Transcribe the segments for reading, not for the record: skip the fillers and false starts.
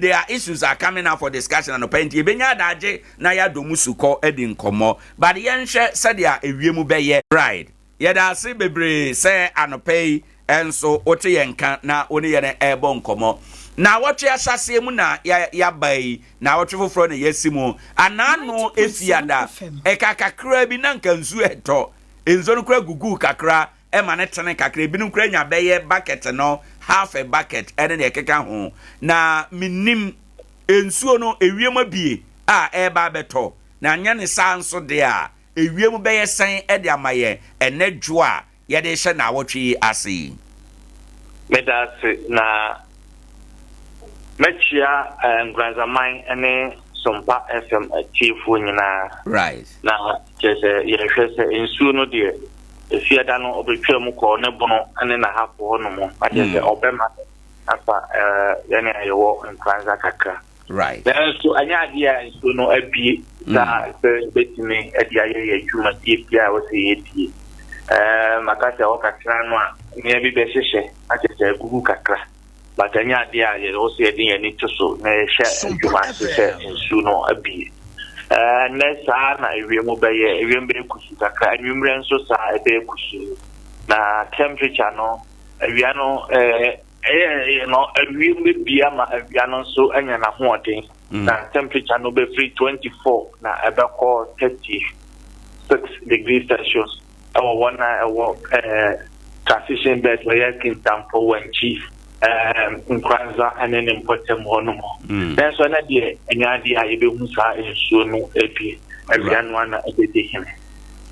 there are issues are coming up for discussion and opinion. Benya daje na ya domu suko edi nkomo. But yenhwe said ya ewiemu beye right. Yeda se bebre say anopay enso ote yenka na oni yene ebo nkomo. Na watwe asase mu na ya bai na watwe foforo na yesimu anano efiada ekakakra bi na nkanzu eto enzo no kra gugu kakra e ma ne tene kakra bi no kra nya beye bucket no half a bucket ene na ekeka ho na minim ensuo no ewiem abie a eba beto na nya ne sanso de a ewiem beye san e de amaye ene dwo a ye de hye na watwe ase medase na Mechia and Nkoranza mine and Sompa FM chief nyina right na chese yehwese ensuo no de efiada no obetwa mu ko ne bono ane na hafo ho no mo achese obema afa yene ayo Nkoranza kakra right so anya Adea ensuo no abi na betimi Adea ye adwuma tie wo se yedie makasa wo kakra no a ne bi be hyehyɛ achese gugu kakra but anya Adea ye wo se yedie ni to na hye adwuma se ensuo no abi nesa na ewiemu beye ewiembe kusu kakra anwumre nso sa ebe kusu na temperature no awia no no ewiembe bia ma awia no nso anya na hoɔden na temperature no be free 24 na ebe ko 36 degrees Celsius our one transition bed where kin tampo when chief Nkoranza and then important one more. That's one idea, and idea you be musa in soon epi every one edition.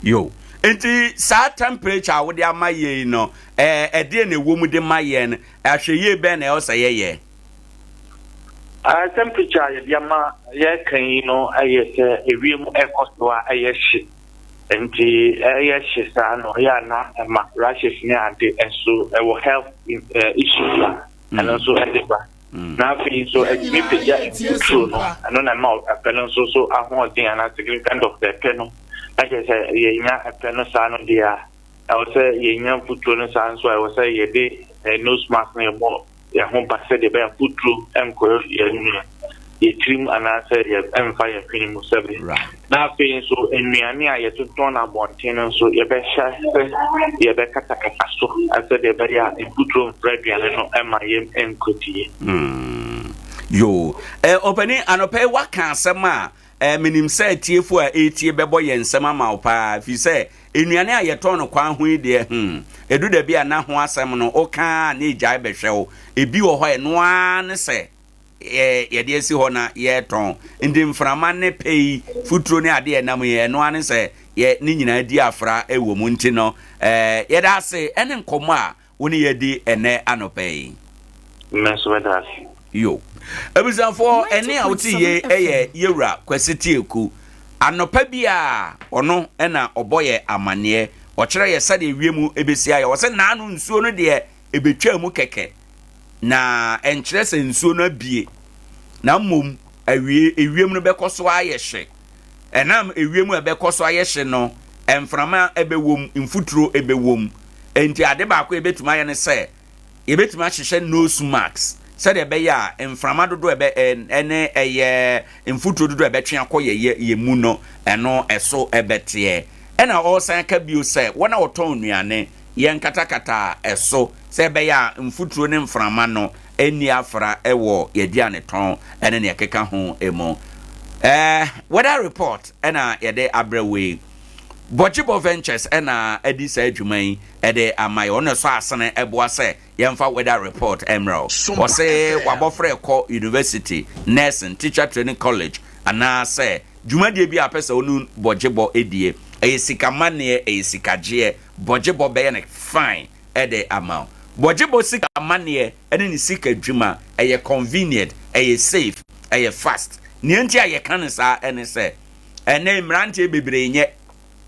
Yo, enti sa temperature with your my no, a dear ne woman de my yen, as ye ben else a ye. Temperature, yama, ye can you know, I yes, a real echo, I yes shit. And the yes, she's an Oriana and rashes near and so I will help in issues and also Edinburgh. Now, so a true, no, and on a mouth, a penal so a whole thing and a significant of the penal. Like I said, a penal son, dear. I would say, young foot to the son, so I would say, a day, no smart near more. Your home passed the bear foot through and coil, ye trim and answer your empire film service. Now, so in Miami, I to turn up on tenant, so your best shot, your back at I said, the barrier in good room, Fred, and MIM and Coty. Yo, opening and pay what can some minim say tea for 80 beboy and some maupa. If you say, in Miami, I turn a quan who dear, a do there be a now one salmon or can need jibe show, a be or one say. Ye dear si hona ye ton ndi mframa ne pay futuro ne ade na ye no ane se ye ni nyina di afra ewo mu nti no ye da se ene nkomo a woni ye di ene anopay meso da yo ebizanfo ene a woti ye yewura kwasiti eku anopa bia ono ena oboye amane o kire ye sade wiemu ebesi aye wo se na anu nsuo no de ebetwa mu keke na enkyerese nsuo no abie na mom ewiem no bekoso ayehye enam ewiem ebekoso ayehye no emframa ebewom mfuturo ebewom enti ade baako ebetuma ye ne se ebetuma hyehye nose marks se de be ya emframa dodo ebe ene eye mfuturo dodo ebetwe akoye ye mu no eno eso ebete ena osan ka bio se wona oton nuane ye nkatakata eso se be ya mfuturo ne mframa no eni afra ewo ye dia ne ton ene ne keka ho emo weather report ena ye de abrewe Bojibo Ventures ena edi sa adwuman ede amai ono so asene eboa se yemfa weather report emerald o se wabofre ko university nursing teacher training college ana se dwumadie bi apesa onu Bojibo edie eyisikamaneɛ eyisikaje Bojibo be ne fine ede amount Bojibo sika maneɛ ene ni sika dwuma eye convenient eye safe eye fast nienti aye kan sa ene se ene mrante bebre nye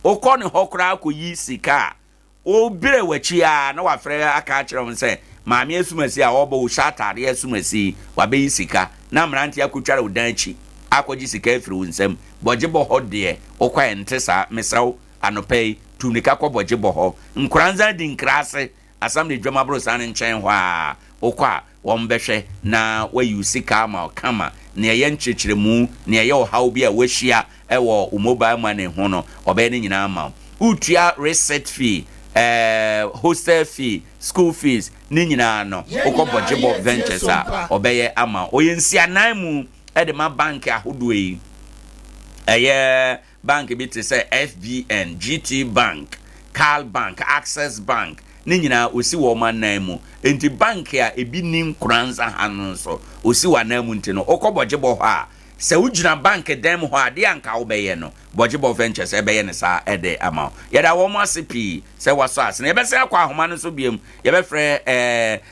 okone hokra akoyi sika o bire wachi a na wafre aka akire won se maame asumasi a obo wo shatare asumasi wabe sika na mrante akotware odanchi akoji sika afiri wonsam Bojibo ho de okwa ntesa mesraw anopei tumnika kwa Bojibo ho Nkoranza di nkrase asam de dwama bro san nchen ho a okwa wombehwe na wayu sika ma kama na ye nkyekiremu na ye ohaw bi a wahia ewo mobile money ho no obe ne nyina ma utua reset fee hostel fee school fees ni nyina no okobojebo ventures a obeye ama oyensi anan mu de ma bank ahodo yi bank bi te say FBN GT Bank Carl Bank Access Bank ni nyina osi wo manan mu enti bank a ebi ni Nkoranza hanu so osi wa nan mu enti no okobojebo ho a se ugina bank dem ho ade anka wo beye no bojebo ventures beye ne sa ede ama yeda wo masipi se waso ase na yebese akwa ahoma no so biem yebefre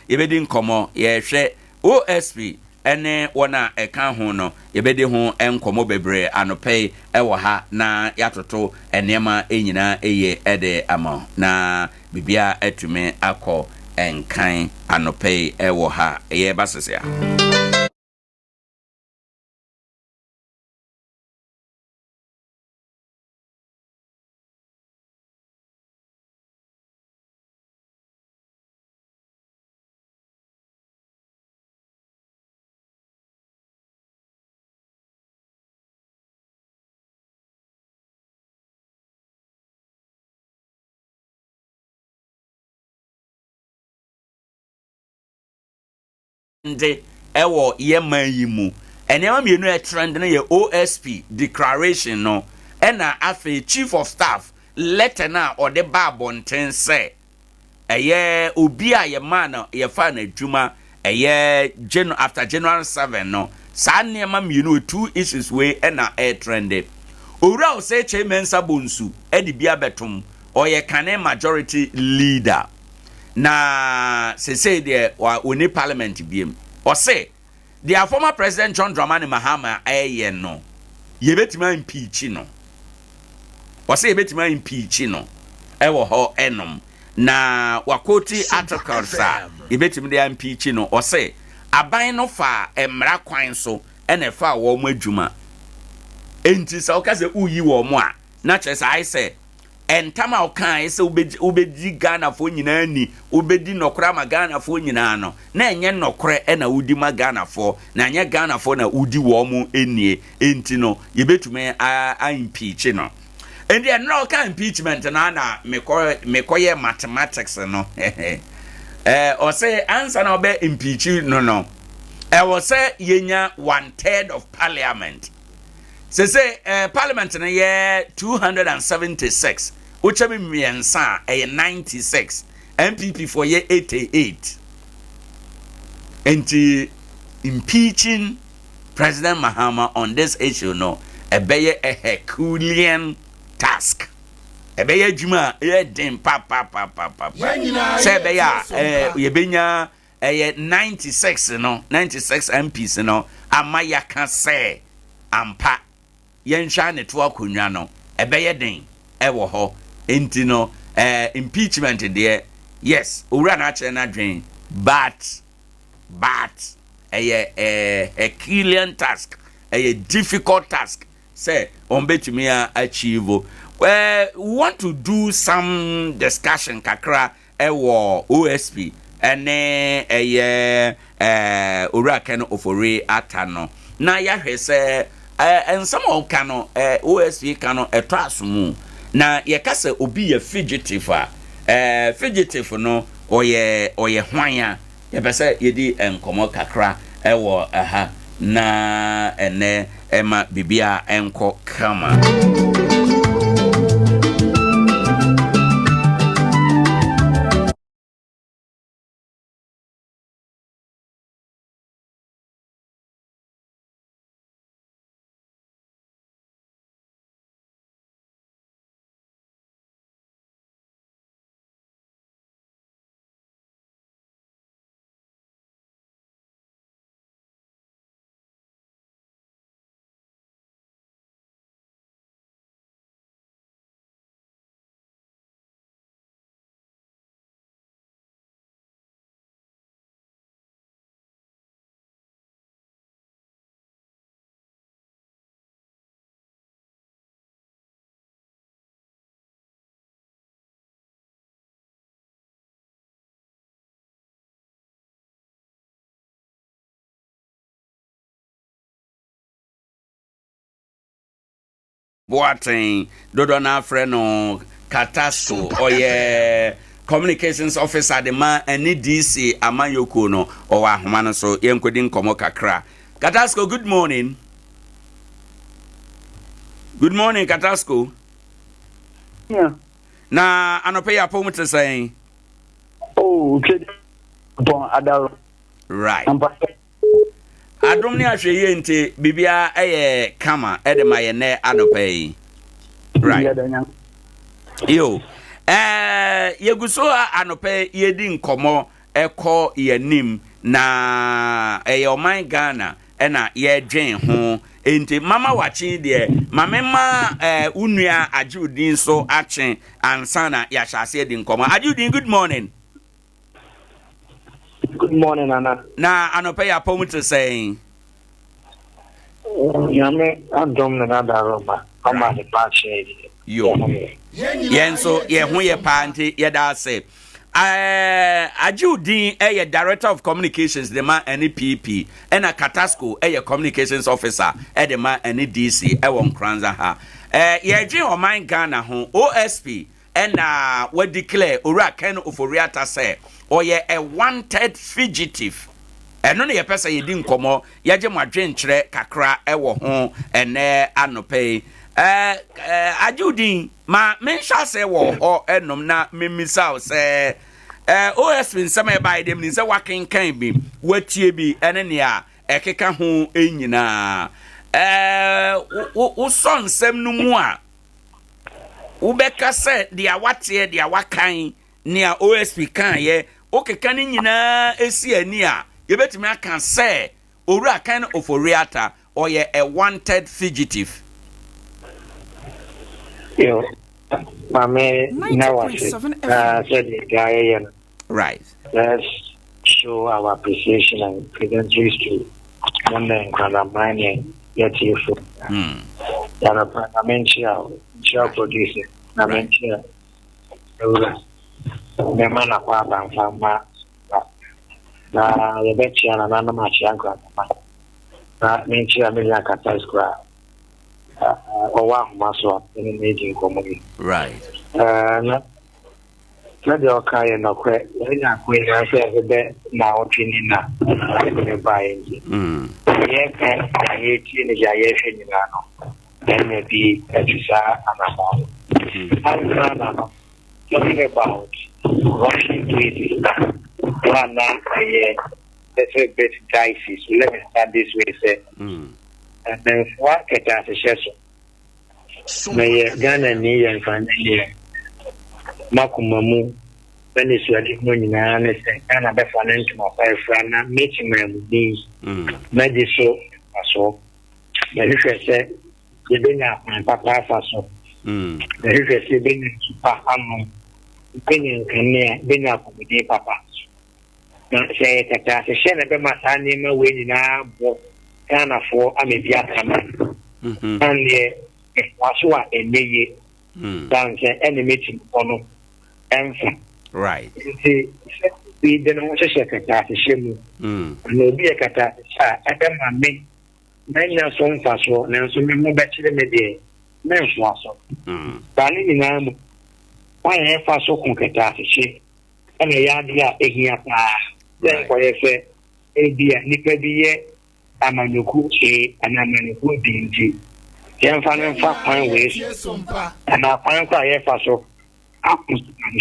yebedi nkomo ye hwe OSP ene wona eka ho no yebedi ho enkomo bebre anope ewo ha na yatoto enema enyina eye ede ama na bibia etume akọ enkan anope ewo ha ye basese nde ewo ye man yi mu enema mienu e trend na ye OSP declaration no ena afi chief of staff letter na ode ba bonten se eye obi a ye man ye fa na adwuma eye after January 7 no sa nema mienu two issues we ena e trend owura o se chairman sabonsu e di bia betom oye kane majority leader na say there oni parliament biem or say their former president John Dramani Mahama no yebetima impeach no or say yebetima impeach no ewo ho enom na wakoti articles a yebetima dey impeach no or say aban no fa emra kwan so ene fa wo mo adwuma enti sa okaze uyi wo mo a na chese I say entama okan ese ubedi Ghana fo nyina ni ubedi nokora ma Ghana fo nyina no na enye nokore na udi ma Ghana fo na enye Ghana fo na udi wo mu enie enti no yebetume a impeach no endi no ka impeachment na mekoye mathematics no o say answer na obe impeach no was say yenya 1/3 of parliament say parliament na ye 276 which be miensa 96 MPP for ye 88 and impeaching President Mahama on this issue no be a Herculean task be a juma ye dem pa say be ya ye benya 96 no 96 MPs no amaya kan say ampa yensha ne to akonwa no be ye den ewo ho enti no impeachment there yes owura na chere na dwen but a killian task a difficult task say on betumi achieve we want to do some discussion kakra ewo OSP ene owura ken ofore atano na ya hwese and some of kano OSP kano eto asomu na yekase obi ye fugitive fugitive no oye hwan yebese yedi enkomo kakra ewo aha na ene ema bibia enko kama Boating Dodona Freno Katasko or communications officer the man and DC Amayoko no Owoahene so yenkodi nkomo kakra. Katasko, good morning. Good morning, Katasko. Yeah. Na anope ya pomu te saying. Oh, okay. Bon, Adaro. Right. Adom ni ahwe nti bibia kama ede ma ye ne anope. Right. Yo. Yeguso anope yedi nkomo eko yanim na oman Ghana ena ye dwen ho enti mama wachi de mamema unua Ajudin so achen ansana ya hyase di nkomo. Ajudin, good morning. Good morning, Anna. Na anope ya pomu te saying. Yame Adom na Adaro ama the patch. Yo. Yen so ye hu ye panti ye da say. Ajudin director of communications the man NPP and a Katasko communications officer the man DC Nkoranza ha ye dwen oman Ghana ho OSP and we declare Owoahene Acheampong say or a wanted fugitive. Eno ne ye pesa ye di nkomo ye je mwadwen kire kakra ewo ho ene anope Ajudin ma mensha se wo ho enom na memisa se OSP nsema e bai dem ni se waken kan bi watie bi ene ne a ekeka ho enyina wo son nsem no mu a wo beka se dia watie dia wakan ne a OSP kan ye okeka ni nyina esi ani a yebetimi aka say Owoahene Acheampong or a wanted fugitive. Yo, Mame, now said the guy, right. Let's show our appreciation and credentials to one Nkoranza mining yet you for a parliamentary producer, parliamentary. The man of our farmer. Na yebechi ana na machi yangu na menchi amelia kata skra Owoahene so ene meji nkomo right na de okaye no kwe enya kwe ya se be na otwini na ne bae nji ye ka ye ti ne ya ye hwe ni na no ene bi etisa anamo no talking about Russian treaty. One that's a bit dicey. So let me start this way, say. And then what get as a session? May Ghana need and finally Makumamu Venezuela money and Ghana be financial my five friend meeting them these medical so the request said the dinner and papa faso. The request said being papa opinion can be now with the papa. Say that a share of my son in my way now, Ghana for a media command. And the Wasua a may dance any meeting on answer. Right. We don't want to shake a cat, shame. No be a cat, at them I make many a song faso, and so many better than a day. Men faso. Darling in Am. Why have faso concreta she? And a yardia eggia pa. Then what I say, a dear Nipedia, Amanuku, and Amanuku dingy. Young fan and fat pine ways, and I find I faso. I'm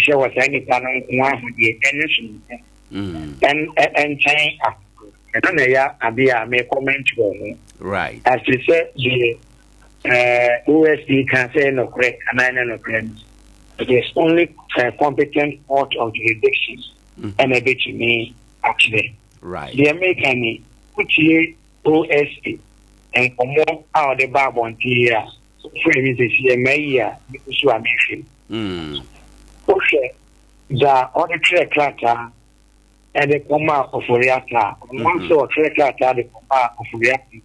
sure what any time one would be anything. And saying, and then Adea may comment on. Right. As you said, the OSD can say no correct, and I know friends. It is only competent court of jurisdictions and a bit to me actually. Right. The American which ye OSD and for more out the bar on here. Frame is a mayor because you are mentioned. Okay. The other tracker and the comma of Oriata. Also, a tracker the comma of Oriata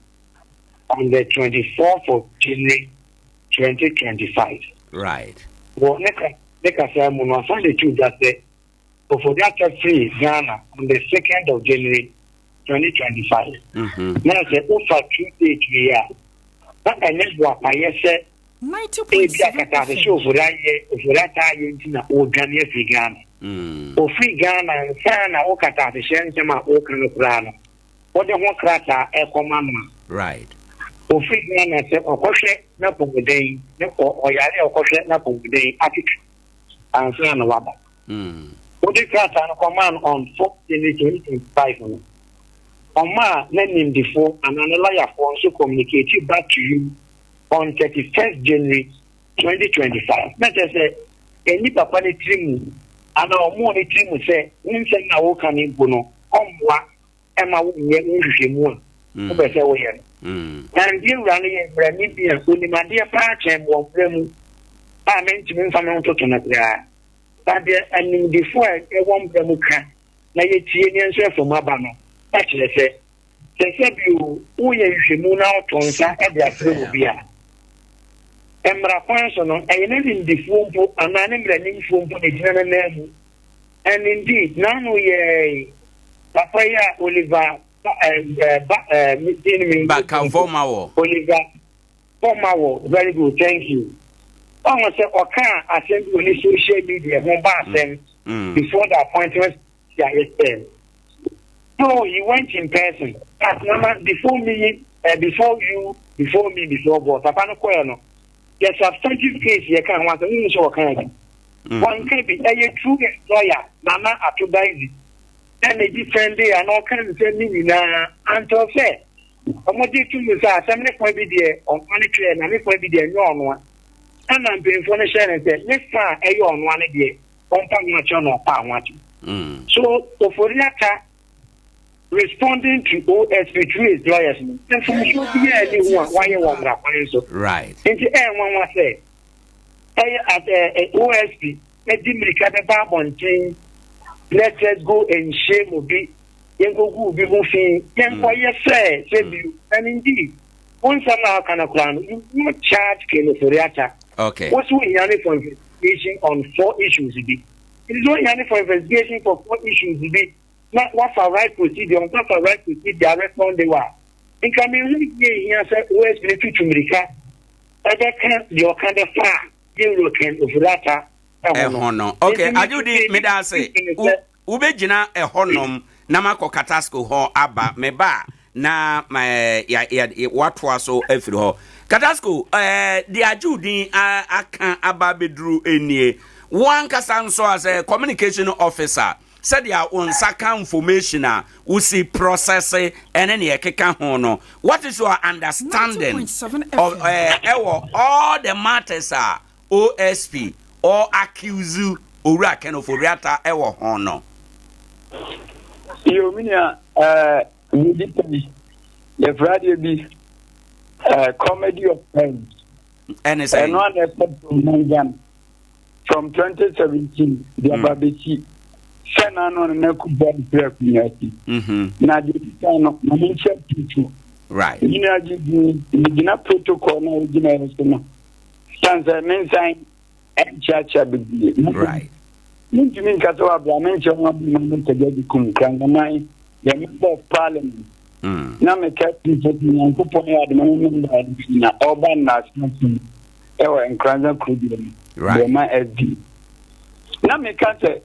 on the 24th of January 2025. Right. Well, make us say, we must find the truth that the Oriata free Ghana on the 2nd of January 2025. Now, the offer 2 days here. But I never what I said, 90.7 show for that year in Ghana free Ghana. O free Ghana and Sana Okata the Shensema Okan. What the one crata a command. Right. O free Ghana said or Koshe Napong or Yale or Koshe Napong day attitude and Sana Waba. What the crata and command on 14/2025. Oma let him before and another phone so communicate back to you on 31st January 2025. Let us say any papa ni trimu and our money trimu say insend na wo kan impono omwa ema wo nye nhwehwemu a wo say wo ye and you run ye brani bia unimade pa chem wo bremu a mentimi mfa me ntoto na kra but the anim before e wo bremu ka na ye tie ni enso from aba no actually say you uye hwemu na otonsa e dia fremu bia Emra Kwansono, I am in the phone, and I am running phone for the general. And indeed, now we Papaya Oliver back and former Oliver Former, very good, thank you. Almost I sent you on social media, before the appointment. So he went in person. Before me, before both. Apano yes, substantive case you can want to show kind. One can be a true lawyer, Nana Atubazi. And a different day and all kinds of things until say. I'm not doing to some might be there on monetary and this might be there on one. And I'm being for the share and say, next time a on one day, on Pangmachon or Pangmach. So, for that, responding to OSP through his lawyers, and from anyone, why you want that? Right. Into one was say, at OSP, let them recover back on thing. Let us go and shame will be, go be moving. Then why you say, and indeed, once somehow can a crown, you not charge Keno for the okay. What's we only for investigation on 4 issues? It is only for investigation for 4 issues. Not what's our right procedure, what's our right procedure, respond they were. In coming here, said, where's the future America? Other can your kind of far, you can over that. Okay, I do the meda say, Ubejina a honum, Namako Katasco ho aba, meba, na my what was so every ho. Katasco, the Ajudi akan aba bedru enie. One kasan so as a communication officer. Said ya on saka information we see process and any keka hono. What is your understanding of all the matters are OSP or accuse or can of Oriata ewo hono? You mean the Friday be comedy of friends and one episode from 2017 the BBC. Senano na kubon prep nyati na ditano na mention tutu right ina gina protocol na original no sanza mensan chacha bibi right nintimi nkato abra mention wa bi no tegadi kum kanga mai ya member of parliament na me captain na kupon ya de member na urban national ewa Nkoranza kudi right ma SD na me kante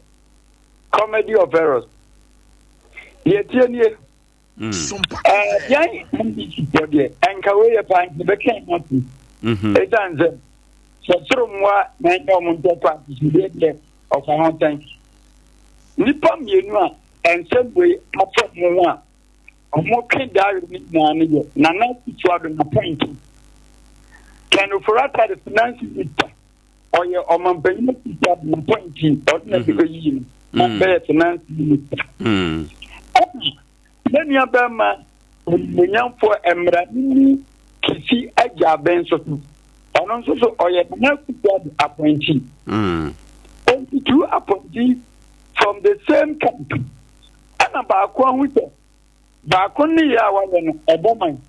comedy of errors. Yetienie. Yan mbisi enka we ye pan be kan moti. Edanze. So trumwa na nyo mo nto pa de of our thank. Nipa mienu a ensebwe afa mo a omo kida ni na ne yo na na tutu ado na point. Can you for the finance minister or your omampanyi tutu ado na point or na be yi. Finance minister. Then you have a for Emrani Kisi Aja Benso. And also, or you have to appointee. 22 appointees from the same country. And about one with them. Bakuni Yawan a woman.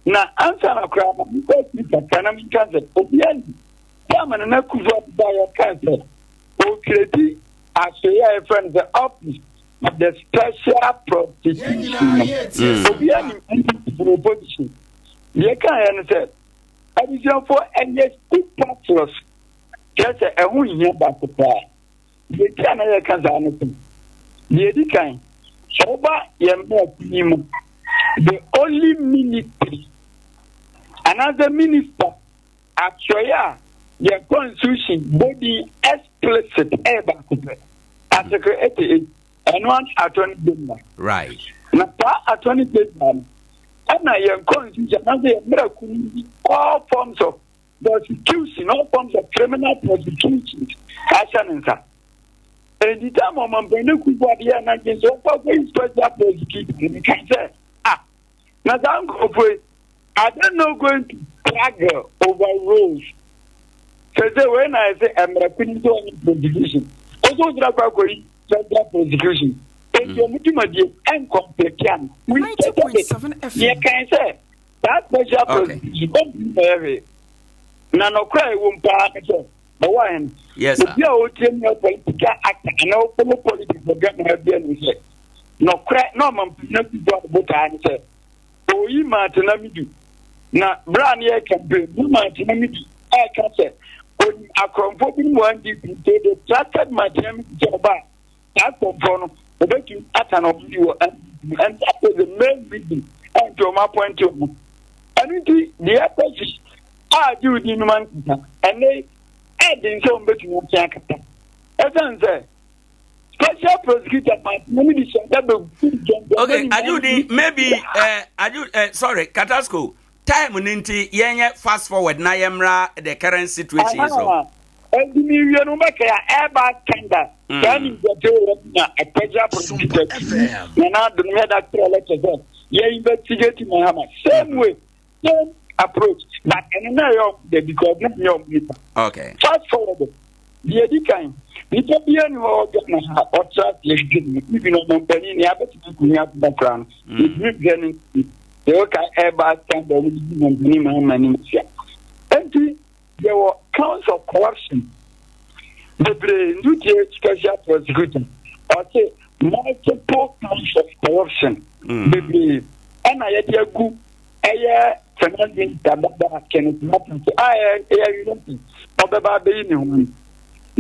Now, answer a crowd because Mr. Kanami Cancer. Obiani. Yaman and Akuva by a cancer. Okay. As a friend, the office of the special prosecution. So we are in proposition. You can say, Abusia for and yes, two parts. Just a win back to play. The Canada Kazan. The kind. Soba Yam, the only ministry, another minister, actually, the constitution body explicit ever Article 88 and one attorney general. Right. Now, attorney general, and I am constitution, all forms of prosecution, all forms of criminal prosecution, Ashanensa. And the time of Mambenuku and against all special prosecution, you can say, now I'm going I don't know going to drag over rules. So when I say I'm repeating prosecution, also drag special prosecution. And you're much and complicated. 90.7 FM. You can say that special prosecution don't be very. Now, no cry won't pass. But one, yes, sir. If you are political actor, and no politics are going to have been said. No cry, no man, no people about answer. Oh, you might not do. Now, Brown here can be, you might not do. I can say, when a comforting one, you can say the trusted my job. That component, the better at an of you, and that was the main reason. And to my point of view, and the opposition are doing in man, and they adding some better work. As I say, special prosecutor might maybe okay, maybe sorry, Katasco. Time ninti yenye fast forward na yemra the current situation so. And the million make ever tender. Can you get a special prosecutor? And now the head actor lecture. Yeah, investigating Muhammad. Same way, same approach. But another because not your people. Okay. Fast forward. The other kind. People be anyone or trust legitimate. Even on company, you have to background. It's getting the okay ever stand on minimum. And there were counts of corruption. The brain special prosecutor. Or say multiple counts of corruption. The brain. And I had a good financing that can happen to I don't about being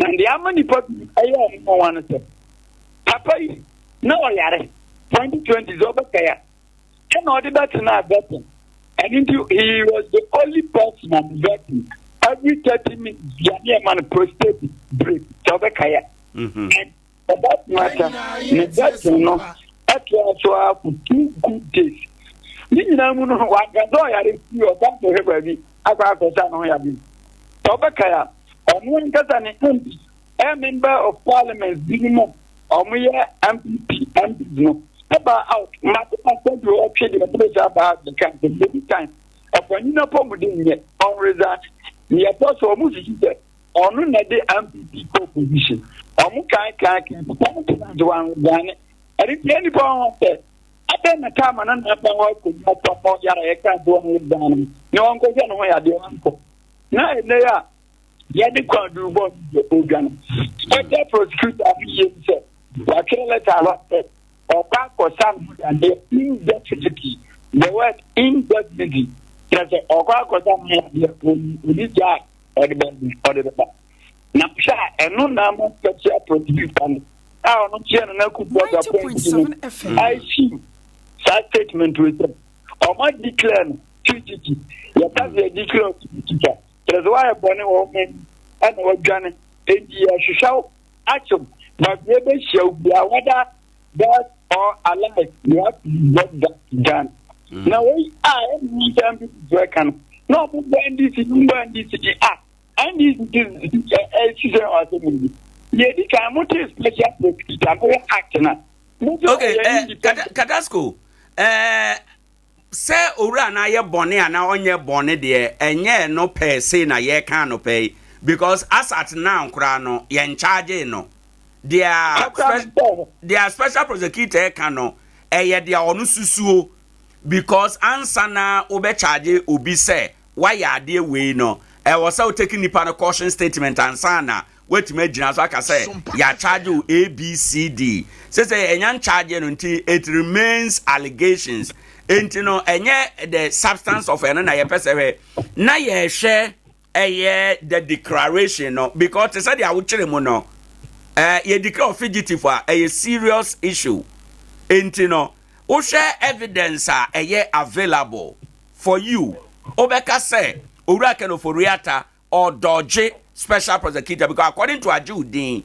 and the Amani Papa, I am no one. Papa, no, I are 2020 is over there. And all the better now, better. And he was the only person I'm betting. Every 30 minutes, Yania man prostate break, Tabakaya. And about matter, that's no, that's also for 2 good days. You know, what I didn't see about the heavy, about the San Tabakaya. One a member of parliament, minimum, or MP, no. About out, Master to option the place about the country, every time. Upon you know, Pomodin yet, on result, the apostle of Music, or no, the MP position. Or Mukai can't one done. And if any power said, I then a time and another work could not support your can't do with them. No one goes anywhere at the uncle. Now they are. Yeah, they can't do what the organ. Special prosecutor said, I can't let a lot or back for some and the indefinitely. The word indefinitely. There's a or back for some with jack or the back. Now, and no number special prosecutor. I don't know, 90.7 FM. I see that statement with them. Or might declare TGT. You have to declare TGT. That's why I born a woman and what done in the show. Actually, but maybe she'll be a whether that or alive. You have to get that done. Now, I am time to work on no, but when this is and this is a lady can motive special prosecutor acting. Okay, Katasco. Say ura na ye bone ana onye bone de enye no pay say na ye can no pay because as at now kra no ye in charge no their special prosecutor can no eye dia onu susuo because answer na obe charge obi say why ya de we no e was so taking nipa no caution statement answer na wetima gina so aka say ya charge ABCD say enyan charge no nti it remains allegations. enti no enye the substance of eno na ye pese na ye share the declaration no because they said they are chire mu no ye declare fugitive a serious issue enti no o share evidence available for you obeka say owura kenoforiata or dodge special prosecutor because according to Ajudin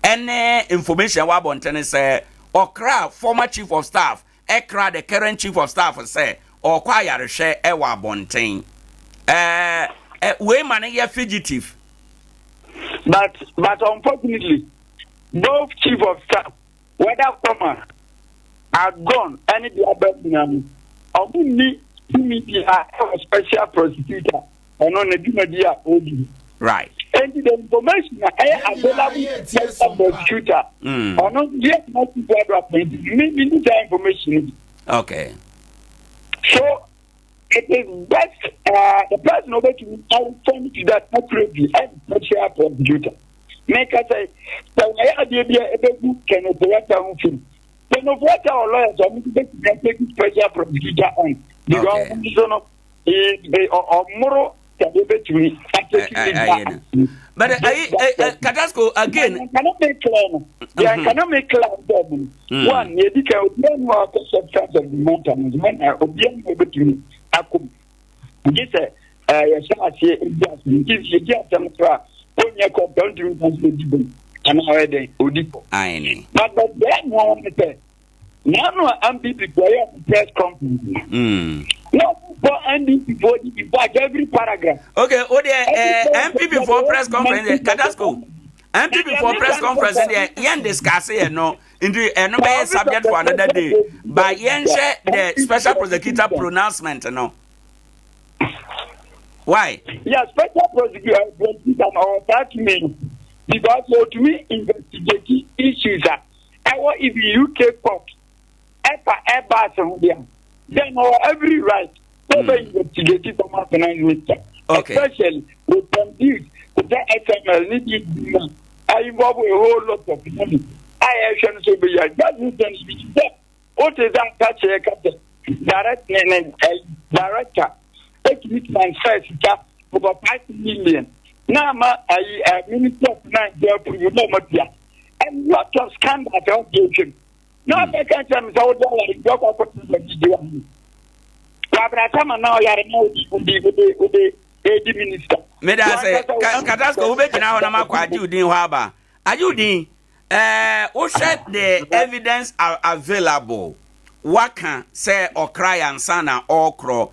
any information wa bontene say okra former chief of staff ekra the current chief of staff say or kwa yareshe ewa bonten we man ye fugitive but unfortunately both chief of staff whether former are gone any the other only media special prosecutor and on the media right and the information available special prosecutor or not yet not maybe the information okay so it is best the person over to inform to that accurately and special prosecutor make us say so I Adea Akye can operate on film then of what our lawyers are making special prosecutor on because they are moral can be between but Katasko again cannot make clear cannot make clear one you can more substance of the mountain when I obtain between akum this give you get them for when you come down to responsibility and already odipo but then one now MPP press conference no for MPP before every paragraph okay MPP for press conference Katasko MPP for press conference there yen discuss here no into no be subject for another day but yen share the special prosecutor pronouncement no why special prosecutor or that means because to me investigating issues if the UK court then every right to investigate the finance minister. Okay. Especially with this, with the SML, I involve a whole lot of money. I actually say, that what is that director? 8 months first, over 5 million. Now, I minister of finance, and lot of scandals out there. No, I can't tell me so. Now you are the minister. Me da say Katasko ube kina ho na makwa Ajudin ho aba. Ajudin who share the evidence available. Waka say okra yansa na okro.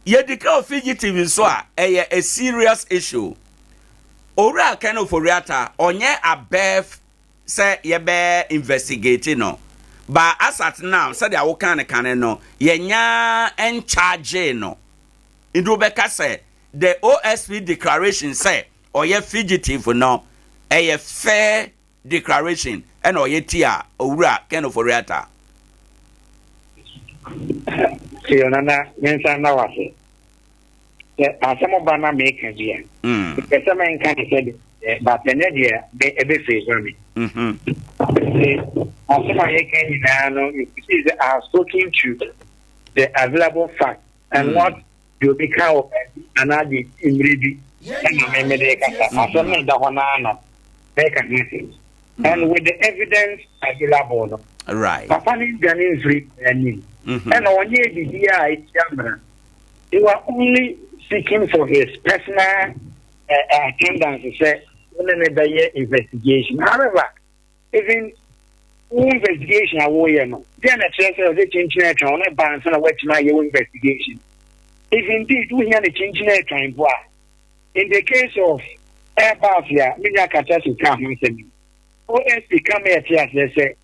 Ye declare fugitive so a serious issue. Owura kenoforiata onye above say ye be investigating no. But as at now, said the Owoahene no, yenya en charge no. Indubeka say the OSP declaration say or ye fugitive no, a fair declaration and or ye tia owura kenoforiata. Nana mensa na wase. Asamo bana make here. Because some man can say but the idea be favor me. I have spoken to the available fact and what you become an addict in ready and with the evidence available. Right. Papa is free and on the you are only seeking for his personal attendance to say investigation. However, even investigation away no then a chance of the change on a balance and what my investigation if indeed we hear the change time in the case of Abia media catastrophe come OSP come here say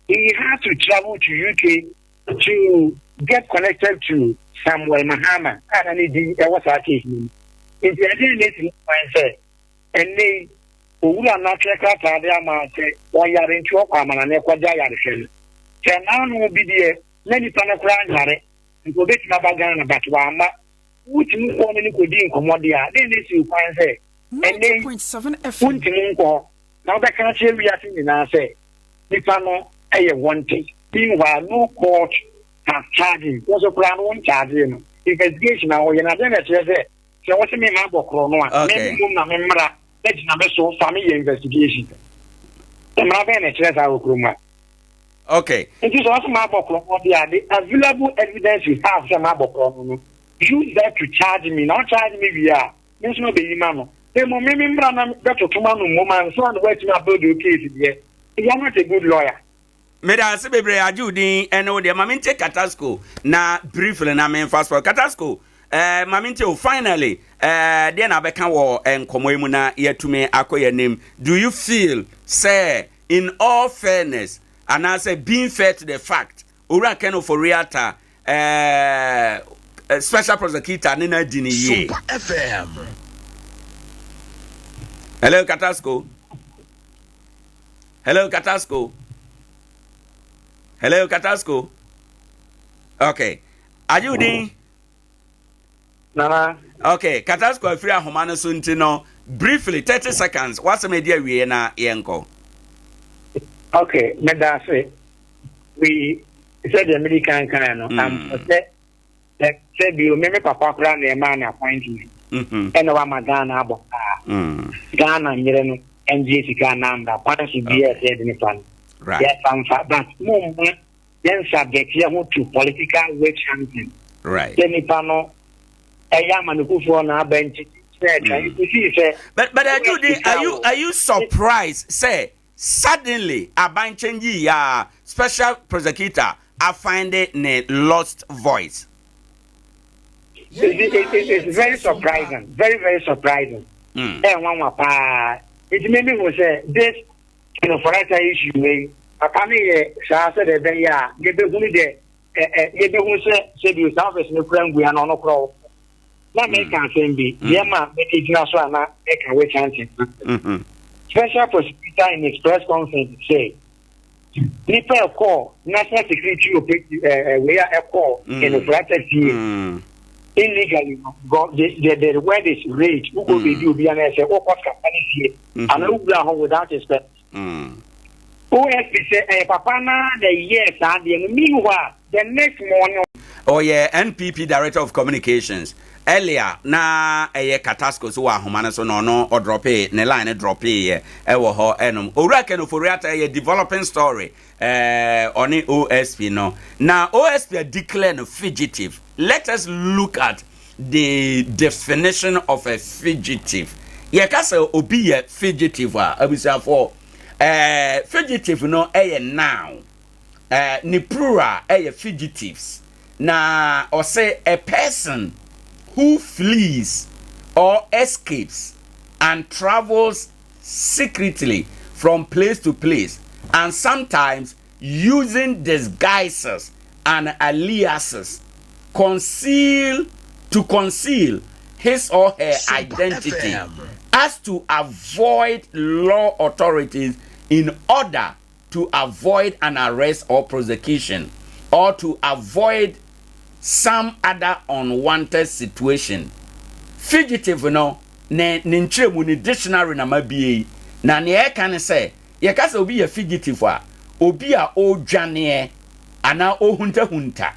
he had to travel to UK to get connected to Samuel Mahama and there was a case in the say and they Owura na cheka tade amate o yare nti okwama na ekwaja yare hwe se na no bi de na nipa na kra nyare nko beti na bagan na batwa ama wuti nko ne ko di nkomode a de ne si kwan se 90.7 FM wuti nko na obeka che wi ase ni na se nipa no eye wanted meanwhile no court can charge him. Also, plan one charge him. Investigation now, you're not going to say, so what's the name of Cronoa? Maybe Muna Memra, let's not so family investigation. The Maven our Kruma. Okay. It is also Mabokro, the available evidence we have from Mabokro. Use that to charge me, not charge me via. There's no baby man. The moment that to Tumano woman, so I'm waiting about your case here. You are not a good lawyer. Meda se bebre ajudi eno de maminte Katasco na briefly na men fast for Katasco maminte o finally de na beka wo enkomo emu na yetume akoye name. Do you feel say in all fairness and I say being fair to the fact ora keno for realta special prosecutor nina dini ye Sompa FM. Hello Katasco. Hello Katasco. Hello, Katasco. Okay. Are you in? Nana. Okay, Katasco, free a Homana Suntino. Briefly, 30 seconds. What's the media we na Yanko? Okay, Medase. We said the American can said you remember Papa Grand a man appointment. And our Ghana Boka. Ghana, Mirano, and Jessica Nanda. Once you be a said in the fund. Right. Yes, but more then subject here to political witch hunting. Right. Then if I know a young man who for an bench. But are you surprised? Say suddenly a banchengi special prosecutor I find it a lost voice. It's very surprising. Very, very surprising. And it made me say this. For that issue, I can't say that they are you service no friend we are not crow. That make can be Yama make it national make a way chance. Special prosecutor in express conference say Nipa call national security we are a call in the practice illegally the word is rage who could be do be an essay or cost company here and look without respect. OSP say papa na the years and the meanwhile the next morning. Oh yeah, NPP Director of Communications. Earlier na Katasco so wa homana so no or drop e ne line drop e wo ho enum. Owura ke no foriata developing story on the OSP no. Now OSP declare no fugitive. Let us look at the definition of a fugitive. Ye ka say obi ye fugitive abusa for fugitive no now ni plural fugitives na or say a person who flees or escapes and travels secretly from place to place and sometimes using disguises and aliases to conceal his or her identity as to avoid law authorities in order to avoid an arrest or prosecution or to avoid some other unwanted situation. Fugitive no ne nchemu ni dictionary na mabie na ne can say ye ka say obi ye fugitive obi a odwane ana ohunta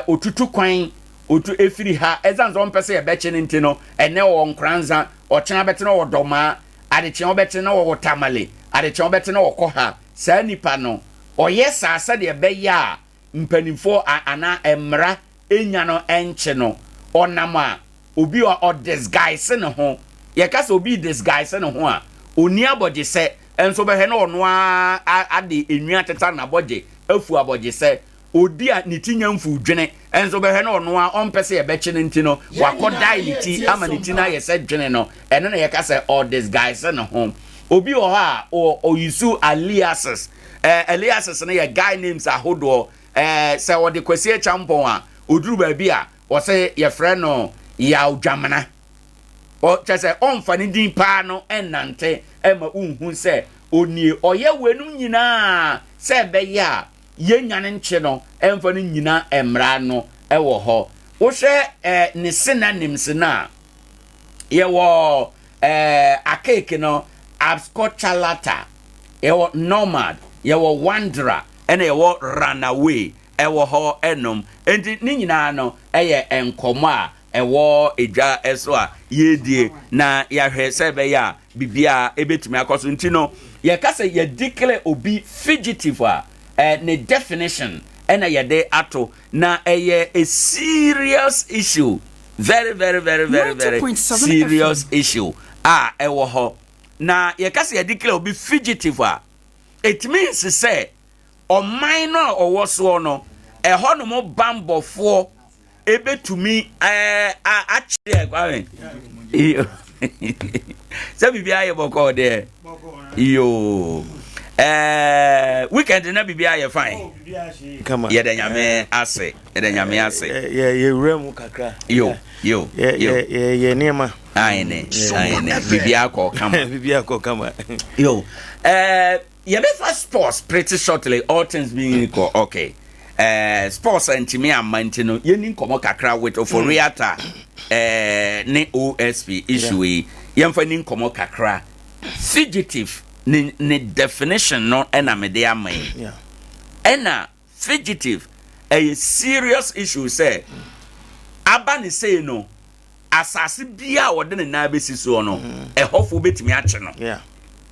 otutu kwan otu efiri ha ezanzo mpese ye beche nti no ene wo Nkoranza ochena bete no wodoma adeche obete no wo tamale adeche obete no wo ha sa nipa no oyesa asa de be ya mpanimfo ana emra enya no enche no onama obi o disguise ne ho ye ka so obi disguise ne ho a oni abodje se enso be he no ono ade enua teta na abodje afu abodje se odi a nitinya mfu dwene enso be he no ono a ompese ye beche nti no wakodai niti ama niti na ye se dwene no ene na ye ka se o disguise ne ho obi o ha o yusu aliases aliases na ye guy names ahodo say what the Kwesi Acheampong a oduru ba bia o say ye frɛ no ya odwamana o chese onfa ni din pa no enante ema unhu say oni oye wenu nyina say be ya ye nyane nche no emfa ni nyina emra no ewo ho wo hwɛ ne synonyms na ye wo akeke no abscotchalata ye wo nomad ye wo wanderer ene ye wo runaway ewo ho enom enti ni nyina no eye enkomo a ewo edwa eso a yedie na ya hwe se be ya bibia ebetumi akoso nti no ye ka se ye declare obi fugitive a ne definition ena ye de ato na eye a serious issue very serious issue ewo ho na ye ka se ye declare obi fugitive a it means say o minor owo so no ho no mo bambofo ebetumi actually kwamen se bibia ye boko de yo weekend na bibia ye fine kama ye de nyame ase ye remu kakra yo ye nema aine bibia ko kama yo ye be for sports pretty shortly all things being equal okay sports and me amantino yeni komo kakra with oforiata ne OSP issue yemfa ni komo kakra fugitive ni definition no ena me de amai ena fugitive a serious issue say aba ni say no asase bia wode ne na besi so no ehofo betimi ache no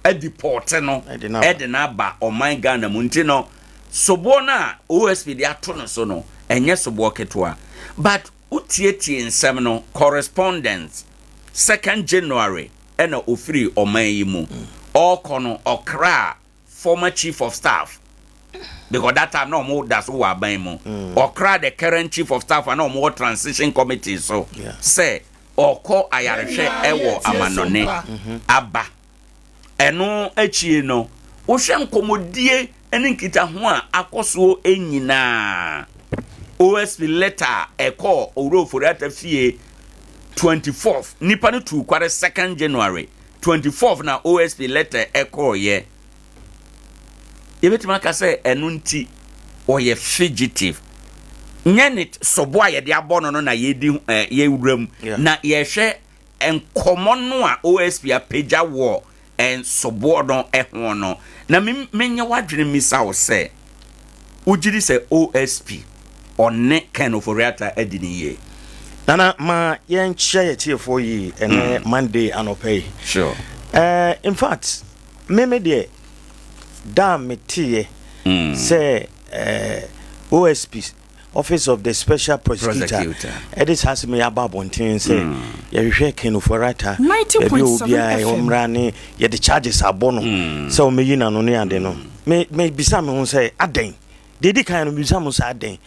a deport no edena ba o my Ghana munti no sobo na OSP de ato no so no enye sobo ketwa but utietie nsem no correspondence 2nd January ena ofiri oman yi mu okono okra former chief of staff because that time no more that's who aban mu okra the current chief of staff and no more transition committee so say oko ayarehwe ewo amanone aba eno achie no wo hwe nkomodie ene nkita ho a akoso enyina OSP letter eko oroforiata fie 24th nipa no tu kware 2nd January 24th na OSP letter eko ye yebetima ka se eno nti oye fugitive nyenit sobo aye de abono no na yedi ye wuram na ye hwe enkomo no a OSP apagya wo en sobo no ehwo no na menye wadwene misa wo se ugiri se OSP onne kind of reata edini ye nana ma yen share tie for yi ene Monday anopay sure in fact me de da metie say OSP Office of the Special Prosecutor. Edis has me ababontin say ye hwe ken for rata 90.7 omrane ye the charges abono so me yina no ne ade no me bisa me ho say aden dedi kan no bisa mo say aden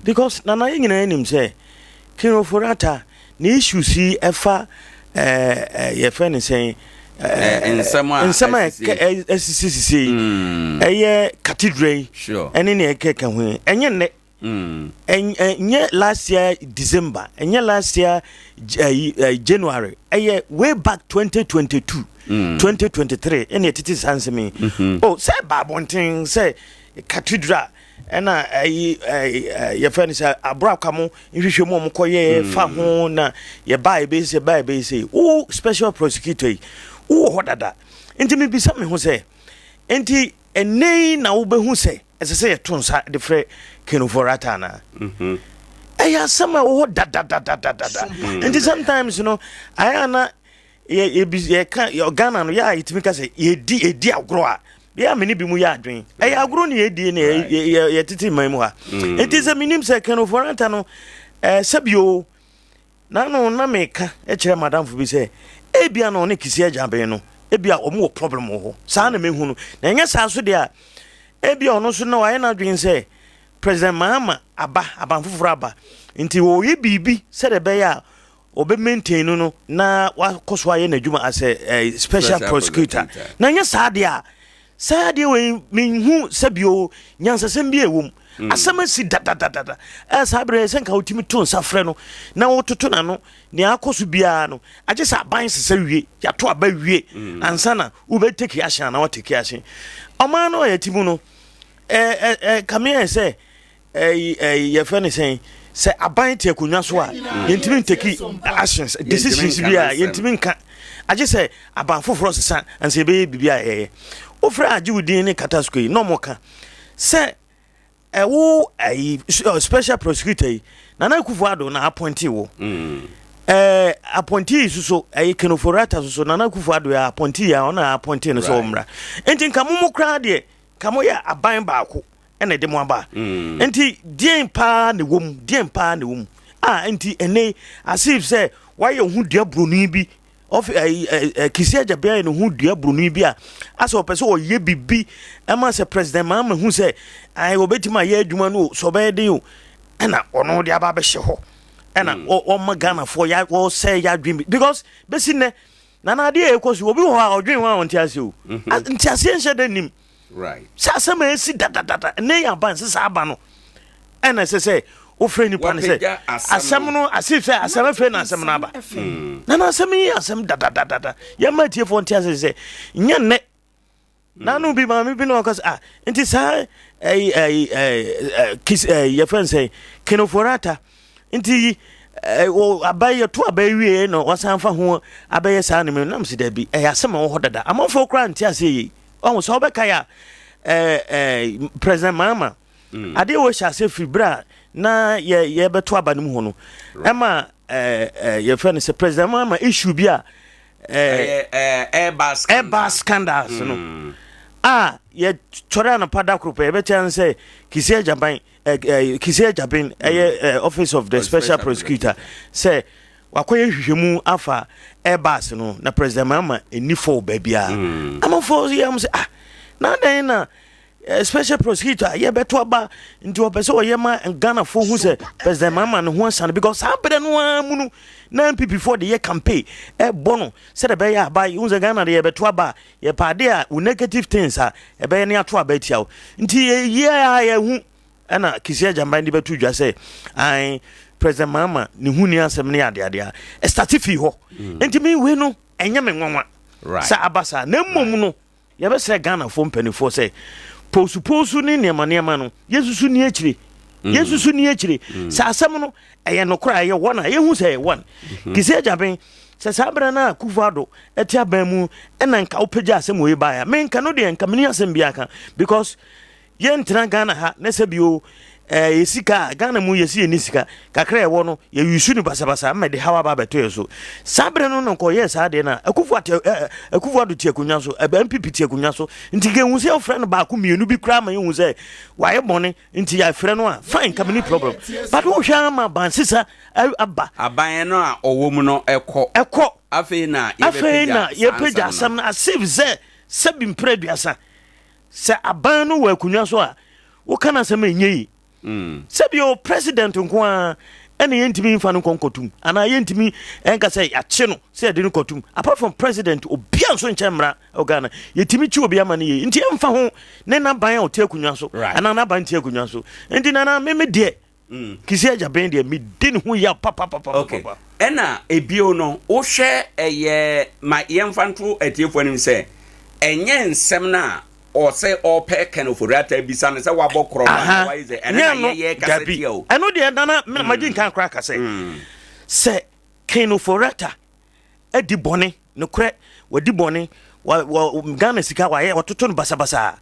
because nana yina anim say ken for rata ne issue si efa ye friend say in some SCC eye cathedral sure ene ne ekeka ho enye ne enye last year December enye last year January way back 2022 2023 ene titi sanse me oh say babontin say cathedral ena ye friend say abraka mo nhwehwe mo mkoye fa ho na ye bible say oh special prosecutor oh hodada enti me bisa me ho say enti enei na wo behu say say tonsa de frɛ kenoforata na eya sama wo da and sometimes you know ayana ye kan your Ghana no ya itimi ka say ye di agro a ya meni bi mu ya adwen eya agro ne ye di ne ye titi man mu ha enti se minim se kenoforata no sabio na no na meka e kire madam fu bi say ebia no ne kisi ajaben no ebia omo problem ho sa na mehu no na nya sa so de a ebia ono so na wa na dwen say President Mahama aba fufura aba nti wo ye bibi se de be ya obe maintain no na wa koso aye na djuma as a special prosecutor na nya saade we minhu sabio nyansa sem bi ewum asama si da sabre senka otimi ton safre no na wototo na no ne akoso bia no age sa ban sesa wie ya to aba wie ansana ube take action na what take action oman no ya timu no come here say your friend saying say aban te akunwa so a yentimi take actions decisions bia yentimi nka age say aban foforo sesa anse be bibia ofra age wudin ne katasko no moka say wo special prosecutor Nana Akufo-Addo na appointee wo appointee so Kenoforata so Nana Akufo-Addo ya appointee ya ona appointee no so omra enti nka mo kra de ka mo ya aban baako ene de mo aba enti dien pa ne wom enti ene asif say why you hu dua broni bi of Kisia Jabia no hu dua broni bi a aso pese o ye bibi ema se president Mahama hu say ai obetima ye adwuma no so be de o ena ono de aba be hye ho ena o magana for ya o say ya dream because besi ne nana de ekosi obi ho a odwen wa onti ase o nti ase enhye de nim right sa sama esi dada ne ya ban se sa aba no ena se o frɛ nipa ne sɛ asɛm no asif sɛ asɛm frɛ na asɛm no aba na asɛm yi asɛm dada ya ma tie fo ntia sɛ nya ne na no bi ma me bi no kasa nti sa ya fan sɛ Kenoforata nti o abaye to abaye wie no wasan fa ho abaye sa ne me nam se da bi asɛm wo ho dada amafo kra ntia sɛ yi o so obeka ya president Mahama ade wo hya sɛ fibra na ye beto abanum ho no ema ye friend say president Mahama issue bi a airbus scandals no ye chora na pada group ye betan say Kisia Jabin office of the special prosecutor say wakoye hwehwemu afa airbus no na president Mahama eni for babia amafo yam say na den na special prosecutor ye beto aba nti opese o ye ma Ghana fo hu se president Mahama no ho san because abere no amunu na MPP for the year campaign bono se de be ya ba hu se Ghana de ye beto aba ye pade a negative things e be ne ato aba tia nti ye ya hu ana Kisia Jamba ndi beto dwa se ai president Mahama ni hu ni asem ne ade a start fi ho nti mi we no enye me nwanwa sa abasa na mmom no ye be se Ghana fo mpanifo se posu ni nema no Yesusu ni akire sa asem no eye no kra ye wona ye hu se won Kisia Jabin se sabra na Akufo-Addo etia ban mu ena nka opagya asem we ba ya me nka no de nka meni asem bia kan because ye ntra Ghana ha na se bio yesika Ghana mu yesi ni sika kakra ewo no ye yusu ni basabasa me de hawa ba beto yeso sabre no nko ye sa de na Akufo-Addo tie kunya so MPP tie kunya so nti ge hu se ofre no ba ku mienu bi kra ma ye hu se wa ye bone nti ya fre no a fine kamini problem but wo hwa ma ban sisa aba aban no a owo mu no ekọ afei na ye page asam na asif se bi mpreduasa se aban no wa kunya so a wo kana se ma enyi Sebio president nko ene yentimi mfa no konkotum ana yentimi enka say ache no say de no kotum apart from president obia nso nchemra ogana yetimi chi obia mane ye nti emfa ho ne na ban a otakunwa so ana na ban takunwa so nti na me de Kisia Jabin de me din hu ya papa okay ena ebio no wo hwe eye ma yemfa nto atiefo anim say enye nsem na or say all pack and for that bisa na say wabokro ma why is it and ye kaseti o I know the nana magin kan crack say Kenoforata edi bone no kre wadi bone wa Ghana sika wa ye watoto no basabasa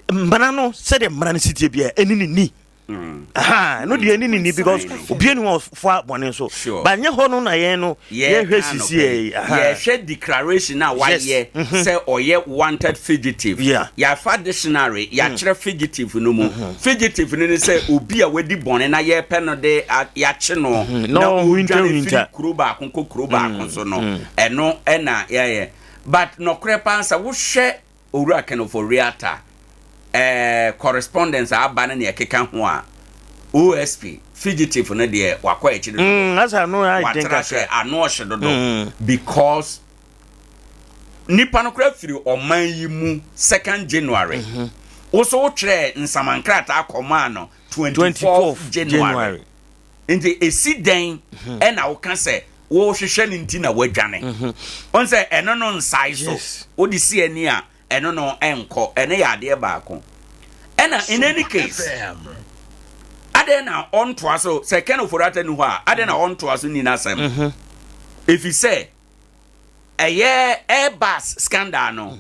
mbana no say de mbana city bia enini ni no the enini because obi enu of for bone so ba nye ho no na ye no ye hwesisi ye hwe declaration na why ye say oye wanted fugitive ya fa dictionary ya kire fugitive no mu fugitive ni say obi a wadi bone na ye pe no de ya che no na winter kuruba konko kuruba so no eno na ye but no krepa answer wo hwe owura Kenoforata correspondence abana na ekeka ho a OSP fugitive na de wakwa echiri asa no I think ano hyedodo because nipa no kra firi oman yi mu 2nd January also wo kire nsamankrata akoma no 24th January nti esiden na wo ka se wo hwehwe ni nti na wadwane on se eno no nsai so wo di si ani a eno no enko ene ya ade baako ena in any case Adea na on to aso say Kenoforata nu ha Adea na on to aso ni na sem if you say a year airbus scandal no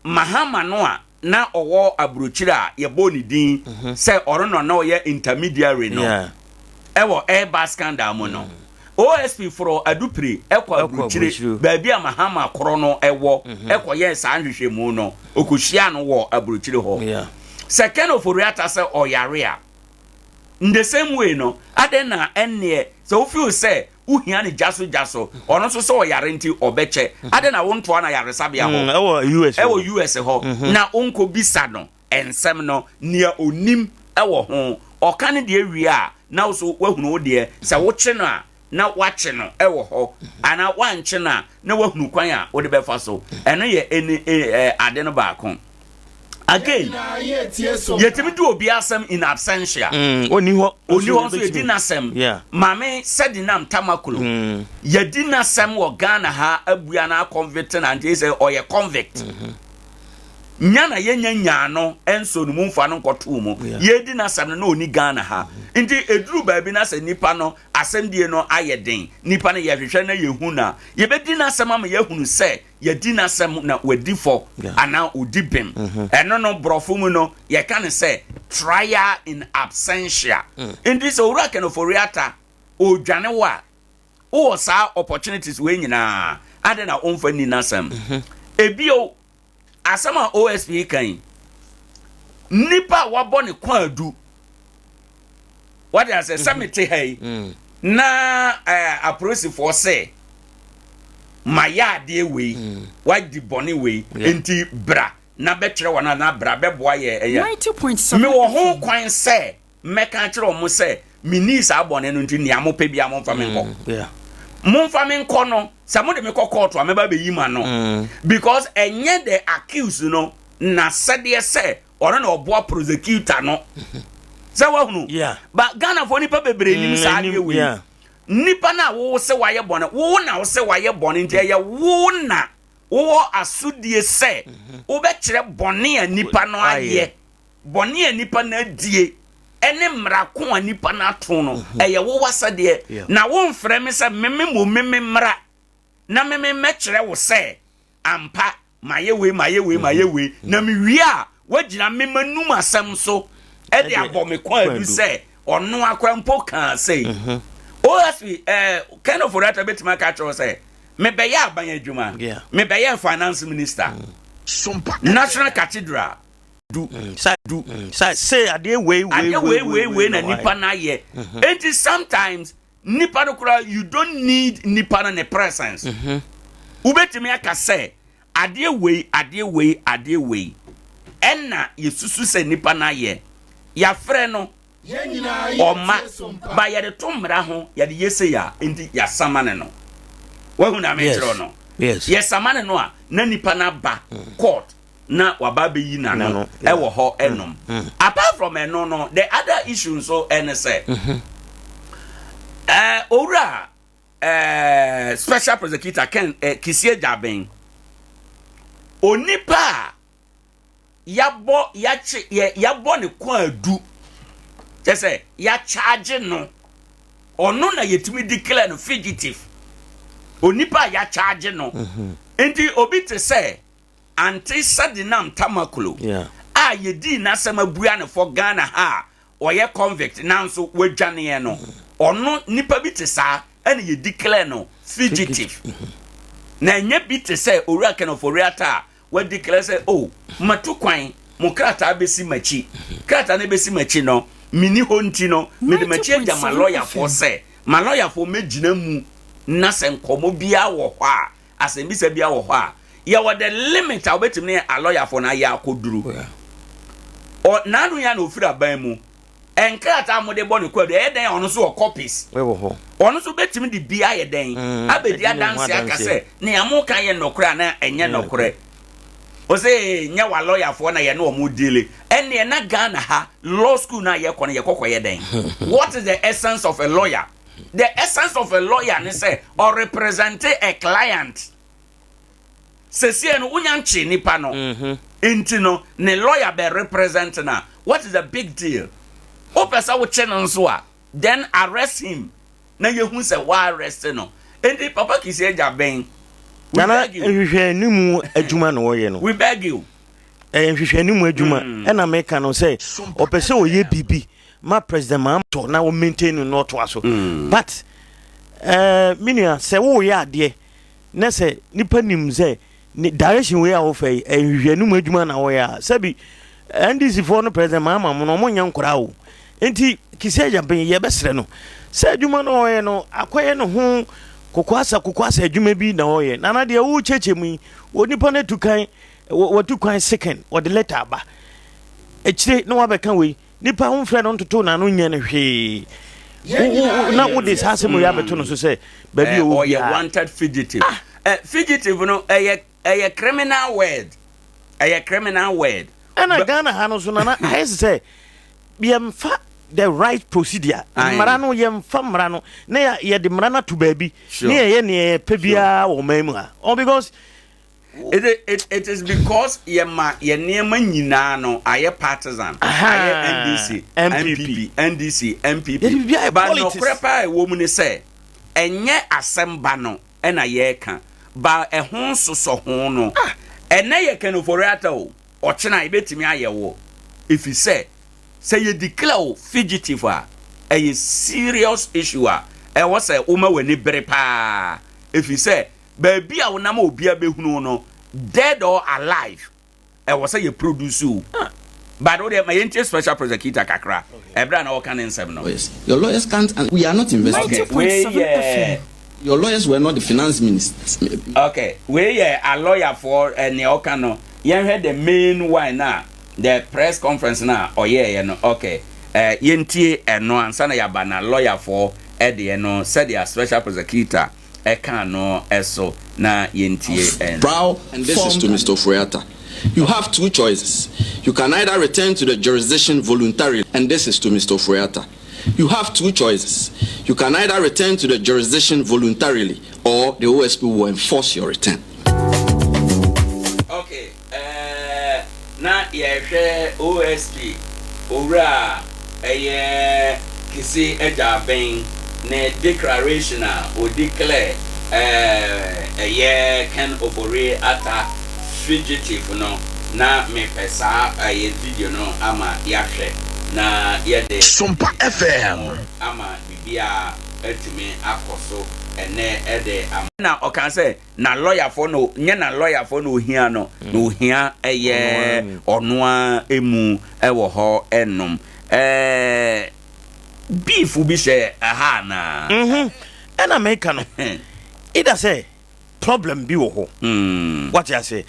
Mahama no a na owo abrochire a ye bo ni din say orono na oye intermediary no ewo Airbus scandal mo no OSP for adupre ekwa abrochire baabi a mahama koro no ewo ekoye sa anhwehwe mu no okohia no wo abrochire ho second of oriata say oyare a in the same way no adena enne so feel say uhia ne jaso ono so so oyare nti obeche adena wonto na yare sabia ho ewo US ho na onko bisa no ensem no nia onim ewo ho okane de awie a na so wahunu wo de se wo che no a na wache no ewo ho ana wanche na wahunu kwan a wo de befa so eno ye ade no baako again yetimi do obi asem in absentia oni ho so yedi nasem mame said nam tamakulu yedi nasem wo Ghana ha abua na convict na nti say oye convict nyana yenya no enso no mumfa no nkoto mu yedi nasem no oni Ghana ha nti eduru baabi na se nipa no asem die no ayeden nipa no yehwehwe na yehu na yebedi nasem am yehunu se yedi nasem na wadi fo ana odibem eno no brofo mu no ye kan say trial in absentia nti so ura ken for reata odwane wa o sa opportunities we nyina ade na onfa ni nasem ebio asama OSP kan nipa wabɔ ne kwa adu what I say samete hey na approach for say maya de we what di boni we enti bra na betre wana na bra beboa ye 90.7 me wo ho kwan say meka kire omo say mini sa abone no enti ni amopa bia mo mfa me nko mumfa me nko no sa mo de me court a me ba be yima no because enye the accused no na sede say or na oboa prosecutor no say wahunu but Ghana for nipa bebre nim sa de we nipa na wo se waye bone wo na wo se waye bone ntia ye wo na wo asudie say wo be kire bone a nipa no aye bone a nipa na die ene mrako a nipa na to no eye wo wasade na wo mfrɛ me se meme mra na meme mekire wo se ampa maye we na me wi a wagina memanum asem so e de abome kwa adu se ono akwampo kan sei OSP kind of for that bit my catch say me be ya ban adwuma me be ya finance minister national cathedral say ade we na nipa na ye it is sometimes nipa no kura you don't need nipa na presence ubetimi aka say ade we enna yesusu say nipa na ye ya frɛ no Oma ba yede tomra ho yede yese ya enti ya samane no wahu na metro no yes samane no a na nipa na ba court na waba be yi na no e wo ho enom apart from eno no the other issue so ene say ora special prosecutor Ken Kisie Jaben onipa yabo ne kwa adu say ya charge no ono na yetimi declare no fugitive onipa ya charge no enti obi te say anti sadinam tamaklo a yedi na sama bua ne for Ghana ha oye convict nanso wadwane no ono nipa bi te sa ene ye declare no fugitive na nya bi te say owura ken of oriata we declare say oh matukwan mo krata besi machi krata na besi machi no mini honti no me de machi agya ma lawyer for say ma lawyer for megina mu na se nkomo bia wo hɔ a asɛm bisa bia wo hɔ a ya wo the limit a obetim ne a lawyer for na ya akoduru o na anu ya na ofira ban mu enkrata mo de bɔ ne kwadu e den ono so copies we wo hɔ ono so betim de bia ye den abedi adanse aka sɛ ne amo kan ye nokora na enye nokora o say nya wa lawyer for na ye no mo dele ene na Ghana ha law school na ye kono ye kokoye den what is the essence of a lawyer? The essence of a lawyer is say or represent a client se sie no unyanchi nipa no enti no ne lawyer be represent na what is the big deal o pesa wo che no so a then arrest him na ye hu se wa arrest no enti papa Kisie Jaben Nana ehwehwe nimu adwuma no wo ye no we beg you nhwehwani mu adwuma ɛna meka no sɛ opese oyɛ bibi ma president ma to na wo maintain no to aso but minia sɛ wo yɛ ade na sɛ nipa nim sɛ ni direction we a wo fɛ nhwehwani mu adwuma na wo yɛ sɛbi NDC for no president ma no mo nya nkora wo enti kisi Acheampong ye besre no sɛ adwuma no yɛ no akoye no ho kokwasa adwuma bi na wo yɛ na de wo cheche mu wo nipa na tukan wo tukan second wo de letter ba echire na wa bɛka we nipa ho frɛ no ntoto na no nya no hwee na wo de sase mu ya beto no so sɛ ba bi o yɛ wanted fugitive fugitive no a criminal word criminal word ana Ghana ha no so na I say biamfa the right procedure mara no yemfa mara no na ye de mara na to baby na ye ne pebia wo mamu ha or because it is because ye nema nyina no aye partisan aye NDC MPP but no krepa wo mu ne se enye asemba no na ye ka ba ehon soso ho no ene ye kan for ata o ochena ibetimi ayewo if you say you declare fugitive a serious issue was say uma weni bere pa if you say baby a wona ma obi abehunu no dead or alive was say you produce you but my interest special prosecutor kakra ebra na work in 7 no yes your lawyers can't and we are not investigating your lawyers were not the finance ministers okay we a lawyer for any okano yen head the main one now the press conference now no okay yentie eno ansa na yaba na lawyer for the no said the special prosecutor can no eso na yentie Brow, and this is to Mr. Oforiatta. You have two choices. You can either return to the jurisdiction voluntarily, and this is to Mr. Oforiatta. You have two choices. You can either return to the jurisdiction voluntarily, or the OSP will enforce your return. Okay. Na yehwe OSP ora kisi Acheampong ne declaration o declare can Oforiatta fugitive no na me pesa video no ama yahwe na yede Sompa FM ama bibia etimi akoso ene ede na okan say na lawyer for no nye na lawyer for no hia no no hia onoa emu ewo ho enom beef bi she aha na ena make no ida say problem bi wo ho what you say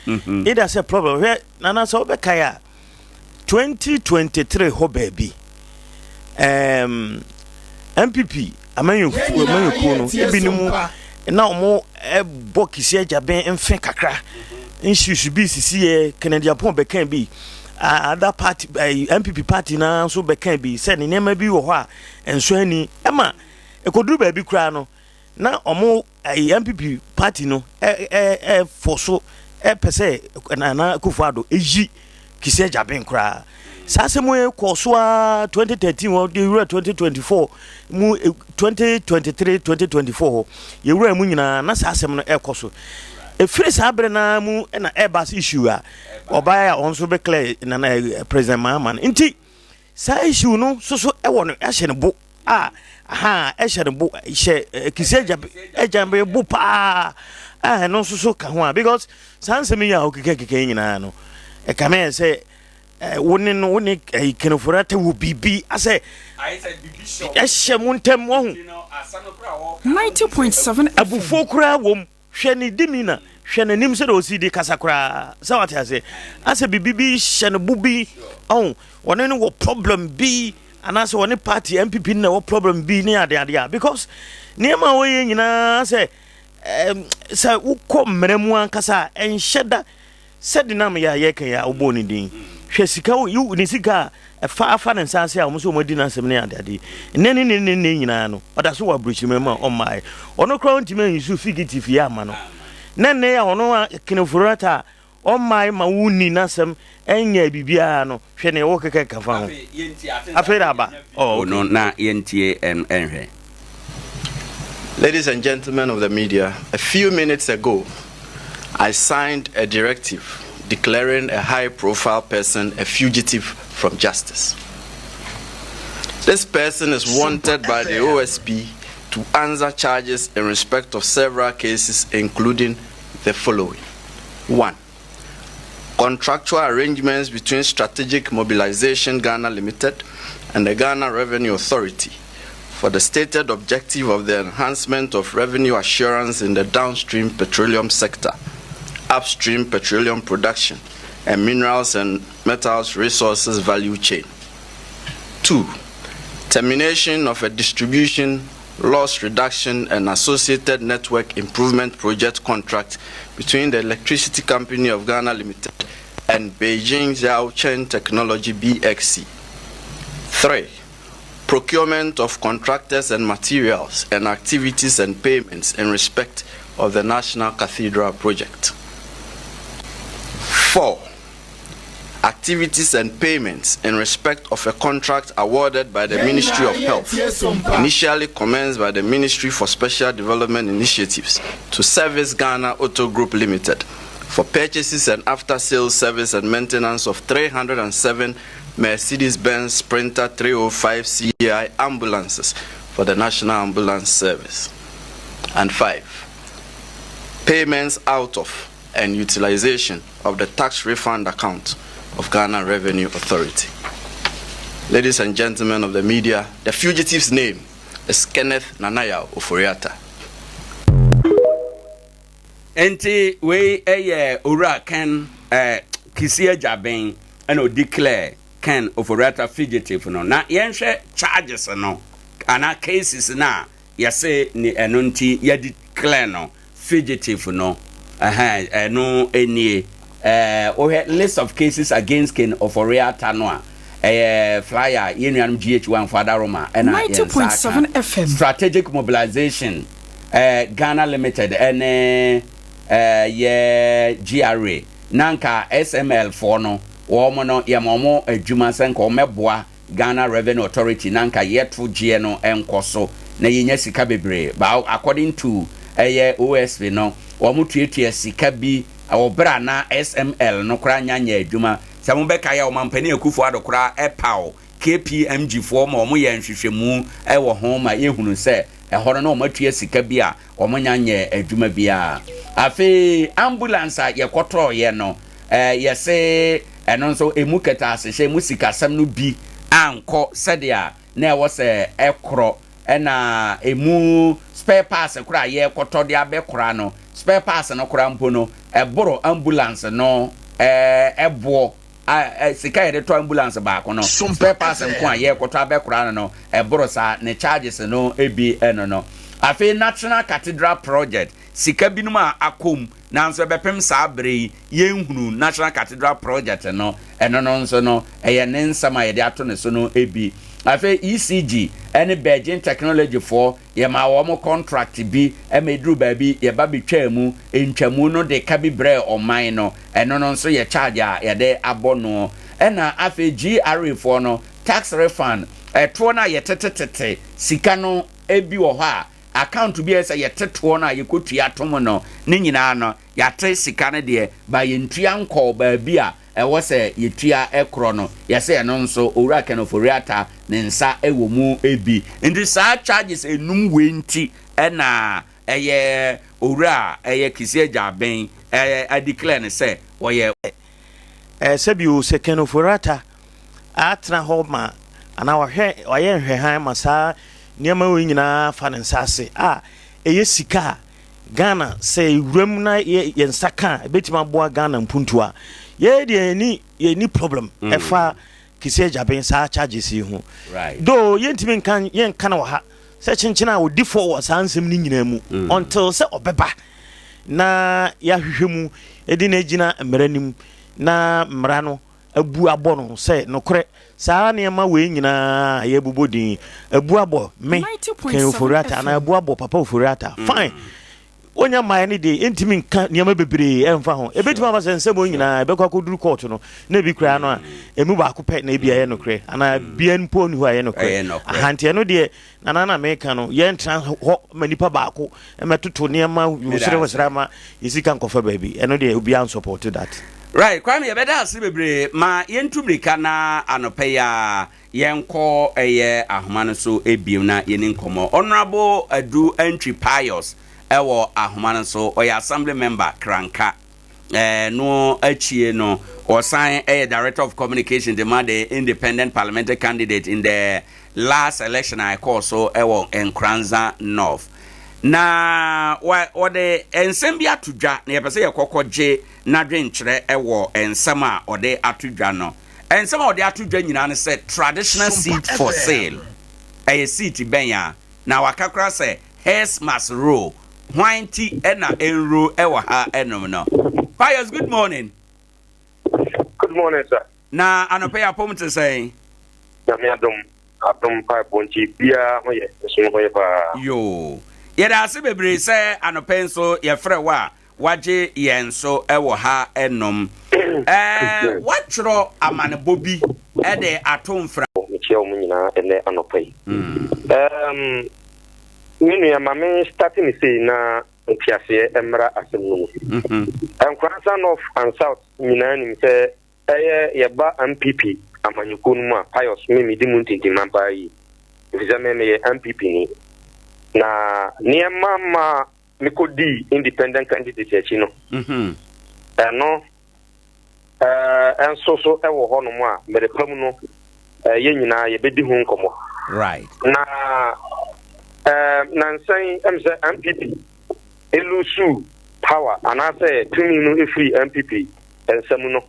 ida say problem where nana so be kaya 2023 ho baby MPP amanyo no ebinimu na omo bokisi Acheampong enfe kakra nshusu bi sisi Canadian pon be kan bi other party MPP party na so be kan bi se ne nema bi wo ho a enso ani ema ekoduru ba bi kra no na omo MPP party no foso pese na Kufuado eji kisi Acheampong kra sase mu kosoa 2013 wo de 2024 mu 2023 2024 ye wura mu nyina na sase mu no ekoso efiri sabre na mu na airbus issue a obaya onso be clear na president Mahama nti sa issue no so ewo no ehye ne bo ehye ne bo hye kisi Acheampong bo pa no so ka ho because sanse me ya okeke nyina no e kame say woni Oforiatta wo bibi ase muntem wo 90.7 abufo kura wom hwe ne dimina hwe ne nim se do osidi kasa kura sa wate ase bibi hye ne bubi woni no wo problem bi anase woni party MPP na wo problem bi ne ade because niema wo ye nyina ase ukọ mmeremu ankasa enhyeda sedinam ya yeka ya oboni din hwe sika yu ni sika afa na nsanse a omuso omodi na asem ne ade ne nyina no oda so wa bruchimema omai ono kro ntime yusu fugitive ya ma no ne ya ono Oforiatta omai ma wuni na asem enya bibia no hwe ne wo keke kafa ho afera ba no na yentie enhwe. Ladies and gentlemen of the media, a few minutes ago, I signed a directive declaring a high-profile person a fugitive from justice. This person is wanted by the OSP to answer charges in respect of several cases, including the following. 1. Contractual arrangements between Strategic Mobilization Ghana Limited and the Ghana Revenue Authority for the stated objective of the enhancement of revenue assurance in the downstream petroleum sector, upstream petroleum production, and minerals and metals resources value chain. 2. Termination of a distribution, loss reduction, and associated network improvement project contract between the Electricity Company of Ghana Limited and Beijing Zhaochen Technology BXC. 3. Procurement of contractors and materials and activities and payments in respect of the National Cathedral project. 4. Activities and payments in respect of a contract awarded by the Ministry of Health, initially commenced by the Ministry for Special Development Initiatives to Service Ghana Auto Group Limited for purchases and after-sales service and maintenance of 307 Mercedes-Benz Sprinter 305 CI ambulances for the National Ambulance Service. And 5. Payments out of and utilization of the tax refund account of Ghana Revenue Authority. Ladies and gentlemen of the media, the fugitive's name is Kenneth Nanaya Oforiatta. Enti we ora Ken Kisia Jabeng and declare Ken Oforiatta fugitive no. Na yenhwe charges no. Ana cases na yase ni enunti ye declare no fugitive no. No any list of cases against Ken Oforiatta no. Flyer Union GH1 Father Roma and 90.7 FM Strategic Mobilization Ghana Limited and GRA Nanka SML for no woman yamomo adwuma senko meboa Ghana Revenue Authority nanka yetu GNO enkoso na yenya sika bebre ba according to OSP no womu tuetua sika bi awobra na SML no kra nyanya adwuma samubeka ya omampani akufo adokra epaw KPMG for ma omo ye nhwehwemu ewo ho ma yehunu se ehoro na omatua sika bi a omo nyanya adwuma bia afi ambulance ye kwoto ye no yese eno nso emuketa asehye musika sam no bi anko sedia na ewo se ekro na emu spare parts kura ye kwoto de abekora no spare parts no kura mpo no eboro ambulance no ebo sika ye to ambulance ba ko no spare parts nko a ye kwoto abekora no eboro sa ne charges no ebi eno no afi National Cathedral project sika binum a akom nanso bepem sa abre yenhunu National Cathedral project no eno no nso no eye ne nsama ye de ato ne so no ebi afi ECG any Beijing technology for ye ma wo mo contract bi emedru ba bi ye ba betwamu entwamu no de ka bi bre oman no eno no nso ye charge a ye de abono ena afi GRA for no tax refund eto na ye tetetete sika no ebi wo ho a account bi esa yeteto na yekotua atom no ne nyina no yate sika ne de ba yentua nko ba bi a ewo se yetua ekro no yese eno nso owura Ken Oforiatta ne nsa ewo mu ebi ndi sa charges enum wenti na eye owura eye Kisia Jaben I declare ne se oye sebi o se Ken Oforiatta atra homa ana wa hwe oye hwe han masa niema we nyina fa nsase eye sika Ghana say wram na ye nsaka betima boa Ghana mpuntu a ye de ni problem efa Kisia Jaben sa charges yi ho right do yentimi nkan yen kana wa ha se chinchina wo default sa ansem ni nyina mu until se obeba na ya hwehwemu edi na gina mranim na mra no abu abo no se nokre saa niema we nyina ye bubodin abu abo me Ken Oforiatta na abu abo papa Oforiatta fine onya mai ni de entimi nka niema bebre emfa ho ebetima ba sense mo nyina ebekwa koduru court no na bi kra no a emu ba akopɛ na bia ye nokre ana bia npo ni ho aye nokre ahante no de na meka no ye ntra ho manipa ba ako emetoto niema yusere wasrama yisika nkofa ba bi eno de obi an support that Right, kwame ye beda ase bebre ma yentu brika na anope ya yenko eye ahoma no so ebiem na yeni nkomo. Honorable Adu Entry Pius ewo ahoma no so oya assembly member Kranka no achie no osan director of communication the independent parliamentary candidate in the last election I call so ewo Nkoranza North. Na what the ensembia atudwa na yepese yekokoje na dwenkyere ewo ensema ode atudwa no ensema ode atudwa nyina ne say traditional seat for sale a seat benya na wakakra say hairs must roll hwanti ena enro ewo ha enom no. Pius, good morning. Good morning, sir. Na anope apom to say na me adom pa ponchi bia mo ye so mo ye pa yo yeda ase bebre say anope so ye frɛ wa waje yen so ewo ha enom watro amane bobi de atom fra me che o nyina ene anope minu ya mame starting say na ntiase emra asem no Nkoranza North and South nyina nim say ye ba MPP amanyuko no ma Pius me di muntinti mampa yi visa me MPP ni na niema ma mikodi independent candidate achi no no enso so ewo ho no mo a mere pam no ye nyina ye bedi hu nkomo right na nansan emse MPP elusu power anase tumi no free MPP ensam no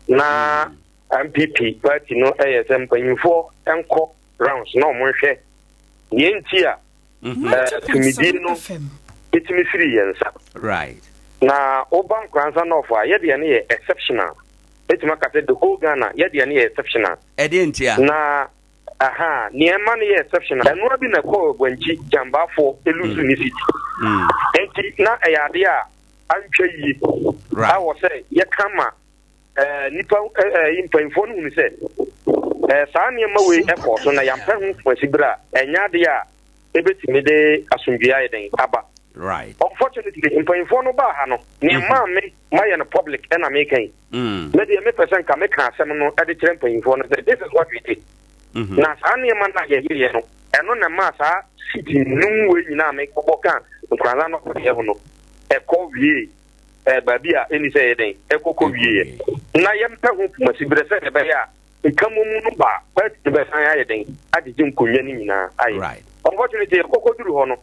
na MPP party no ASM panyinfo enko rounds no mo hwe yenti a tumidi no itimi free yensa right na oban Nkoranza North a ye de ne exceptional etima ka the whole Ghana ye de ne exceptional edentia na aha niema ne exceptional eno abi na ko gwanchi jambafo elusu ni city enti na ayade a antwa yi I was say ye kama nipa impanfo no ni say saa niema we effort na yampa hu kwasibra enya de a ebetimi de asundua yeden aba right unfortunately impanfo no ba ha no niema me my na public and American me de me person ka me ka asem no e de kire impanfo no say this is what we did na saa niema na ye no eno na ma saa city nwe nyina me koboka Nkoranza no ko ye ho no e ko wie baby a eni say yeden e kokko wie na yempa hu kwasibra say be ya ikamumu no ba but be san ayeden adije nkonwa ni nyina ayi right unfortunately kokko duru ho no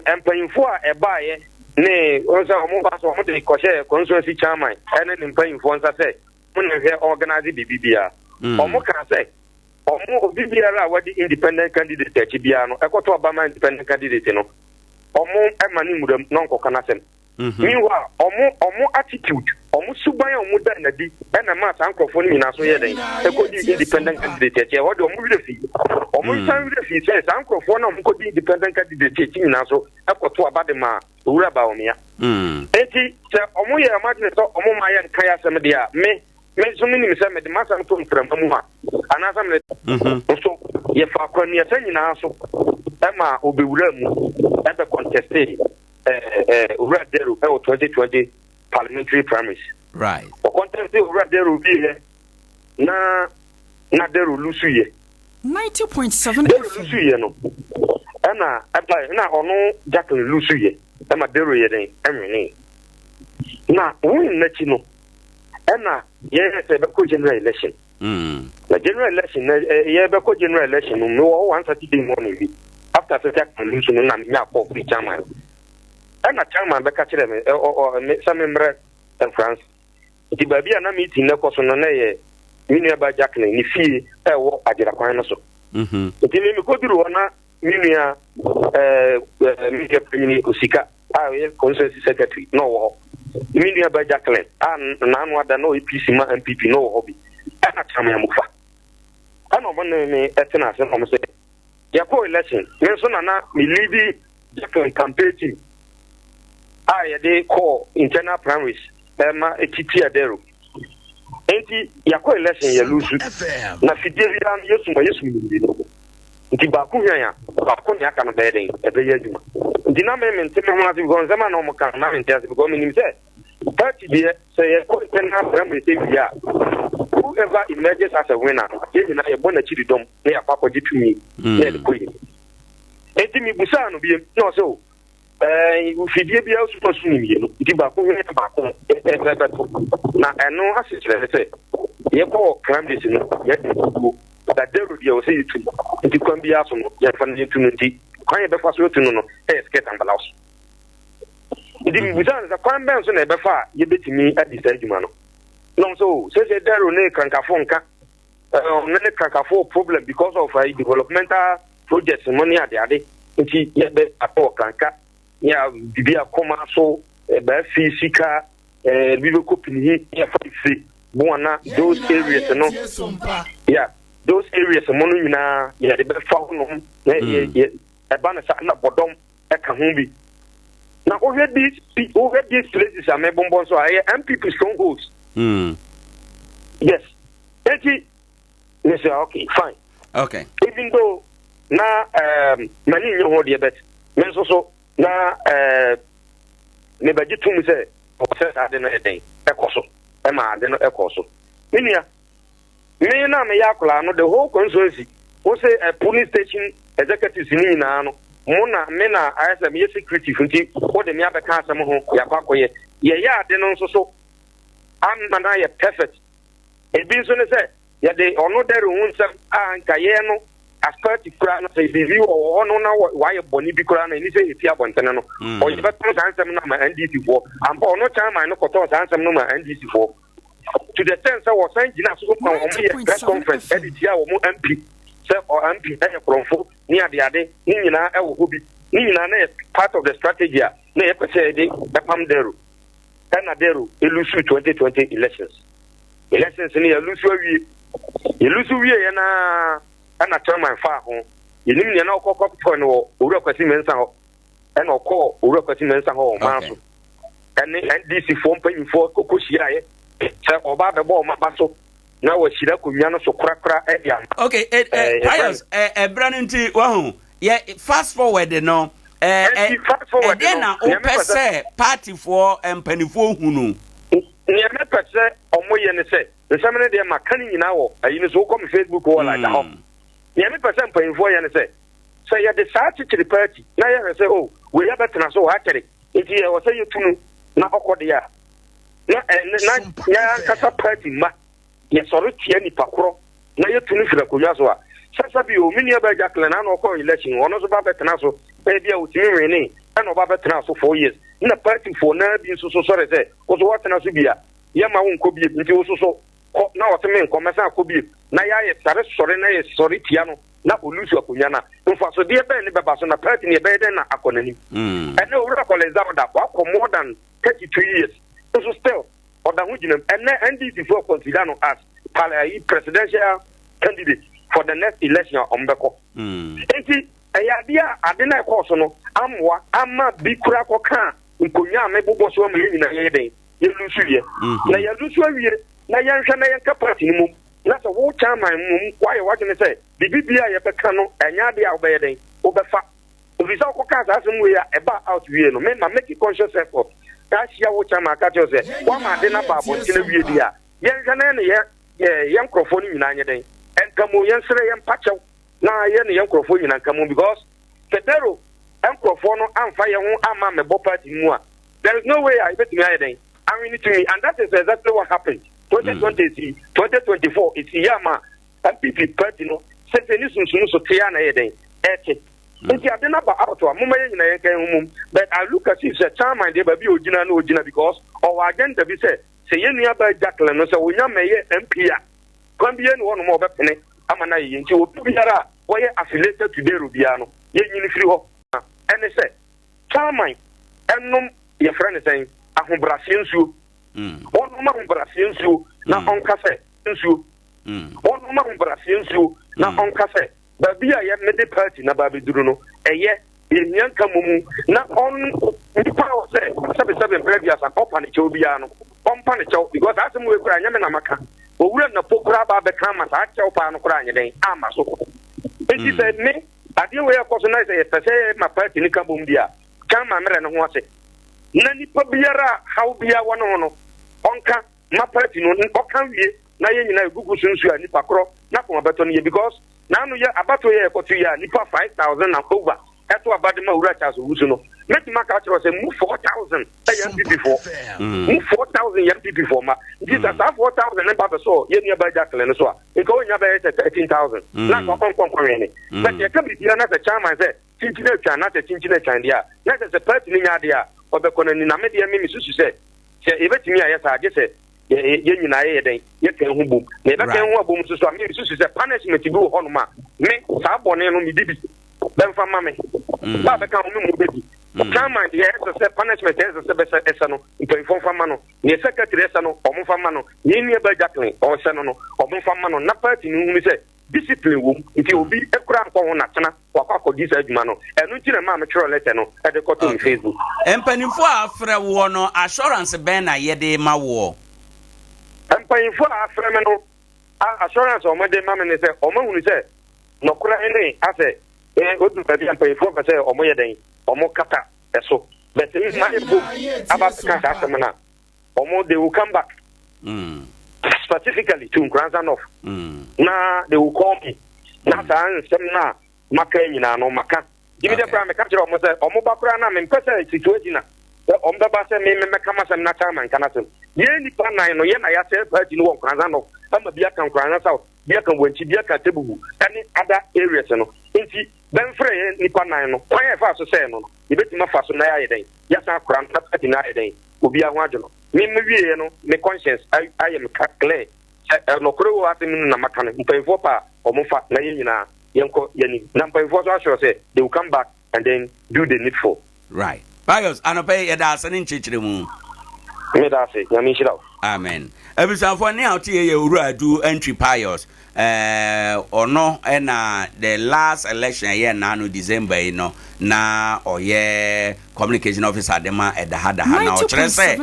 empanyinfo a ebaye ne onza omo ba so omo de koshe constituency chairman ene ne empanyinfo onza say mun ne organize bibia omo kan say omo bibia ra wadi independent candidate achibia no ekoto obama independent candidate no omo emani mudam no nkoka na sem meanwhile omo attitude omo suban omo da na di ena ma san krofo ni na so ye den ekodi independent candidate che wodi omo refi omo san refi say san krofo na omo kodi independent candidate che na so ekoto abade ma owura ba omia enti se omo ye imagine so omo ma ye nkan ya sem dia me so mini se me de masa no to ntramamu ha anasa me so ye fa kwani ya nyina so ema obewura mu ebe contested Uradero 2020 parliamentary primaries right o contested Uradero bi he na dero lusuye 90.7 lusuye no na aba na ono Jacqueline lusuye ema dero ye den enwene na win na chi no na ye se be ko general election na general election ye be ko general election no one Saturday morning after Saturday election na me akọ free chairman na chairman be ka kire me samemre in France ti ba bia na meeting na koso no na ye minu ba Jacqueline ni fie wo agera kwan no so ti me ko duru na minu ya mi ke primi osika ye consensus secretary no wo minu ba Jacqueline na anu ada no APC ma MPP no wo bi na chairman mufa ana obo na me etena se no se ya ko election me so na mi lead Jacqueline campaign ya de call internal primaries ma etiti adero enti yakọ election ya lusu na fidelia yesu ndi nti ba ku hwan ya ba ko ne aka no be den ebe ya djuma nti na me mente me ho ase gonza ma na mo kan na mente ase ko me nim se party there say whoever emerges as a winner, you know, a bonnet dom, they are papa to me, the queen. Etimi Busano be no so. If you be also pursuing you, now I know as it's say, you call crime this, yet that there will be a say to it can be awesome, yet from the community. I have a first to know, get and blouse. It is the crime bands on a far, you bet me at this age, man. No, so says a Darone Kankafonka, Kankafo problem because of a developmental projects and money at the other. It's yet a poor Kanka. Yeah, be a commercial, a physical, we will cook in here for Buana, those areas, yeah, those areas, Monina, yeah, the best found, a banner, not bottom, a Kahumbi. Now, over these places are made bombs, so I am people strongholds. Yes, yes, okay, fine. Okay. Even though now, many in your dear bet, men also. Na never did to me say, I didn't know anything. Ecoso, Emma, I didn't know Ecoso. Minia, me and Yakula, no, the whole constituency, who say a police station executive in Nano, Mona, Mena, I as a mere security, what the Miaba Casamo, Yapakoye, yeah, then also so. I'm a perfect. A business said, yeah, they are not there on some Cayeno. As per the crown, say the view or no, why a bonibi crown and say if you have one tenano, or you better answer number NDC4, and for no time I know what answer number NDC4. To the sense I was saying, a press conference, edit here or more MP, self or MP, near the other, Nina, I will be Nina, part of the strategy, near the Pamdero, Canadero, Illusu 2020 elections. Elections in Illusu, Illusu, and I turn my far home. You need to know or requesting and or call or requesting home, Master. And this is form paying for Kokushia, or the ball, Mabaso. Now, she could so crack. Okay, Brandon T. Wow, yeah, fast forward, you know. Fast forward, then I party for and penny for who know. Near me, per se, or more than say, the seminar they are macaning in our, you know, come Facebook or like the home. Yemi percent paying for you and say, so you decided to the party. Now you say, oh, we have better so actually. If you was say you to now, Okodia. Now, Casa party, ma, yes, or Tiani Pacro. Now you to the Kuyazwa. Sasabi, many about Jacqueline and Oko election, one of Babette Naso, maybe I would Rene, and of Babette Naso 4 years. In a party for now being so sorry, was what Nasubia. Yama won't could be, if you also so. Now, what I mean, Commerce could be. Naya, sorry, Tiano, not lose your Punyana. So, dear Ben, Babasona, party near bed and Aconani. And no record is out that for more than 33 years. So, still, or the Wujinum, and this is for Considano as presidential candidate for the next election on Beko. Adea, I didn't call I'm not big crack or can. We could not make boss one million a day. You lose you. Now, you lose your na yanhwana yankapati mu na so wo chairman mu why what you say the bibia ye beka no enya de obeyeden obefa obisa okoka asem we ya eba out wie no me make a conscious effort that share wo chairman ka tell say wa ma de na ba bontina wie dia yanhwana ne ye yankrofo ni nyina anye den enkamo yansere yempachew na ye ne yankrofo nyina nkamo because federo yankrofo no amfa ye ho ama me bo party mu a there is no way I bet me ayeden I mean to me and that is exactly what happened. 2020, 2024, it's Yama, MPP party, no, Sentence so Tiana Eden, Eke. It's a dinner out to a moment in a but I look at it as a time and they be Ojina because our agenda be said, say any other Jacqueline, so we may MP. Come be one more weapon, Amana, into Piara, why affiliated to the Rubiano, Yen Free and they said, Charmine, and no, your friend is saying, I Brazilian you. One woman Brazilians you, not on cafe, you. One woman Brazilians you, not on cafe. But be I made the party, Nababi Bruno, a year in Yankamu, not on the power, 77 previous and open it, Chobiano, on Panicho, because as we cry Yamanamaka, but we're not Pokraba become as I tell Pano crying a day, Amaso. And she said, me, I didn't wear a person, I say, my party in Kabumbia, come, my man, and watch it. na nipa biara how bia wono no onka ma party no oka wie na ye nyina egugu sunsu a nipa kro na ko abeto no ye because na no ye abato ye ekotu ya nipa 5,000 na over eto abade ma wura cha so wusu no make ma ka tro say move 4,000 MP4 move 4,000 MP4 ma this is 4,000 na ba so ye ni ba jakle no so a e ko nya ba 13,000 na ko kon ni but ye ka bi dia na the chairman say tinchine twa na the tinchine twa dia na the party ni nya dia obekona ni na me dia me susu say ebetimi ayesa age say ye nyina ye den ye kan hu bom na ebe kan hu abom so me susu say punishment bi ho no ma me sa bone no me dibi ben fa ma me ba be kan me mu bebi kama ye say punishment say be say no mpa fon fa ma no ne secretary say no omo fa ma no ye ni eba Jacqueline o say no omo fa ma no na party ni hu mi say discipline wo nti obi ekura nko ho na tena wakọ dis adwuma no enu nti na ma me tro letter no e de koto on Facebook empanifo afre wo no assurance ben na ye de ma wo empanifo afre me no assurance o mo de ma me ne se o mo hunu se no kura ene ase odu ba bi empanifo ba se o mo ye den o mo kata eso but me ma e bo about kata asem na o mo they will come back specifically to Nkoranza North na they will call me na some na maka nyina no maka give the prime capture o mo say o mo ba kura na me pese situation na o mba ba say me kama sem na chairman kana sem ye ni pa nine no ye na ya say party no Nkoranza North ama bia kan Nkoranza South bia kan Wanchi bia kan Tebugu any other areas no nti ben free ni pa nine no why e fa so say no e betima fa so na ya den ya sa Nkoranza party na ya den obi ahụ adwo me wie no me conscience I am clear no kro wa atem na maka no mpayfo pa omofa na ye nyina yenko yani na mpayfo so assure say they will come back and then do the needful right Pius anope ye da asane nchechire mu me da say ya me shira amen ebisanfo ne out ye owura du entry Pius ono na the last election ye na no December you know na oye communication officer dema edahada na o kire say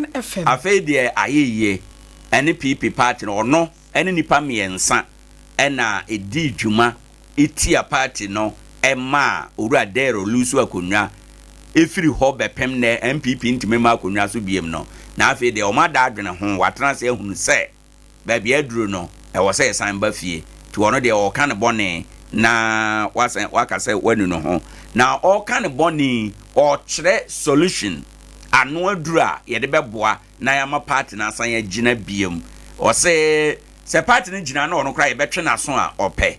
afi de ayeye ene PP party no ono ene nipa miensa na edi dwuma etia party no ema owura dero lusu akonwa efiri ho bepem na MPP ntimema akonwa so biem no na afi de o ma da adwene ho watena se ehunu se ba bia duro no e wo se san ba fie ti wono de o kan bone na waka se wanu no ho na o kan bone o kire solution ano adura ye de beboa na ya ma party na san ya gina biem o se party ni gina na ono kra ye betwe na so a ope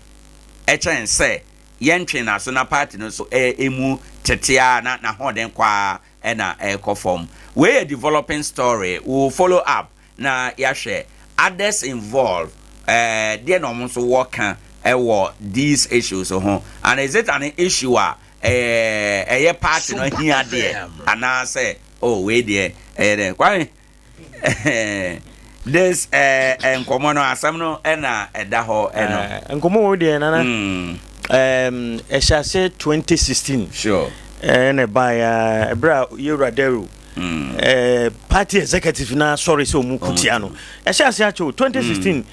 e chen se ye ntwe na so na party no so emu tetea na ho den kwa na form we a developing story we will follow up na ya share others involved there no so work these issues so and is it an issue a party no here there and I say oh we there why this enkomo no asam no na eda ho enkomo we there nana eshase 2016 sure na by bra Yeradero party executive na sorry so mu kutia no eshase acho 2016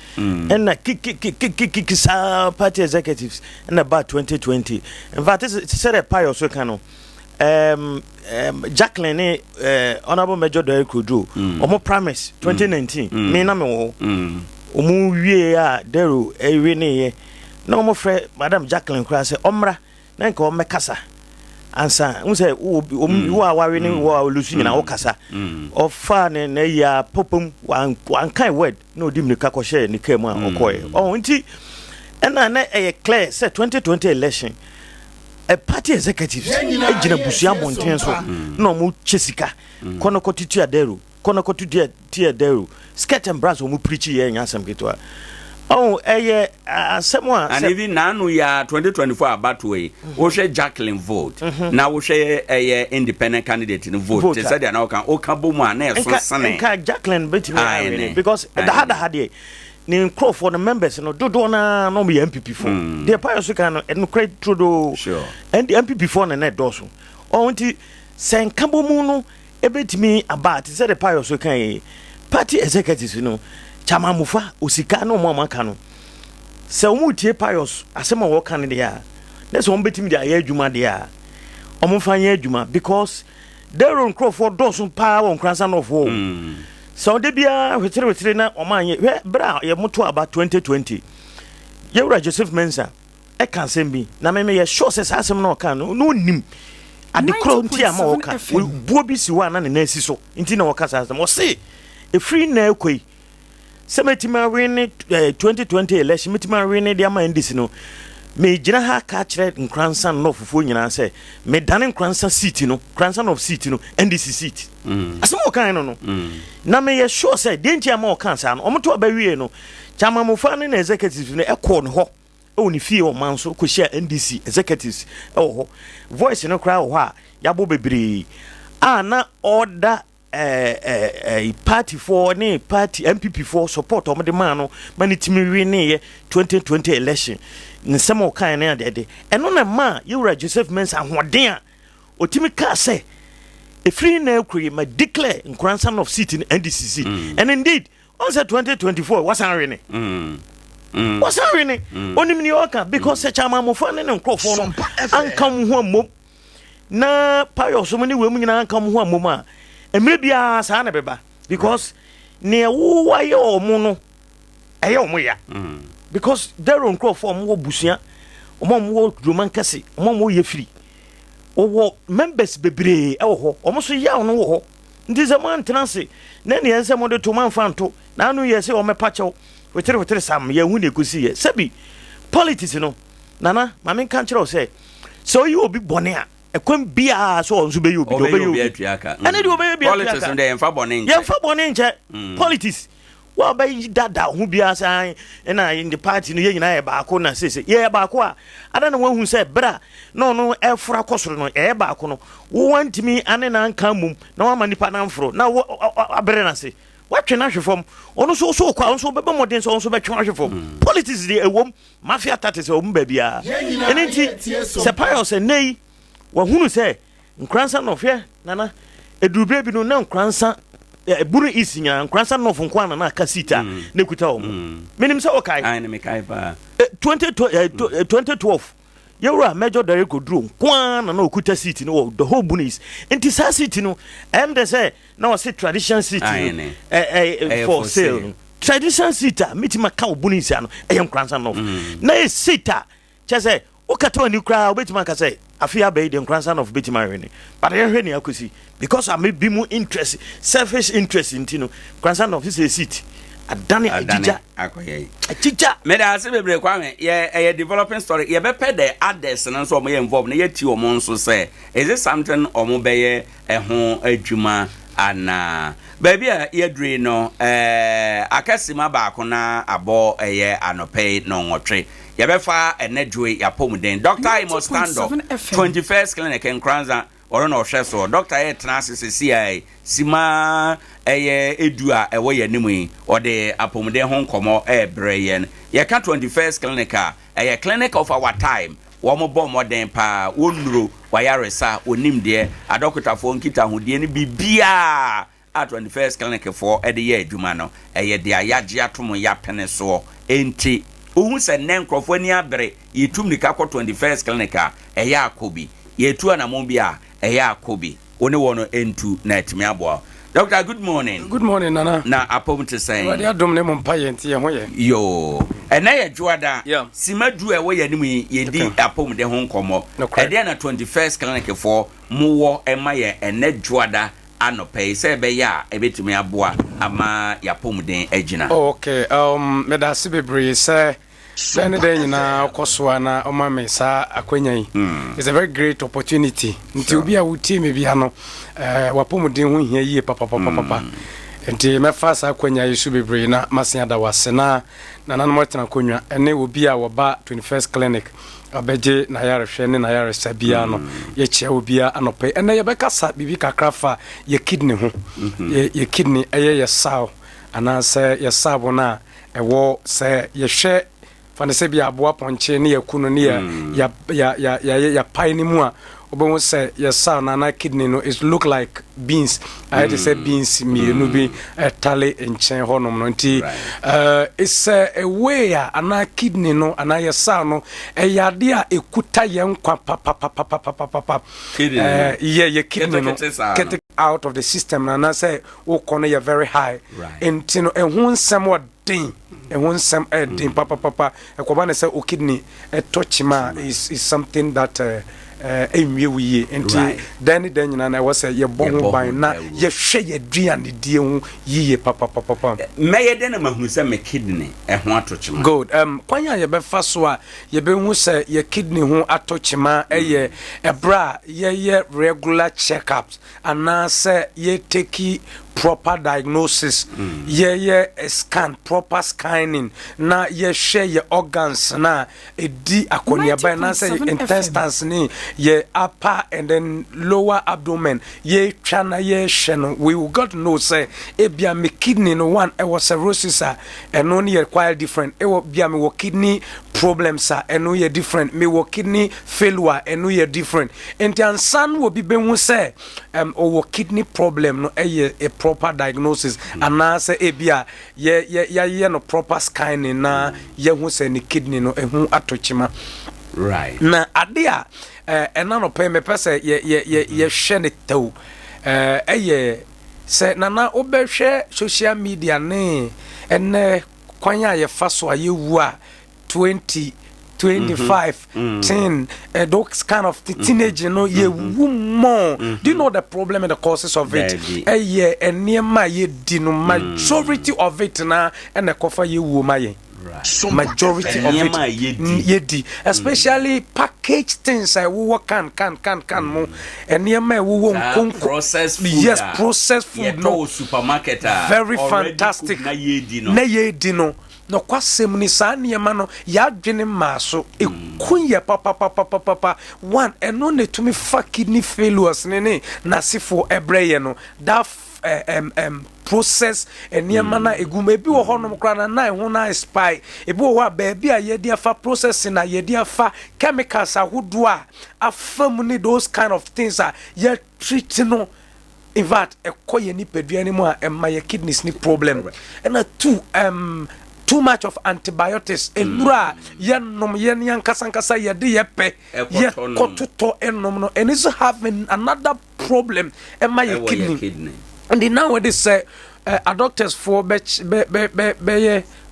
na kikisa party executives na ba 2020 in fact it's said a Pius so kano Jacqueline honorable major Doyle Kudu omo promise 2019 me na me wo omu wie a Dero ewie ne ye na omo frɛ madam Jacqueline kura sɛ omra na nka o mekasa ansa unse wo awawe ne wo olusu nyina wo kasa ofa ne na ya popom wan kind word na odim ne kakɔhye ne kam a okoye nti ɛna na clear say 2020 election a party executives ejina busua bonten so na omo chesika kono kotitu Adero kono kotitu Adero skirt and brass omo preach ye nyasam ketwa asemo and even now ya 2024 about way wo hwe Jacqueline vote na wo hwe independent candidate in vote they said na o kan bomu na eso sane nka Jacqueline betimi because the hard ni crowd for the members no dodo na no be MPP for the Pius kan no credit trodo sure and the MPP for na net doso nti sen kan bomu no ebetimi about said the Pius kan party executives no chama mufa osika no mo amaka no se omu tie Pius asema wo kan de ya na so ombetimi de aye adwuma de ya omo fa ye adwuma because Daron Crawford doesn't power on Nkoranza of war. So they be a retire na Oman bra ye moto about 2020. Yewra Joseph Mensah e kan sem bi na me ye sure say asem na kan no nim ade kro nti ama o ka buo bi si wa na ne nasi so nti na o ka sa asem o say e free na ekoi semetima win 2020 election metima win dia ma ndisi no me gina ha ka kire Nkoranza no fufu nyina say me dane Nkoranza seat no Nkoranza of seat no NDC seat asem o kan no na me ye sure say de nti ama o kan sa no o moto abawie no chama mofa ne na executive no e ko no ho o ni fie o manso ko share NDC executives ho voice no kra ho a yabo bebre na order party for ne party MPP for support o de man no manitimi wi ne 2020 election nsem o kan na de eno na ma Yewra Joseph Mensah ahoden a otimi ka say e free na ekuri ma declare Nkoranza of seat in NDC seat and indeed on say 2024 what's happening what's happening only New Yorker because such a mamma fan and Crawford and come home na payo so many women and come home mama and maybe as Hanabeba because near why your mono ayomoya because they're on Crawford more busia mom wo Roman Cassie mom wo ye free o members bebre almost ya no ho this a man transi na ne ense mo de to man fanto na anu ye se o me pacho wetere sam ye hu ne kusi ye sabi politics no nana mame kan kire o say so you obi bone a ekwem bia so onso be you obi atuaka ene de obi bia politics no de emfa bone nche emfa bone nche politics wa ba dada hu bia san na in the party no ye nyina ye ba ko na sese ye ba ko a ada na hu say bra no efra kosoro no ye ba ko no wo wantimi ane na nka mum na wa manipa na mfro na abere na se watwe na hwefom ono so kwa onso beba modern so onso betwe hwefom politics dey ewom mafia tactics ewom ba bia enenti se pious nei wa hunu se Nkoranza no fe nana edurbre bi no na Nkoranza buru isinya Nkoranza no fonkwana na kasita ne kuta o menim se okai ai ne me kai pa 2012 Yewra major director drum kwana na okuta seat no the whole bunis enti sa seat no am dey say na was tradition seat for sale tradition seat mitima ka bunis ano Nkoranza no na e seat che say okata wani kra obetima ka say afia be the Nkoranza of betima rene but I hwe ni akosi because I may be more interest selfish interest into Nkoranza of this seat adane ajija akoye ajija me da ase bebre kwa me ye developing story ye be pɛ the others no so mo ye involved na ye ti o mo nso say is it something o mo be ye ho adwuma ana baby a ye dre no akasima ba ko na abo ye anope no nwotwe ye be fa enedwe ya pomuden Dr. Imo stand up 21st clinic in Nkoranza or no so Dr. Transisi CI Sima edua ewo ye nimu or the apomuden hon komo breyen ye ka 21st clinic clinic of our time wo mo bo modern pa wonuro wayaresa onim de adokotafo nkita hodie ni bibia at 21st clinic for de ye adwuma no de ayaje atom ya pene so enti ohun se nenkrofo ani abere yetum nika ko 21st clinic ya akobi yetu anamon bia ya akobi one wono entu na etimi abo. Doctor, good morning. Good morning, Nana. Na apom to say. Wadi adom ne mo paye nti ye ho ye. Yo. Ena ye juada. Simadu e wo ye nimu ye di apom de ho nkomo. E de na 21st clinic for mo wo ema ye ene juada anope se be ya e betumi aboa ama yapom den agina. Okay. Me da se bebre se Sene de nyina koswa na omamesa akwanyan. It's a very great opportunity. Nti obi a wuti me bia no wapomuden ho hia yie papa. Nti me fa sa akwanya yesu bebre na masen ada wasena na nanom tena konwa ene obi a woba 21st clinic abeje na yare hwe ne na yare sabia no ye chia obi a anope ene ye bekasa bibi kakrafa ye kidney ho ye kidney ye saw anase ye sabo na ewo se ye hwe fane se bia aboa ponche ne yakunu ne ya pai ni mu a obo say your son and kidney no is look like beans. I had to say beans me no be tally and chain honum no nti it's a way and kidney no and your son no e yade a ekuta yen kwa papa your kidney no get it out of the system and I say o kono you very high nti no ehun sem what thing ehun sem din papa ekobane say o kidney touch ma is something that we and then I was a ye bon by na ye hwe ye duan de die hu yiye papa me den ma hu se me kidney ho atochima good kwanya ye be fa so a ye be hu se ye kidney hu atochima ye ebra ye regular checkups and say ye take proper diagnosis ye scan proper scanning na ye share your organs na edi akonia by na say intestines ni ye upper and then lower abdomen ye twana ye sheno we got to know say ebia me kidney no one e was cirrhosis and no ye quite different e wo bia me wo kidney problems and no ye different me wo kidney failure and no ye different enti ansan wo bi be hu say o wo kidney problem no e proper diagnosis and na say ebia ye no proper scanning na ye hu say ni kidney no ehu atochima right na Adea ena no pay me pese ye hwe ne taw say na obehwe social media ne ene kwanya ye fa so aye wu a 20 25 10 those kind of teenage you know ye more do you know the problem and the causes of it enema ye di no majority of it na and the cover ye wu maye majority of it ye di especially package things I will can mo enema wo processed food yes processed food no supermarket very fantastic na ye di no no kwasem ni sa niema no ya dwene maso ekunye papa one eno ne to me kidney failures ne na sifo ebreye no that process niema na eguma ebi wo honom kra na ho na spy ebi wo a baby a ye dia fa processing na ye dia fa chemicals ahodo a afam ni those kind of things a ye treat no in fact ekoye ni pedua ni mo a my kidneys ni problem and too much of antibiotics enura yenom yen kasankasa ye de ye pe ye kototo enom no and is having another problem my kidney and nowadays say doctors for be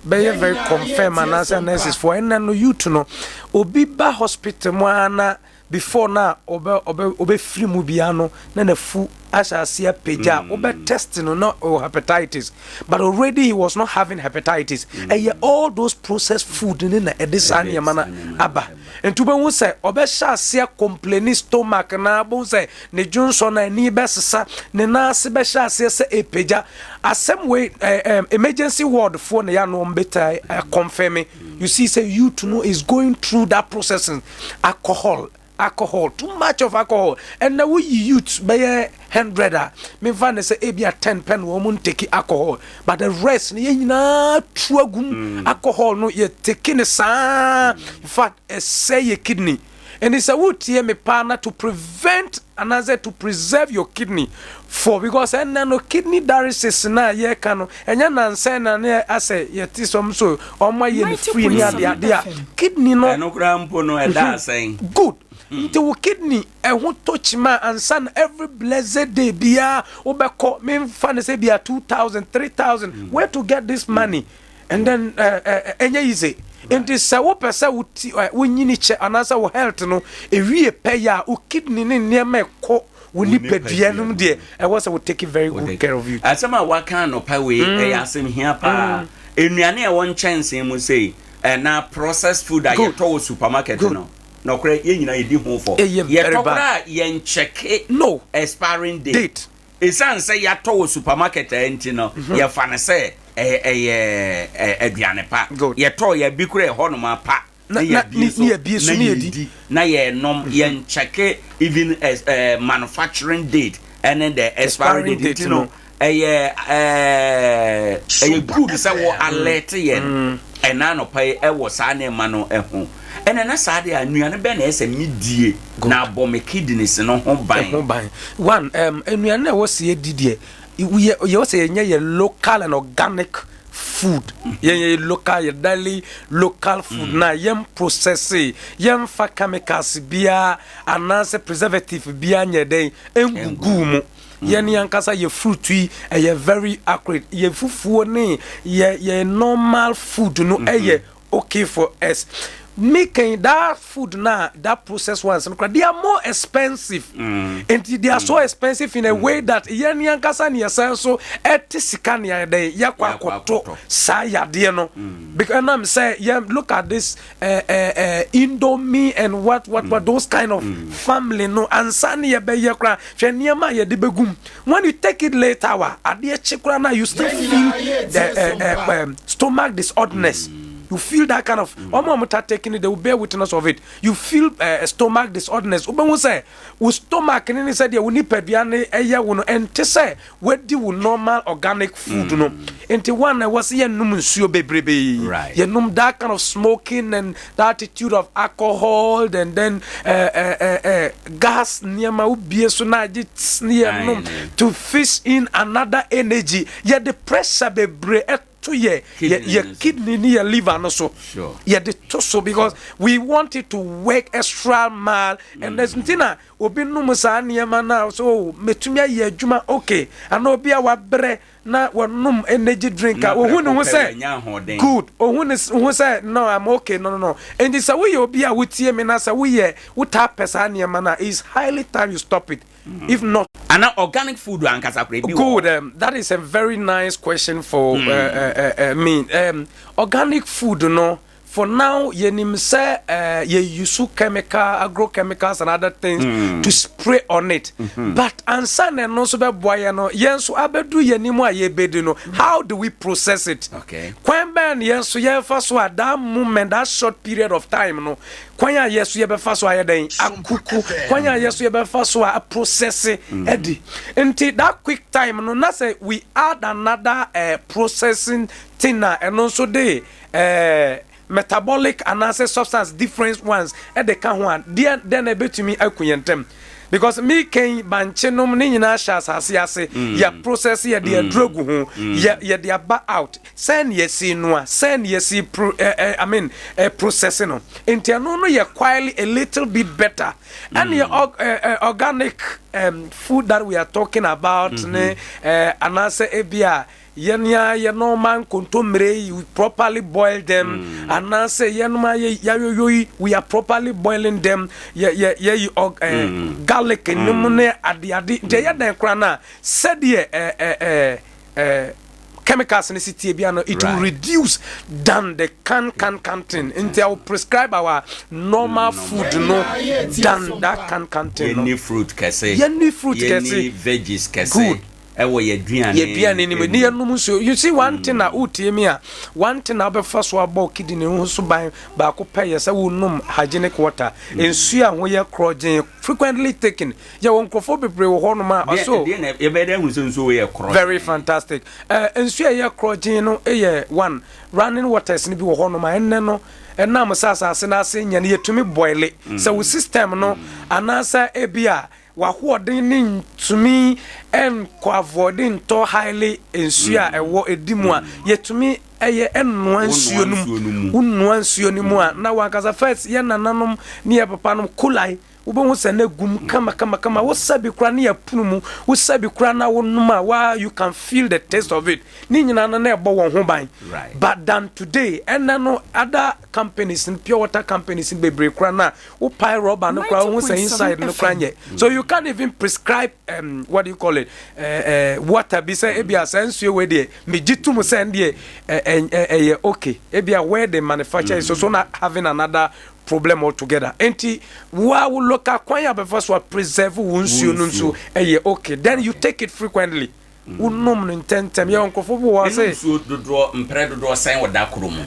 very confirm and answer nurses for and no you to know obi ba hospital mo ana before na obe free mu biano na na fu ashasia peja obe testing no hepatitis but already he was not having hepatitis and all those processed food in na edisane yamana aba and to be won say obe shasia complaining stomach na bon say ne Johnson na ni besesa ne na se be shasia se epeja asem way emergency ward for na ya no better confirming you see say you to know is going through that processing alcohol too much of alcohol and now we youth by 100 me van say ebia 10 pen wo mun take alcohol but the rest ni nyina tuagum alcohol no ye take sa in fact say your kidney and it's a wood here me partner to prevent another to preserve your kidney for because and no kidney dialysis na ye kanu enya nanse na ne ase ye ti som so omo ye ni free ni ade kidney no eno kra mpo no e da asen good into kidney ho touch ma and every blessed day bia obeko me fan say bia 2000 3000 where to get this money and then enya easy enti se wo pese wo nyini che anasa wo health no ewie pay ya o kidney ne niam ekọ woni peduanum de I was will take very good care of you asema waka no pa we asem hia pa enuane e won chance mu say na processed food that you to supermarket no no kre ye nyina yedi ho fo ye tokra ye check no expiring date esan say ya to supermarket enti no ye fa ne say aduane pa ye to ye bi kure ho no ma pa na ye bi so na yedi na ye nom ye check even manufacturing date and then the expiring date no good say wo alert ye ɛna no pay e wo saa ne ma no ɛho ɛna na saa de anuane bɛ na ɛsɛ midie na abɔ me kidneys no ho ban one anuane na wo se didie you say ye local and organic food ye local ye daily local food na yem process yem fa chemicals bia anase preservative bia nye den engugu mu ye ni ankasa ye fruit yi ye very accurate ye fufuo ni ye normal food no ye okay for us making that food now, that processed ones, they are more expensive. And they are so expensive in a way that Yan Kasani so etisikania de yakwakoto saya dieno. Because I'm saying, yeah, look at this Indomie and what those kind of family no and Sani be yakra Cheniama ye dibegum. When you take it later, Adea Chikrana, you still feel the stomach disorderness. You feel that kind of taking it, they will bear witness of it. You feel stomach disorderness. Uben say, stomach and said you need pediane and to say where do normal organic food no. And the one I was here numusio baby. Right. You know that kind of smoking and the attitude of alcohol and then gas near my ubi so na near to fish in another energy. Yeah, the pressure baby. Your kidney near liver no so yeah the so because we want it to work extra mile and there's ntina obi no musa niema na so metumia ye adwuma okay and obi a wabre na wonum energy drinker ohunu ho say good ohunu say no I'm okay no and this way obi a wutie me na say we wuta pesa niema na is highly time you stop it. If not, and organic food good. That is a very nice question for me. Organic food, no. For now, ye say ye use chemical, agrochemicals and other things to spray on it. But ansan and no so be boy no yen so abedu ye ni mo ye bedu no. How do we process it? Okay. When ben yen so ye first so at that moment, that short period of time no. Kwanya yesu ye be fa so ayeden akuku kwanya yesu ye be fa so a process edi enti that quick time no na say we add another processing thing na and also dey metabolic and answer substance different ones e dey kan ho then e betumi akuyentem because me can banchenom ni nyina sha asase ase ya process ya dey drug ho ya dey ba out send yesi no send yesi processing no entiano no ya quite a little bit better and your organic food that we are talking about anase ebia yenya ye normal kontomre you properly boil them and now say yenma we are properly boiling them garlic and numune adi de ya den kra na said chemicals in the city it will reduce than the can thing until prescribe our normal food no than that can thing any fruit kese any veggies kese good. Ye you see one thing na utimia one thing na be first wa ba kidney ho so ban ba ko pay say wo num hygienic water ensu a ho ye crogen frequently taken ye won krofo bebre wo ho no ma also ye be dey hu so ye crogen very fantastic ensu a ye crogen no one running waters ni bi wo ho no ma enne no enam sasa na ase nya ne yetumi boil it so we system no anasa ebia wa hoodin to me and ko avoiding to highly ensua ewo edimu a yetumi eye enno ansuo num unno ansuo nimu a na wakaza first ye nananom ne ye papa nom kulai ubon se na gum kama wo sabi kura ne yapunumu wo sabi kura na wonuma wa you can feel the taste of it ni nyina na ebo won ho ban but than today and no other companies in pure water companies in bebre kura na wo pie rubber no kura wo say inside no kura nye so you can't even prescribe what do you call it water be say ebia sense we dey me jitum send dey okay ebia where they manufacture is so not having another problem altogether. Enti wa will look at kwanya be first wa preserve wonsuo no nso okay then you take it frequently. Unum intentem ya onkofo bo wa say dodo mpre dodo sign with that kromo.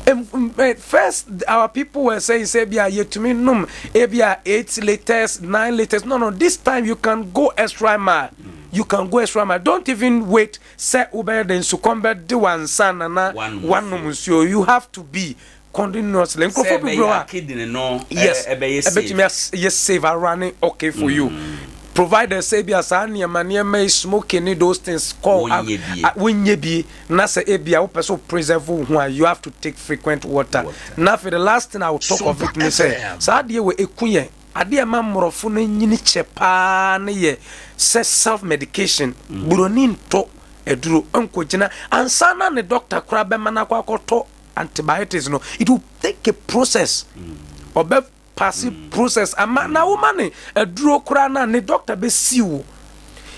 First our people were saying say bia yetumi num ebia 8 liters 9 liters no this time you can go extra mile. you can go extra mile. Don't even wait. Say Uber then succumb the one son and one monsieur. You have to be continuously. Yes, yes, save a running okay for you. Provided say be as an mania may smoking those things called when ye be nasa ebia person preserve one you have to take frequent water. Now for the last thing I will talk of it me say so dear we ekuye Adea mamrofo no nyini chepa ne ye say self medication buronin to eduro enkogina ansana ne doctor kra be manakwa akoto antibiotics no it will take a process obe passive process na woman a draw krana ne doctor be siwo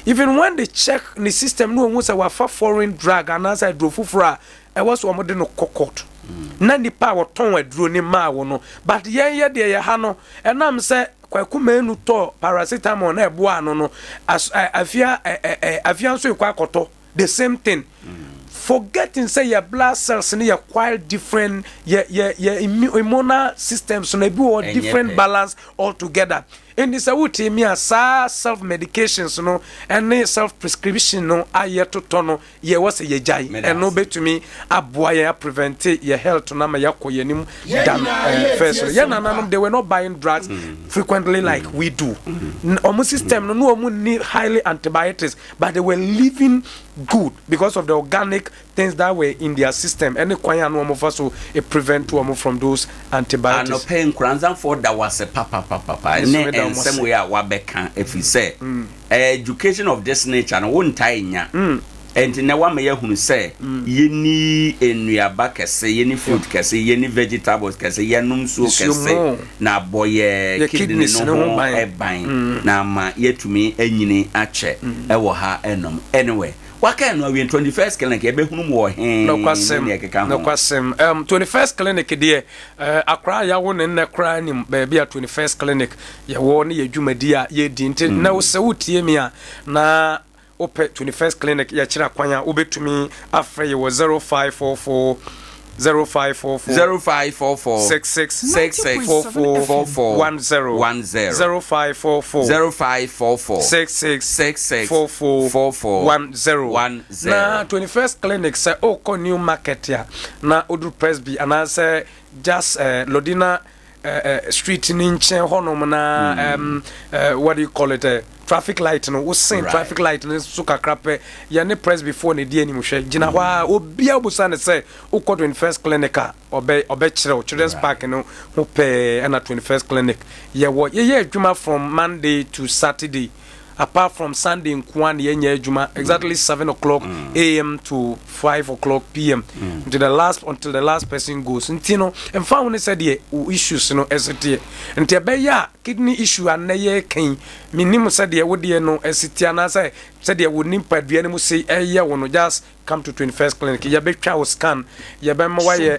even when they check the system no won say wa fa foreign drug and as I draw fufura e was wo de no kokot na ni pa wo ton aduro ni ma wo no but ye de ye ha no enam say kwaku menu to paracetamol na ebo ano no afia so kwa akoto the same thing. Forgetting say your blood cells in your quite different your immune systems so be all different balance altogether. And this awuti me as self medications no and self prescription no aye to tono ye was ye jai and no be to me aboa ye prevent your health na ma yakoye nim than first ye nananum they were not buying drugs frequently like we do. Omo system no omo need highly antibiotics but they were living good because of the organic things that were in their system. Any kwanya no omo so it prevent omo from those antibiotics. And no pain Nkoranza for that was a papa and some way wabeka if you say education of this nature and won't tie nya and na wa me yahunu say yeni enuaba kese yeni fruit kese yeni vegetables kese yenum so kese na boye kidney no ban na ma yetumi anyini ache ewo ha enom anyway waka no we 21st clinic e be hunu mo he no kwasem 21st clinic there akra ya wo ne kra ni be a 21st clinic ye wo ne yadwumadi a ye di nti na wo se wotie mi a na ope 21st clinic ya kira kwanya obetumi afre ye wo 0544 0544 66 na 21st clinic say oko new market ya na odu presby and say just Lodina street in nchen honom na what do you call it traffic light no wo sen traffic light no so kakrape ya ne press before ne die anim hwe gina hwa obia obusa ne say ukọ 21st clinic obe kire children's park no ho pe na 21st clinic ye adwuma from Monday to Saturday apart from Sunday in Kwan yenye adwuma exactly 7 o'clock a.m. to 5 o'clock p.m. until the last person goes ntino emfa woni said the issues no esete nti be ya kidney issue anaye kan minim said the wodi no esete anasa said the woni padua ne mu say wono just come to 21st clinic ya be twa scan ya be ma waye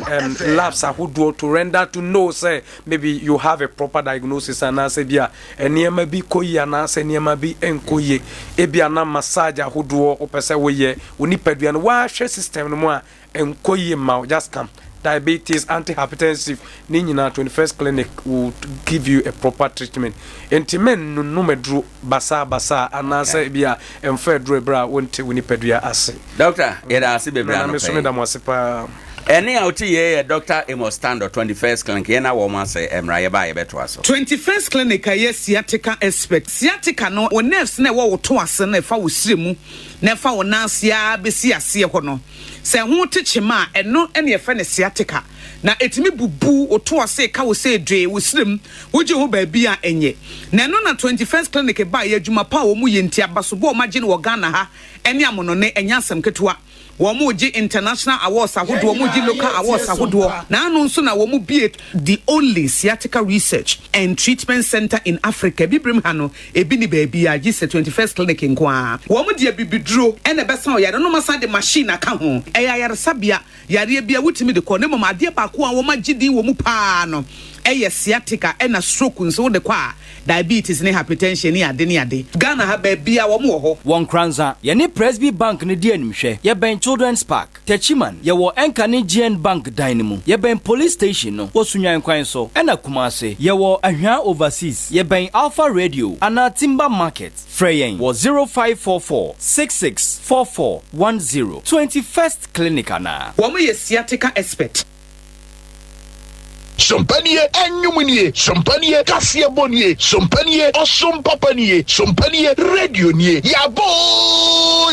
labs ahodo to render to know say maybe you have a proper diagnosis anasa bia eniema bi koyi anasa eniema bi enkoye ebia na massage ahodo opese woye woni padua no wa hwe system no mu a enkoye ma just come diabetes antihypertensive ni nyina 21st clinic will give you a proper treatment entimen no medru basa anasa bia emfa dru bra wonte woni padua ase doctor yeda ase bebra no me da mo sepa any out here Dr. Amos Stand 21st clinic yena wo ma say emra ye ba ye beto aso 21st clinic aye sciatica expert sciatica no o nerves na wo to ase na fa wo siremu na fa wo nansia besi ase ho no se ho techema eno ene fa ne sciatica na etimi bubu o to ase ka wo se dwe wo sirem wo je ho ba bia enye na no na 21st clinic ba ye adwuma pa wo mu ye ntia baso bo o magye no Ghana ha ene amono ne enya asem ketewa womuji international awards ahodo womuji local awards ahodo na anu nso na womu be the only sciatica research and treatment center in Africa bibrim ha no ebi ni baabi a gise 21st clinic nkoa womu de bibiduro ene besa o yare no masa de machine aka ho eya yare sabia yare bia wutimi de ko ne mama de ba ko a woma gidi womu pa no sciatica and a stroke nso de kwa diabetes ne hypertension ne ade Ghana ha ba bia wo mo ho Nkoranza ye ne Presby Bank ne di animhwe ye ben Children's Park Techiman ye wo enka ne GN Bank dynamo ye ben police station no wo sunyan kwan so ena Kumase ye wo Ahwa overseas ye ben Alpha Radio ana Timber Market Freyen wo 0544 664410 21st clinic ana wo mo ye sciatica expert Sompanie enyumunie, sompanie kasia bonie, sompanie osompapanie, sompanie radio nie. Yabo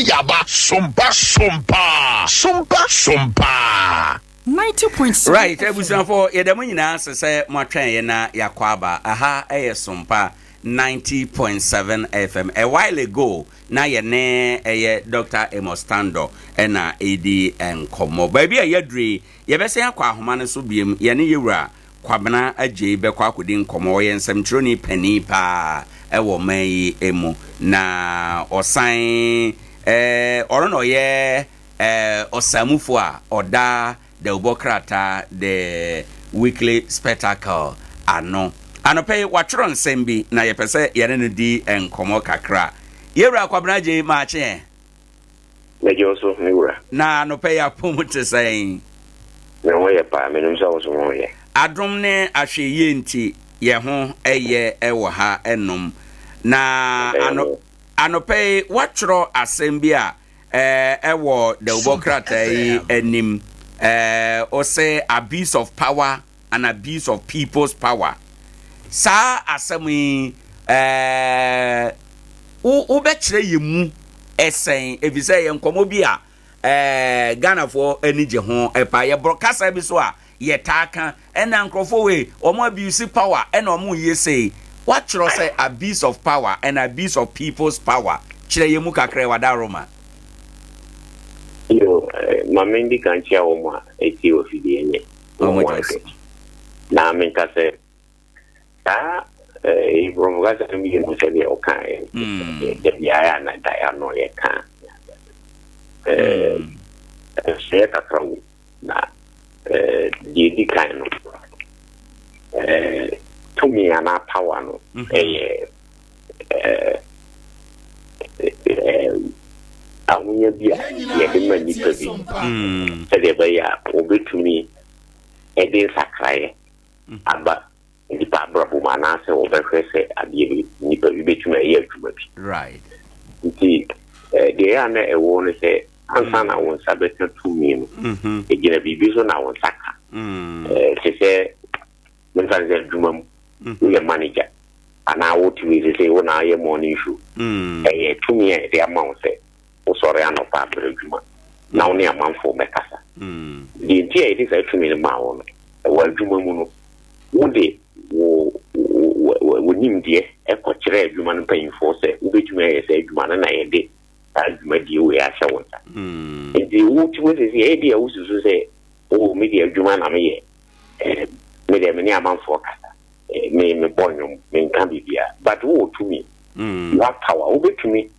yaba, sompa. 90.7 Right, ebusan for yedemu nyina sese mwatwen ye na yakwaba. Aha Sompa 90.7 FM. A while ago, na ye ne Dr. Emostando ena edi enkomo. Baby ayedri, ye bese yakwa ahoma ne so biem, ye ne yewura kwabena agye bekwa akodi nkomo ye nsamtroni pani pa ewo mai emu na osan orono ye osamufo a oda the Ubokrata the weekly spectacle anope watro nsem bi na ye pese ye ne di enkomo kakra yewura kwabena agye ma che Mejoso miura na anope ya pomute sen na wo ye pa menum so wo ye adom ne ahweye nti ye ho ewo ha enom na anope watro asem bi a ewo the Ubokrata yi enim or say abuse of power and abuse of people's power sa asemi o betire yemu esen ebise ye nkomo bi a Ghana for enije ho epa ye broadcaster bi so a ye taka ena nkrofo we omo abuse power ena omo ye say what chro say abuse of power and abuse of people's power chire yemu kakra wada Roma yo mamendi kanchia omwa eti ofidi enye na menka se ta provocaza mi no se be okan de ya na da ya no ye kan se ta trawo na di kan no to me ana power no awunya bia ye de mani pebi se de ba ya obetumi ede sakraye aba ndi pa brabo mana se obefese adie ni pebi betumi ye atuma bi right nti de ya na ewo ne se ansa na won sabete tumi no egina bibi so na won saka se menfanze aduma mu ye manager ana wotumi se wona ye morning show tumi e de amount se sorry ano pa brejuma na oni amanfo mekasa di ntia edi sa tumi ma wono wa adwuma mu no wode wo nimdie e ko kire adwuma no payinfo se ubetuma ye se adwuma na ye de adwuma di we a hye wonta edi wo tumi se e di a wususu se o media adwuma na me ye media me ni amanfo kasa me bonyo me nkan bibia but wo tumi you have power ubetumi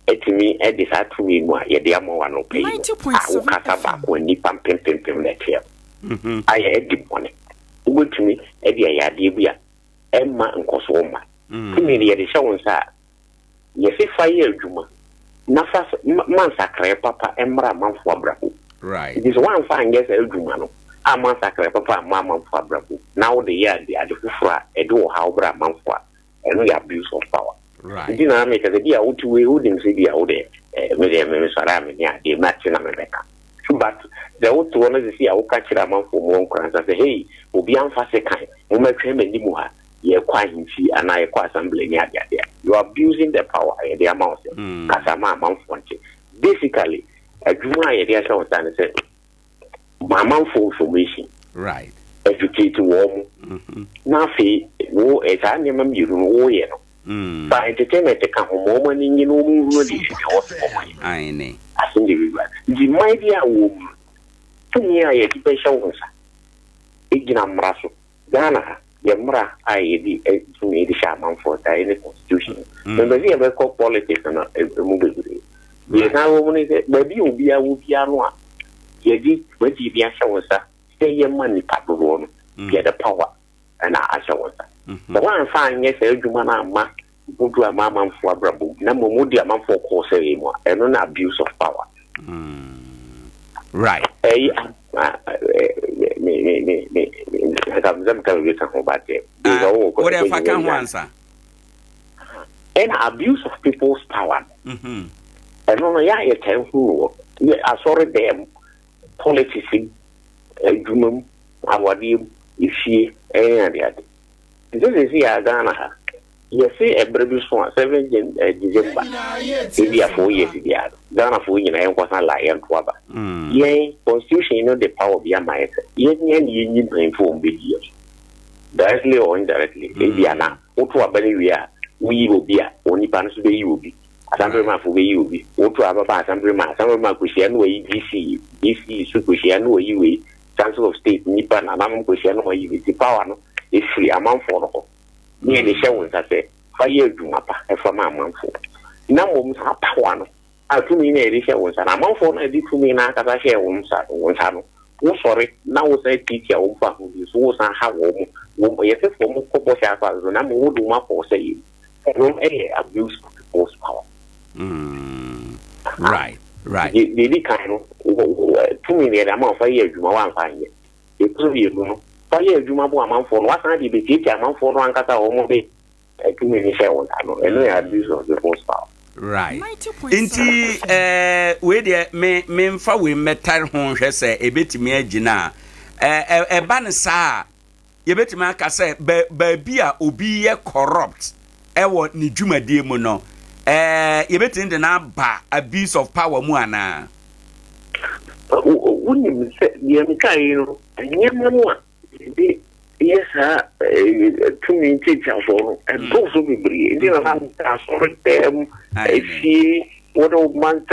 etimi edisa tumi mu a ye de amawa no pay a ukasa ba ko ni pempem letia aye edibone ubetumi edi ya de bia emma nkoso ma tumi ye de shawon sa ye se faye adwuma na fa man sakre papa emra manfo abrako right this one fan yes adwuma no a man sakre papa manfo abrako now the year the adufura edo ha obra manfo eno ya abuse of power right dina make the dia utu we wouldn't see dia ode me sara me ya de match na me beka but the utu one is see awuka kira manfo mo Nkoranza say hey obi amfa se kan mo matwe mani mu ha ye kwa hinchi ana ye kwa assembly ni adia you are abusing the power the amount kasama manfo nche basically adwuma ye dia show stand say manfo information right educate wo na fi wo e ta ne mam yiru wo ye no by entertainment ka homo mani ni no mu no di ai ne as individual the media wo tuni ya ye di show nsa igina mraso Ghana ye mra ai di tuni di shaman for the in the constitution member ye be call politics na mu be ye na wo ni se baby obi a wo bia no a ye di bia show nsa say ye mani pa do no ye the power and I was. The one fine, yes, everyone, ma, go to a mamma for Brabo, number moody a month for course anymore, and no abuse of power. Right. Whatever I can answer. And abuse of people's power. And only I attend who I saw them politics, Jumum, Awadim, Ishi, and the other. This is here, Ghana. You see a baby swan 7 December. Maybe 4 years ago. Ghana for you and was a lion to other. Yea, constitution, you know the power of your mind. Yet, you need to inform videos. Directly or indirectly, Indiana, what to a belly we will be only pans to be you be. Assemblyman for you be. What to have a assemblyman, some of my Christian way, DC, Christian way, you Council of State, Nippon, and I'm Christian way, the power is free amount for near the show, I say, 5 years to mapa, and for my month. Now, women's have power. I told me near the show, and I'm on for I did to me now as I share one side, one channel. Oh, sorry, now say teacher, who was a how woman, yes, for more couple shackles, and I'm would do my for saying, no abuse of people's power. Right. The kind of 2 million amount 5 years, you want 5 years. It could be, you know. 5 years, you might want for what I did the teacher amount for one cat or more day. 2 million share one time, and no abuse of the force power. Right. Inti we de me fa we metal ho hwe se ebetimi agina eba ne saa ye betimi aka se ba bi a obi ye corrupt ewo ni dwumadie mu no ye betimi de na ba abuse of power mu ana woni me se ye me kai no anyama no a yes, to me, teacher for and those will be brave. They are sorry, them. I see what old man,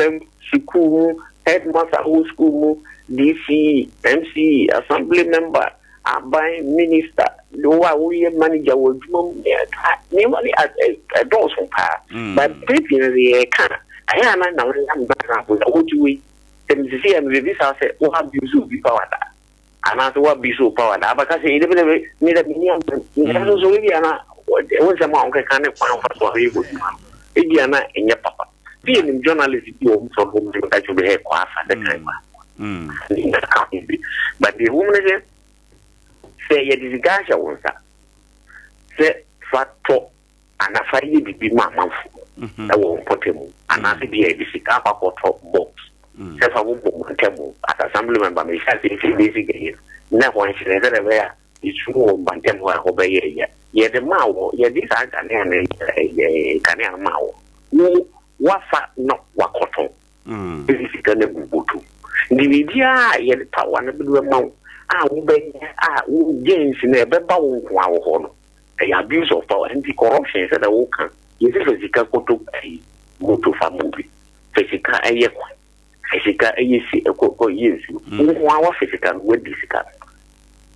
school, headmaster, whole school, DC, MC, assembly member, by minister, we manager will do nearly a dose of power. But pretty, I am not what do we? Then see, and this I said, what have you so be power? And I thought be so power because he never made a million. Was a monk kind of pound for you. Indiana in your papa. Being in journalism, you from whom you actually have quite the time. But the woman again say, it is a guy I want that. Say, fat talk, and I find it be my mouth. I won't put him, and I be a discard or top box. As assembly member, may have 3 days again. Never one should ever wear it's true, but them were obey. Yet the Mao, yet this I can Mao. No, what fat not what cotton. This is going to go to the media, yet power and do a mount. James in a bebba horn. The abuse of power and the corruption said the wokan. Is a physical go to family. Physical a physical yes, one physical with physical.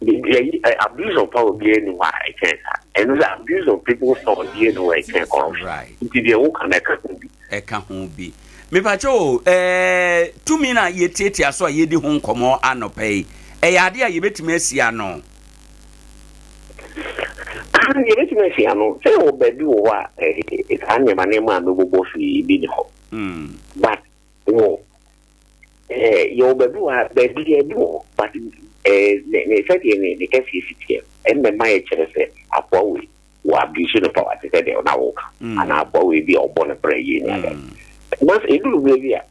The abuse of power be anywhere I can, and the abuse of people's power be anywhere I can. Right. The whole can't be. Me pacho, 2 mina ye tete aso ye di hon komo anope. Ade a ye betime asia no. Ye betime asia no. Say o baby wo a e kan ye mane ma no bobo fi bi ni ho. But no your baby was baby do, but they said in the case here, and the my church said, a boy who abuse the power to say they are now, and our boy will be on born a prayer. Once it will be here,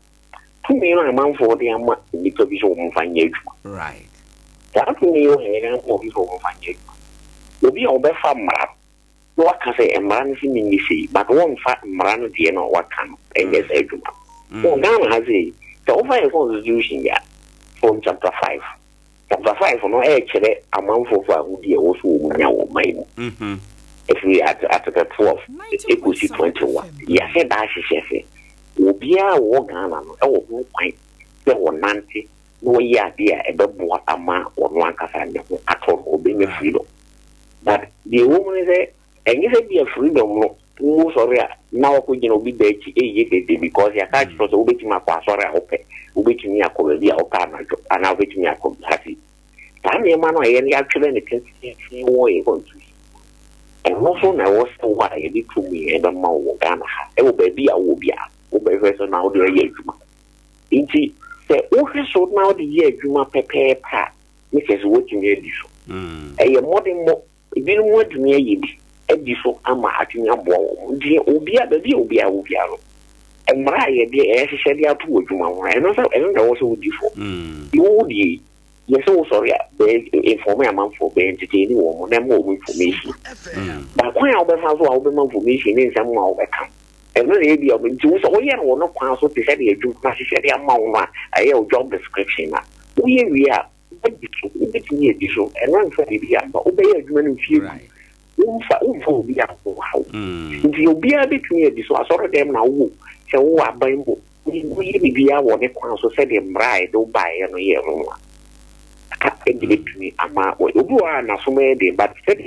2 million amount for the amount because we will find you. Right. That million and we will find you. You'll be on the farm. What can say a man in the sea, but one fat man at the end of what can, and yes, everyone. Oh, Ghana has a the over constitution yet from chapter 5. Chapter 5 no actually amount for who be also now mine. If we at the 12, it could see 21. Yes, that is will be a war Ghana. Oh, no point. There were 90. No year dear ever bought a man or one castle at all or being a freedom. But the woman is there, and if it be a freedom, no sorry. Now could be there because your catch was obeying my pastor. I hope obeying me a cover and I'll wait me a happy. Sammy man, I actually can see why going to. And also, I was so why I did to me and a more Ghana. It will be a will be a person now the year. Indeed, the office so now the year Juma Pepe Pat, which is working here. A modern more, it didn't want to near you. A before I'm acting a ball, dear Obia, the dear Obia. And Maria, dear, she said, "You to Juma." And also would before. You would ye. Yes, so sorry, they inform me a month for being entertaining or more information. But when I'll be found for open information in some more become. And then maybe I'll be Jews or yeah, or not council to say you do not say a amount, a job description. We are bit near this show and run for the year, but obey a human few. For be out for how. If you'll be a bit near this, I saw them now. So, I buy more. We be our one council said them right, don't buy a year. Give it to me, Ama, or you are not so many, but said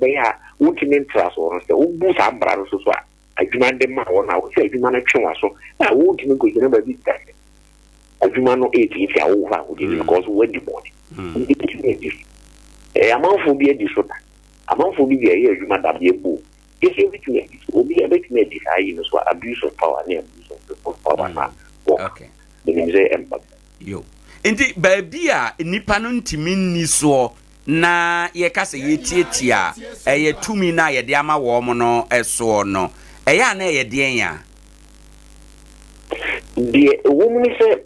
they are working in trust or the Ubus and brothers as well. I demand them on our say, you manage so I won't even go to never be that. I do not know 80 if you are over because when the morning. A amount for be a disorder. Amount for be a year, you might have a boo. This everything will be a bit made this abuse of power and abuse of power. Okay. Yo. Inti baby a nipa no ntimi nni so na ye ka se yetietia eye tumi na ye de ama wo mo no eso no eya na ye de ya the woman say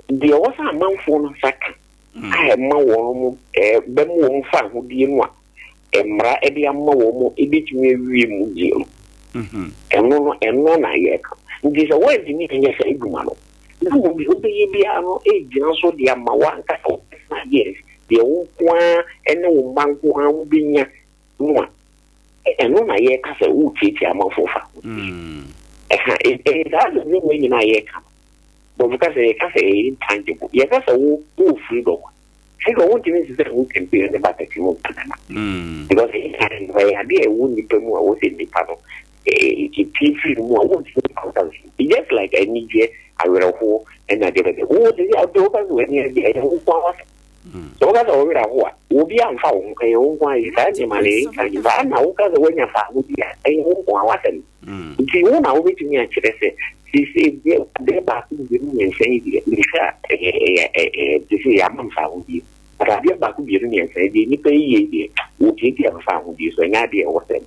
the was a man for no saka I ma wo mo be mo wo fa ho die no a emra e de ama wo mo e betumi awie mu die no eno na ye ka ndi so we di ni nya se eduma no no be be ano e gina so de ama wanka yes de wo kwa ene wo banko an wo binya no eno na ye ka se wo titi ama fofa that is the way na ye ka but because ye ka se intangible ye ka se wo freedom freedom won't mean say who can be the back to you because it way idea won't be more what in the panel it freedom won't be just like any year I will hold and I did it. Who did the outdoors when you get a was? So that's all that what will be unfound. A own why you money, and you are now because when you found a home wasn't. If you want to wait to me, actually say, she said, they're back to me and say, this is a man found you. But I get back to me and say, they need pay ye, would take you found you, so an idea was that.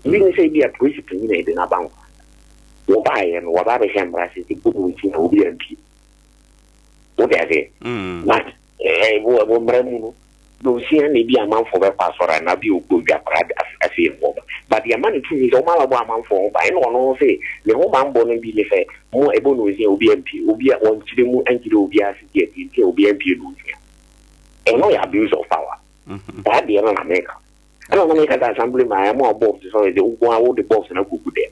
We didn't say be a principle in about. Why and what other cameras is the good with OBNP? What are they? But I will see any be a man for the pastor and I'll be good as a but the money to me is all about man for by no one say the whole man born and be fair more able to see OBNP, Obia on to the moon and to the OBS, OBNP. And no abuse of power. That the other America. I don't make that assembly my more boxes or the all the box and a good there.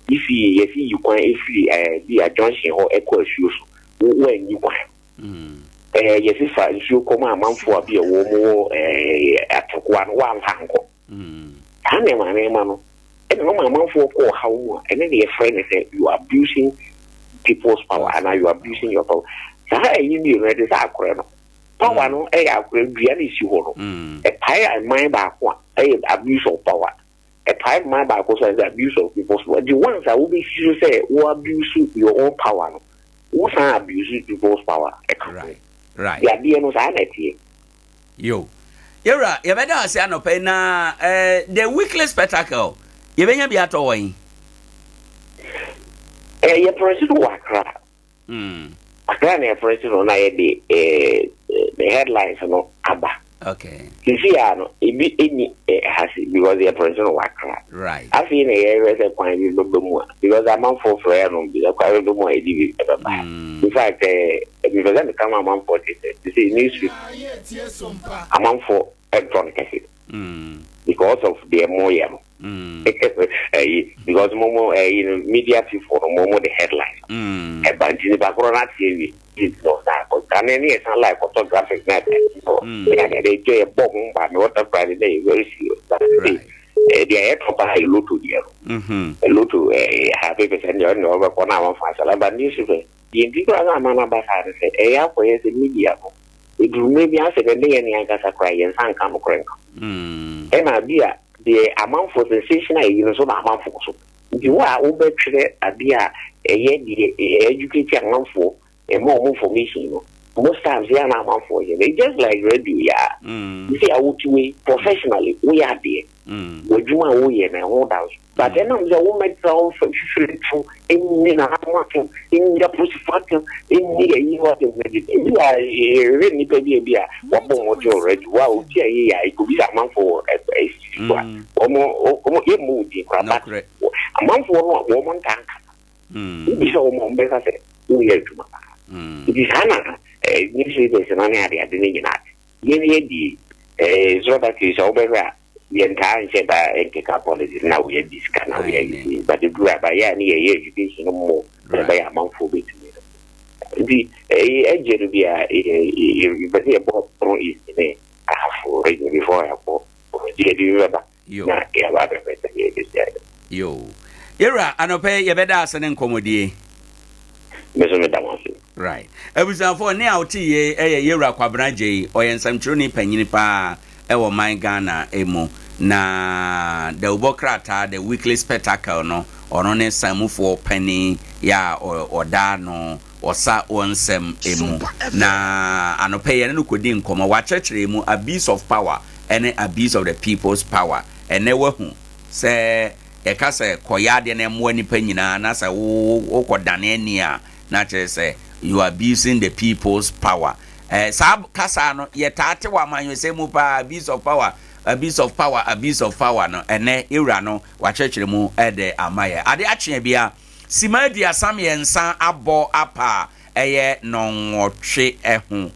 If you can be a Johnson or equal shoes when you want. Yes, if you come a month for be a woman at one hango. I name my name, and no man for how and then your friend said you are abusing people's power and you are abusing your power. So how you mean that is our crown? Power no a really issue. A pie and my back one, abuse of power. A time my back was the abuse of people's power. The ones that will be to say, who abuse your own power, who abuse people's power. Right. Yeah, the end was anarchy. Yo. Yera, you better say no pay na the weekly spectacle. You been be at away. Your president Wakra. Akra president on the headlines no Abba. Okay. You see, it has because the president Wakra. Right. I seen a area point is no more because I'm on for because I don't more in fact, because then come on for this. You see, newsweek. I'm on for electronic acid. Because of the more because Momo media people Momo the headline. But in the background TV it's not that but can any sound like photographic net. So they do a bomb but what a Friday day very serious. They are proper a lot to the a lot to happy percent over for now but news the individual man about say for the media it will maybe answer the day and Yankasa cry and San Camocrank. And Abia, the amount for sensational, you know, so amount for so. You are over Abia, a educated amount for a more information, you know. Most times they are not amount for you. They just like radio, yeah. You see, I would way professionally, we are there. We do my way and hold out. But then I'm the woman from in the push in you are really baby. What more you already? Wow, yeah, it could be a month for a more moody. A month for one woman tank. It is almost better. We are to it is Hannah. Usually there's an area at the name of the Robert is over the entire said by a policy. Now we have this kind of but the grab by any education more by a month for it. The edge will be a book is in a half for radio before I bought. Yo, Ira, and obey your bed as an incomodie. Right. For now, tea, Yera Quabraje, or in some truly pennipa, ever my Ghana, emo, na the Ubokrata, the weekly spectacle, no, or on a samu for penny, ya, or dano, or sa one sem emo, na, and pay and look within come a watch emo, abuse of power, and abuse of the people's power, and never who say, a cassa, Koyadi and Mwani penina, and as a wo danenia, not say. You are abusing the people's power. Sab Casano, yet Tatewa man, you say Mupa, abuse of power, abuse of power, abuse of power, no, and ne Irano, Wachemu, Adea Amaya. Adea Akye Abia, Simadia Sami and San Abo Apa, non or tre ehun.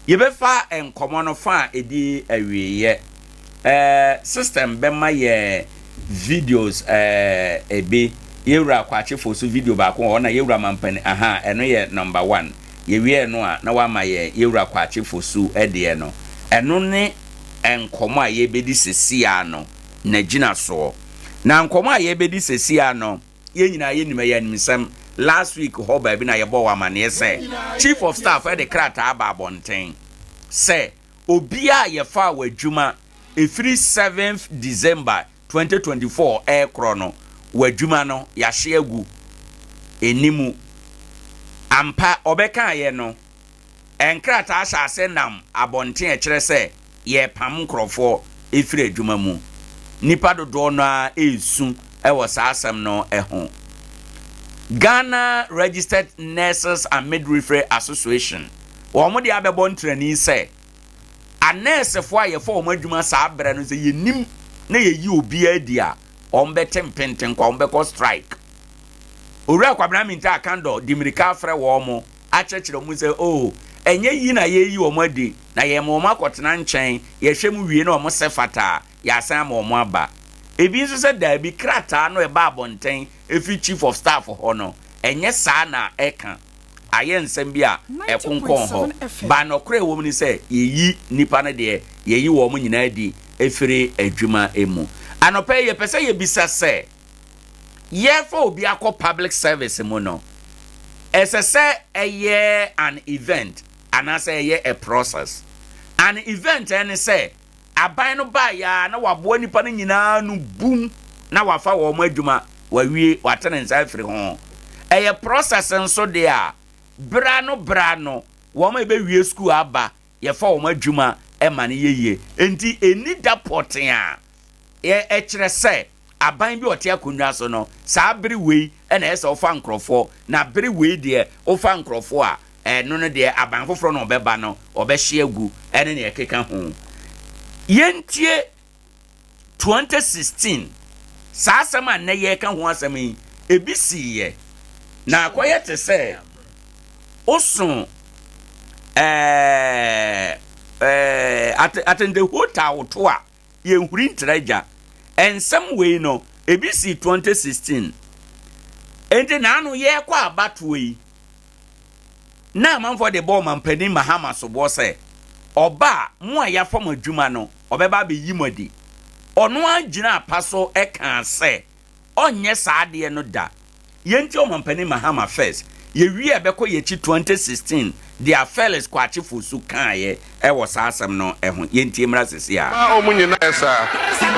Yebefa and common fa edi ye. System bema ye videos ebe. Yewra kwache fosu video ba ko na yewra mampani aha eno ye number 1 yewie no a na wa ma ye yewra kwache fosu ede no eno ne enkomo a yebedi sesia no na gina so na enkomo a yebedi sesia no ye nyina ye nima ya nimsam last week ho ba bi na ye bo wa mane se chief of staff e de krata aba bonten se obia ye fa wa dwuma efiri 7th December 2024 e krono wadwuma no yahye agu enimu ampa obeka ye no enkrata ahase nam abonten e kire se ye pam nkrofo efiri adwuma mu nipa dodo no a esu e wo saasem no ho Ghana Registered Nurses and Midwifery Association wo mo de abebo ntrani se a nurse fo aye fo mo adwuma sa abere no se yenim na ye yi obi adia ombetem penten kwa ombeko strike owura kwabra minta akando dimirika frɛ wo mo akyekere mu se oh enye yi na ye yi wo madi na ye mo makotena nkyɛn ye hwem wie na o mo sefata ya san mo mo aba ebi nso se da bi krata no e ba abonten efi chief of staff ho no enye saa na eka aye nsɛm bi a ekonkon ho ba no kre wo mu ni se ye yi nipa ne de ye yi wo mo nyina di efiri adwuma emu anope ye pese ye bisa se ye for obi akọ public service mu no esese eye an event anase eye a process an event any say aban no ba ya na wabo nipa no nyina no boom na wafa wo mo adwuma wawie watene nsa firi ho eye process nso de a brano wo mo ebe wie school aba ye fa wo mo adwuma e ma ne yeye enti eni da poten a e kire se aban bi ote akonwa so no saa bere wei na ese ofa nkrofo na bere wei de ofa nkrofo a no no de aban foforo no obeba no obehye agu ene ne ekeka ho yentie 2016 saa sama na ye ka ho asam yi ebisiye na akoye te se osun atende hotel to a ye nhuri ntraja and some way no ebisi 2016 ente na anu ye kwa abatu yi na manfo de ball man pani mahama so bo se oba mu a ya fam adwuma no obeba be yimodi ono agina apaso e kan se onye saade no da yenti o man pani mahama first ye wi abeko ye chi 2016 dia fellas kwachi fusu kan ye e wo saasem no ho ye ntie mra sese a ma omunyina esa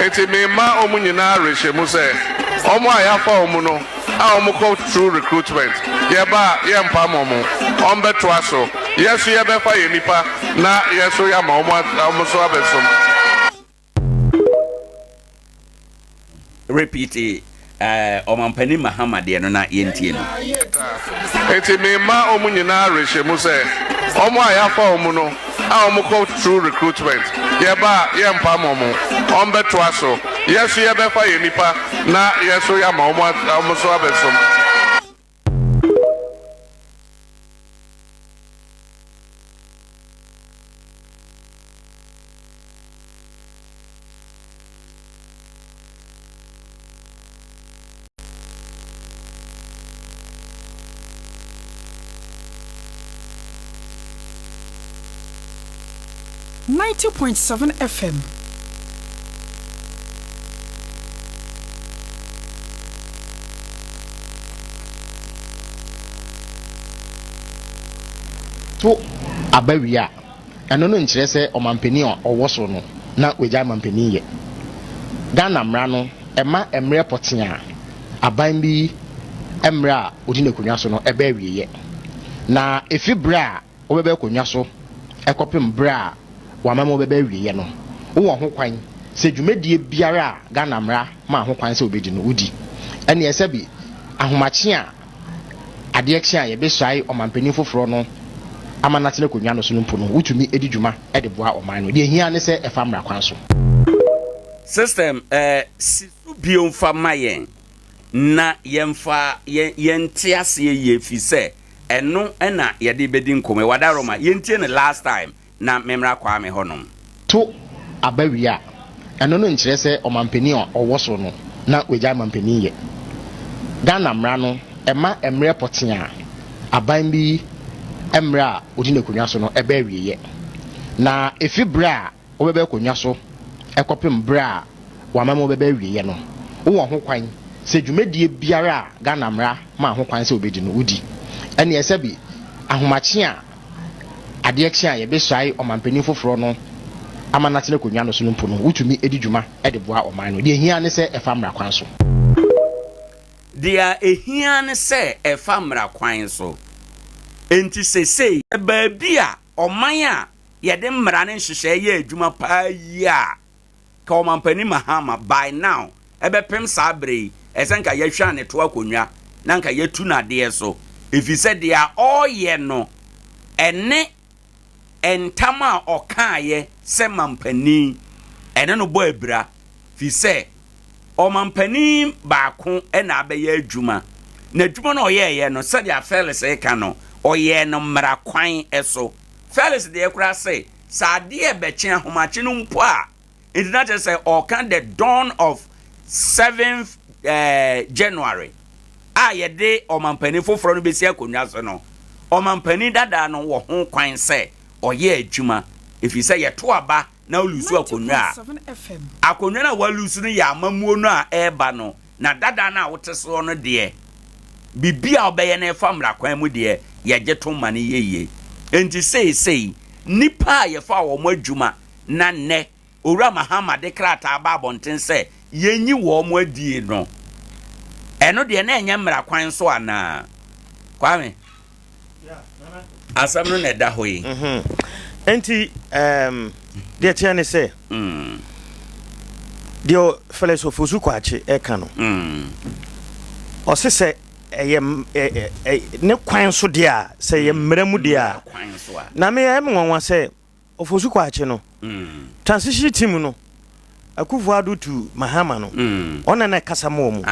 eti me ma omunyina rehemu se omo ayafa omu no a omo go through recruitment ye ba ye mpa momo ombeto aso yesu ye be fa ye nipa na yesu ya ma omo so abesom. Repeat Omampani Muhammad no na yentie no eti me ma omunyina rehemu se omo ayafa omu no a omo go through recruitment ye ba ye mpa momo ombeto aso yesu ye be fa ye nipa na yesu ya ma omo so abesom. .7 FM. To abawia eno no nkyerɛ sɛ ɔmampani a ɔwɔ so no na wagya mampani yɛ Ghana mmara no ɛma emmerɛ pɔtea aban bi emmerɛ a odi na konwa so no ɛbɛ wieyɛ na efi bra a wɔbɛbɛ konwa so ɛkɔpem bra a wamama wɔbɛbɛ wieyɛ no wo ho kwan sɛ dwumadie biara a Ghana mmara ma ho kwan sɛ obedi no wodi ɛne ɛsɛ bi ahomakye a adeɛ kye a yɛbɛsuae ɔmampani foforɔ no amanatene konwa no so no mpo no wotumi edi dwuma ɛde boa ɔman no deɛ hia ne sɛ ɛfa mmara kwan so system sisu biom fa mayen na yemfa yente ase ye fi sɛ ɛno ɛna yɛde bedi nkɔmɛ wadaroma yentie ne last time na memra kwa me honom to abawia ɛno no nkyerɛ sɛ ɔmampani a ɔwɔ so no na wagya mampani yɛ Ghana mmara no ɛma emmerɛ pɔtea aban bi emmerɛ a odi na konwa so no ɛbɛ wieyɛ na efi bra a wɔbɛbɛ konwa so ɛkɔpem bra a wamama wɔbɛbɛ wieyɛ no wo ho kwan sɛ dwumadie biara a Ghana mmara ma ho kwan sɛ obedi no wodi ɛne ɛsɛ bi ahomakye a adeɛ kye a yɛbɛsuae ɔmampani foforɔ no amanatene konwa no so no mpo no wotumi edi dwuma ɛde boa ɔman no deɛ hia ne sɛ ɛfa mmara kwan so deɛ ehia ne sɛ ɛfa mmara kwan so enti sesei baabi a ɔman a yɛde mmara ne nhyehyɛ yɛ adwuma paa yi a ka ɔmampani Mahama by now ɛbɛpem saa bere ɛsɛ nka yɛhwɛ ne to akonwa na nka yɛtu nadeɛ so efisɛ deɛ ɔyɛ no ɛne entam a ɔkaaye sɛ mampani ɛne no bɔ abira fi sɛ ɔmampani baako ɛna abɛyɛ adwuma na adwuma no ɔyɛɛyɛ no sɛdeɛ Felix ɛka no ɔyɛ no mmara kwan ɛso Felix deɛ kura sɛ sadeɛ bɛkye ahomakye no mpo a it not just say ɔka the dawn of 7th January a yɛde ɔmampani foforɔ no bɛsi akonwa so no ɔmampani dada no wɔ ho kwan sɛ ɔyɛ adwuma efi sɛ yɛto aba na olusu akonwa akonwa na walusu no yɛ amamuo no a ɛba no na dada na wote so no deɛ bibia ɔbɛyɛ na ɛfa mmara kwan mu deɛ yɛgye to ma ne yeye enti sei nipa a yɛfa wɔ mo adwuma na nɛ owura Mahama de krata ba abɔnten sɛ yenyi wɔ mo adie no ɛno deɛ na ɛnyɛ mmara kwan so ana kwame asam no na ɛda hɔ yi enti deɛ kyɛ ne sɛ deɛ Felix Ofosu Kwakye ɛka no ɔse sɛ ɛyɛ ne kwan so deɛ a sɛ yɛ mmara mu deɛ a na me ɛme nwanwa sɛ Ofosu Kwakye no transition team no Akufo-Addo to Mahama no ɔna na kasa mo mu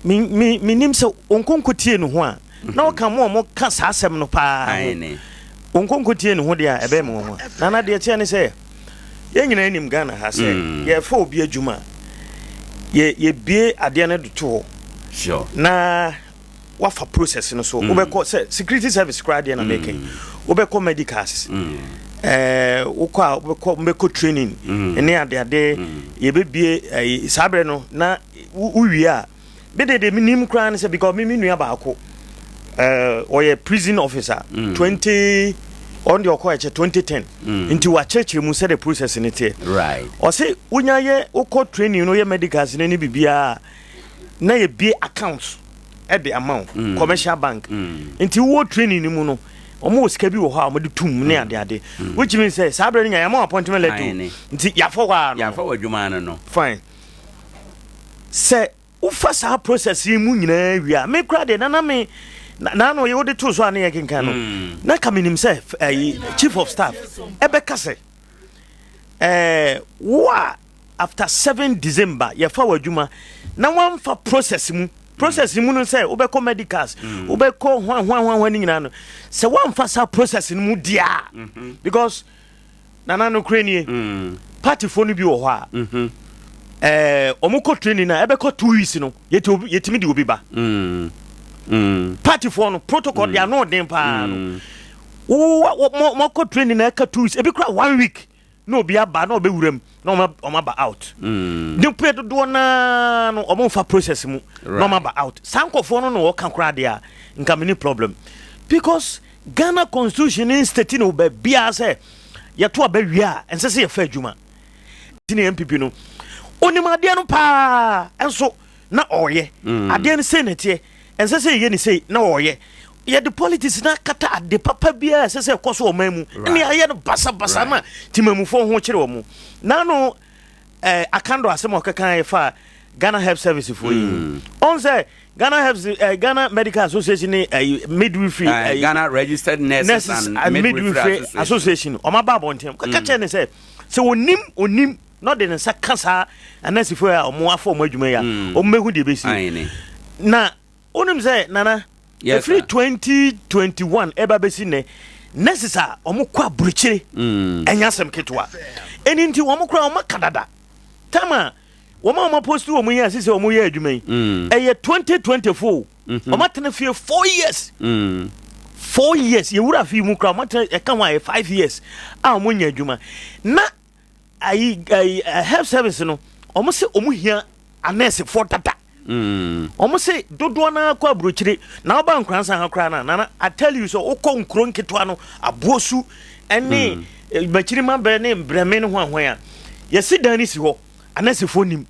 me nim sɛ onkonko tie no ho a na ɔka mo ka saa asɛm no paa onkonko tie no ho deɛ a ɛbɛ me ho na deɛ kyɛ ne sɛ yɛn nyina nim Ghana ha sɛ yɛfa obi adwuma ye bie adeɛ no do sure na wafa process no so wobɛkɔ sɛ security service kra deɛ na make wobɛkɔ medicals wobɛkɔ training ne ade yɛbɛbie sabre no na uwie a bede de minim kra ne sɛ because me nua baako or a prison officer 20 on the okoye 2010 into a church mu said the process in it right or say unya ye oko training no ye medicals in any bibia na ye be accounts at the amount commercial bank into wo training mu no omo sika bi wo ha omo de tum ne ade which means say sabre nya ya appointment letter nti ya for wa adwuma no fine say ufa sa process mu nyina wi me kra de na me na no ye wode to so ane ye kenkan no na kaminim say chief of staff ebeka say wa after 7 December ye fa wadwuma na wan fa process mu no say obeko medicals obeko hwan ni nyina no say wan fa sa process mu dia because nana no kranie party for no bi wo ho a omuko training na ebeko 2 weeks no yetimi di obi ba party for no protocol they are not dem pa no mo ko training na ka 2 weeks ebi kra 1 week no obi aba na obe wuram na o ma ba out the period do na no o mo fa process mu na o ma ba out sankofo no no o kan kra de a nka many problem because Ghana constitution in state no be bia say ye to aba wi a ense se ye fa adwuma tini MPP no onima de no pa enso na oye ade no say netie ense se ye ni say na oye ye the politics na kata ade papa bia se se koso o mamu ni aye no basa na timamufo ho kire o mu na no akando asem okakan ye fa Ghana Health Service for you on say Ghana Medical Association midwifery Ghana Registered Nurses and Midwifery Association o ma ba bontem ka che ne say onim not the sakasa anasi for o mo afọ mo adwuma ya o mehu de besi na onim say nana free 2021 eba besi ne necessary omo kwa bruchire enyasem ketwa eni nti omo kra omo kadada tama omo post omo ya sise omo ya adwuma yi eye 2024 omo tena fie 4 years 4 years ye wura fi mu kra omo tena e kan wa 5 years a omo nya adwuma na I health service no omo se omo hia anese for tata omo se dodo na kwa brochire na oba Nkoranza ha kra na I tell you so okọ nkro nketwa no abosu ene bachirima be ne breme ne ho ahwan a yesi dan ni si ho anese for nim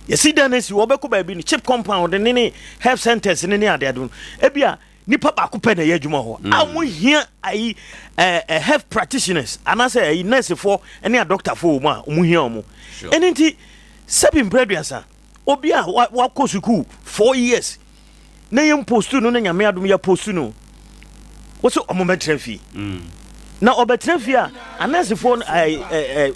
yesi dan si ho obekọ ba bi ni chip compound ne health centers ne ade ado ebia nipa ba ko pe na ye adwuma ho amu hia health practitioners anase nurse for any doctor for mu a mu hia omo enenti sebi breduasa obi a wa ko school 4 years na yem postu no na nyame adom ya postu no wo so omo metrafi na obetrafi a anase for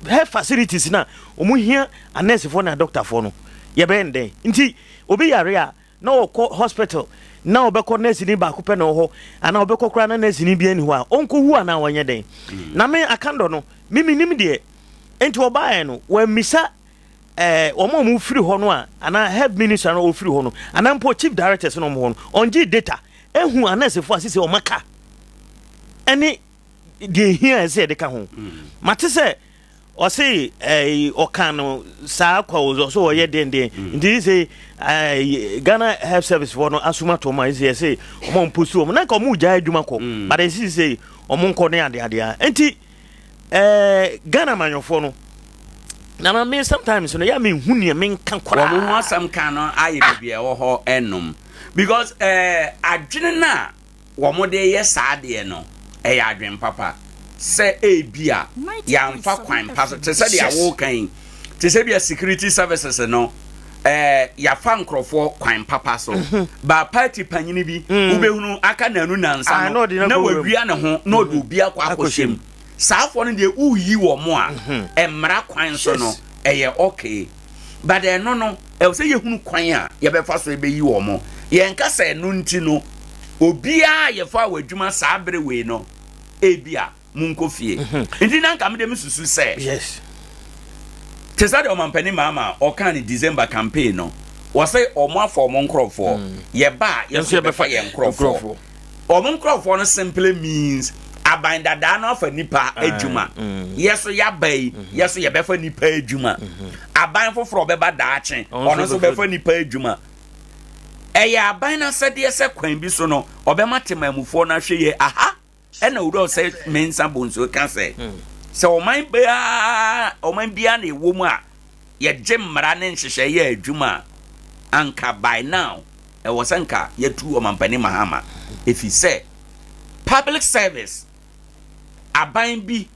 health facilities na omu hia anase for na doctor for no ye be ndem nti obi yare a na wo hospital na obekọ nurse ni ba ko pe no ho ana obekọ kra na nurse ni bi ani ho a onko hu ana wonye den na me akando no mimi nim de enti obae no wa misa omo mu firi ho no a ana head minister no ofiri ho no ana mpo chief directors no mo ho no onji data ehu anase fo asise o maka eni de here say de ka ho mate se o say okano sa kwa ozo so oye den ndi say Ghana Health Service for no asuma to ma say omo mposu omo na ka omo ja adwuma ko but they say omo nko ne ade enti Ghana manyofo no na me sometimes no ya me hunu me kan kwara omo ho asam kan no aye bibia wo ho enum because adwene na wo mo de ye saade no adwen papa se ebia ya mfa kwan paso te se dia wo kan te se bia security services no ya fa nkrofo kwan papa so ba party panyini bi ubehunu aka nanu nansa no na wawia ne ho na odu bia kwa akohyem saafo no de uyi wo mo a emra kwan so no okay but no se yehunu kwan a ye be fa so ebe yi wo mo ye nka se no nti no obia ye fa wadwuma saabere we no ebia munkofie ndi na nka me de mesusu se yes tesade o mampani mama o kan December campaign no wo say o mo afọ mo nkrofo ye ba ye so be fa ye nkrofo o mo nkrofo no simply means abandada no fa nipa adwuma yeso ya bai yeso ye be fa nipa adwuma aban foforo be ba daache ono so be fa nipa adwuma eya aban na sede se kwan bi so no obema temamufo na hweye aha ena wuro se mensa bonso ka se se oman bia na ewo mu a ye gemmra ne nhyehyɛ ye adwuma anka by now e wosanka ye tu omampani mahama efi se public service aban bi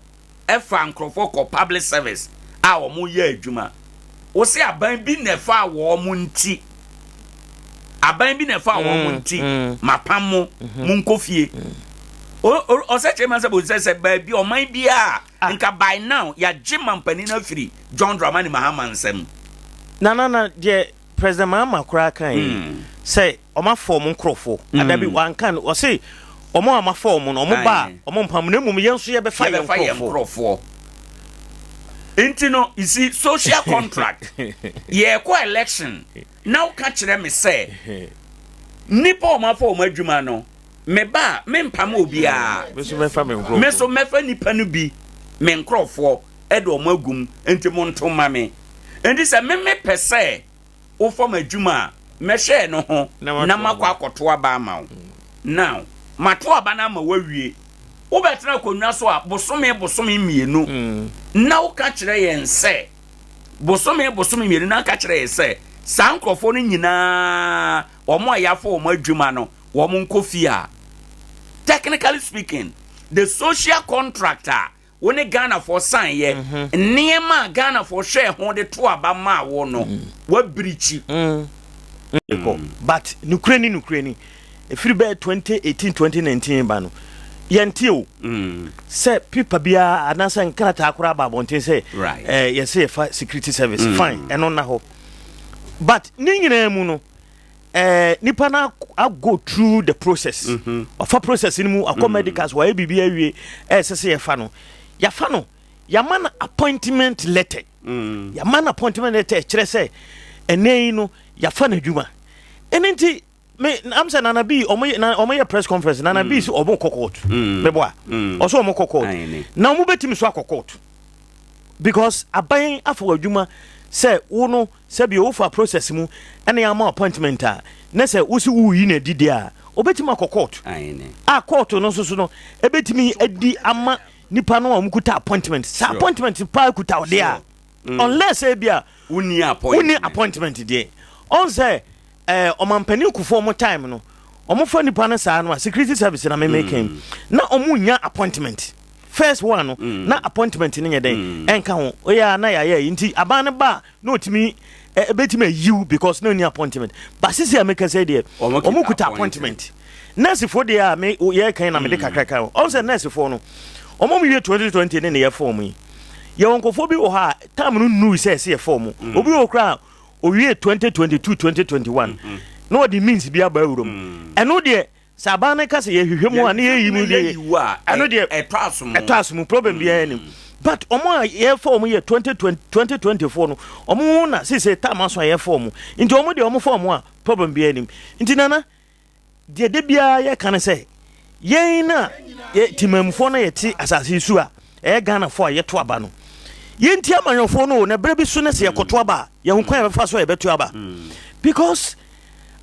efa nkrofo ko public service a omo ye adwuma wo se aban bi na fa wo mo nti aban bi na fa wo mo nti mapam mo nkofie o se chema se bo se ba bi oman bi a nka by now ya mampani na free John Dramani Mahama nsem na de President Mahama kura kan say oma form nkrofo adabi wan kan o say omo ama form no omo ba omo mpam na mum yenso ye be fa nkrofo intino you see social contract ye ko election now catch them say nipa oma form adwuma no me ba me mpam obia me so mefa nipa no bi me nkrofo edo omo agum enti mo ntoma me enti se me pese o form adwuma me hye no ho na makwa akoto aba ma now mato aba na ma wawie wo betra konwa so a bosome mienu na wo ka kire yen se bosome mienu na ka kire yen se sankrofo no nyina omo ayafo omo adwuma no wo mo nkofia technically speaking the social contractor when Ghana for sign ye niema Ghana for share ho de to aba ma wo no wa brichi but nukreni efiri be 2018 2019 ba no yentio say people bia anasa nkrata akura ba bonten say yes say security service fine eno na ho but ni nyina mu no nipa na go through the process of a process in mu akọ medicals wa bibia wie say fa no ya fa no ya man appointment letter ya man appointment letter kire say enei no ya fa na dwuma enenti me am say nana bi omo press conference nana bi si obo court me boa oso omo court na omo betimi so court because aban afọ adwuma say wo no say bi wo fa process mu ene ya ma appointment a na say wo si wo yi na didi a obetimi court a court no so no ebetimi adi ama nipa no amkuta appointment sa appointment pa kuta ode a unless e bia uni appointment dey on say omampani kufo mo time no omofa nipa no sa no security service na me make na omunya appointment first one no na appointment ni nyeden enka ho oya na ya nti aban ba no otimi ebetimi you because no ni appointment but sisi ameka say dey omukuta appointment nurse for dey a me ye kan na me de kakraka on say nurse for no omom ye 2020 ne ye form yi ye wonkofo bi o ha time no nu say ye form obi o kra o wie 2022 2021 no the means bi aba eurom eno de sabane ka se ye hwehwemu a ne ye yi mu de eno de etasum problem bi anim but omo ye form ye 2024 no omo na say time aso ye form nti omo de omo form a problem bi anim nti nana de bia ye kan say ye na ye timamfo na ye ti asase su a Ghana fo ye to aba no ye nti amanyofo no na bere bi su na se ye koto aba ye hu kwan be fa so ye betu aba because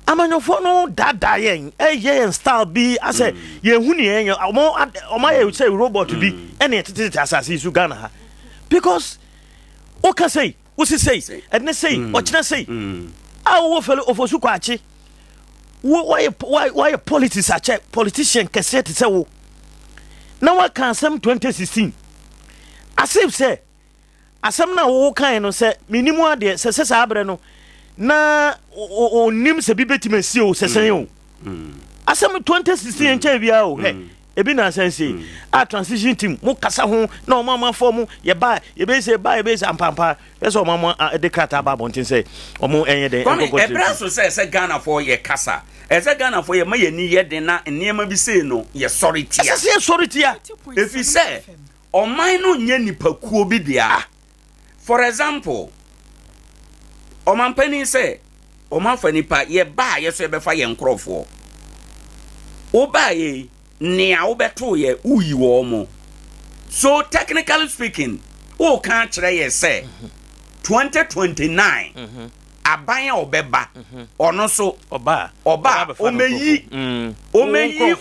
amanyofo no dada ye ye style bi ase ye hu ni ye omo ye say robot bi ene tete asase su Ghana ha because o ka say o si say ene say o kina say a wo fele ofosu kwa achi why politics a check politician can say to say wo now I can some 2016 as if say asem na wo kan no say minimum ade say sa abre no na onim se bibetime si o sesen o asem 2016 encha bia o he ebi na sense a transition team mo kasa ho na o mama form ye ba ye be say ampampa yes o mama de krata ba bontin say o mo enye de ebra so say Ghana for ye kasa ese Ghana for ye ma ye ni ye de na niema bi say no ye sorry tia if you say o man no nye nipakuo bi dia for example o man pani say o man fa nipa ye ba ye so ye be fa ye nkrofo o ba ye nia obeto ye uyi wo mo so technically speaking o kan kire ye say 2029 aban a obeba ono so oba omeyi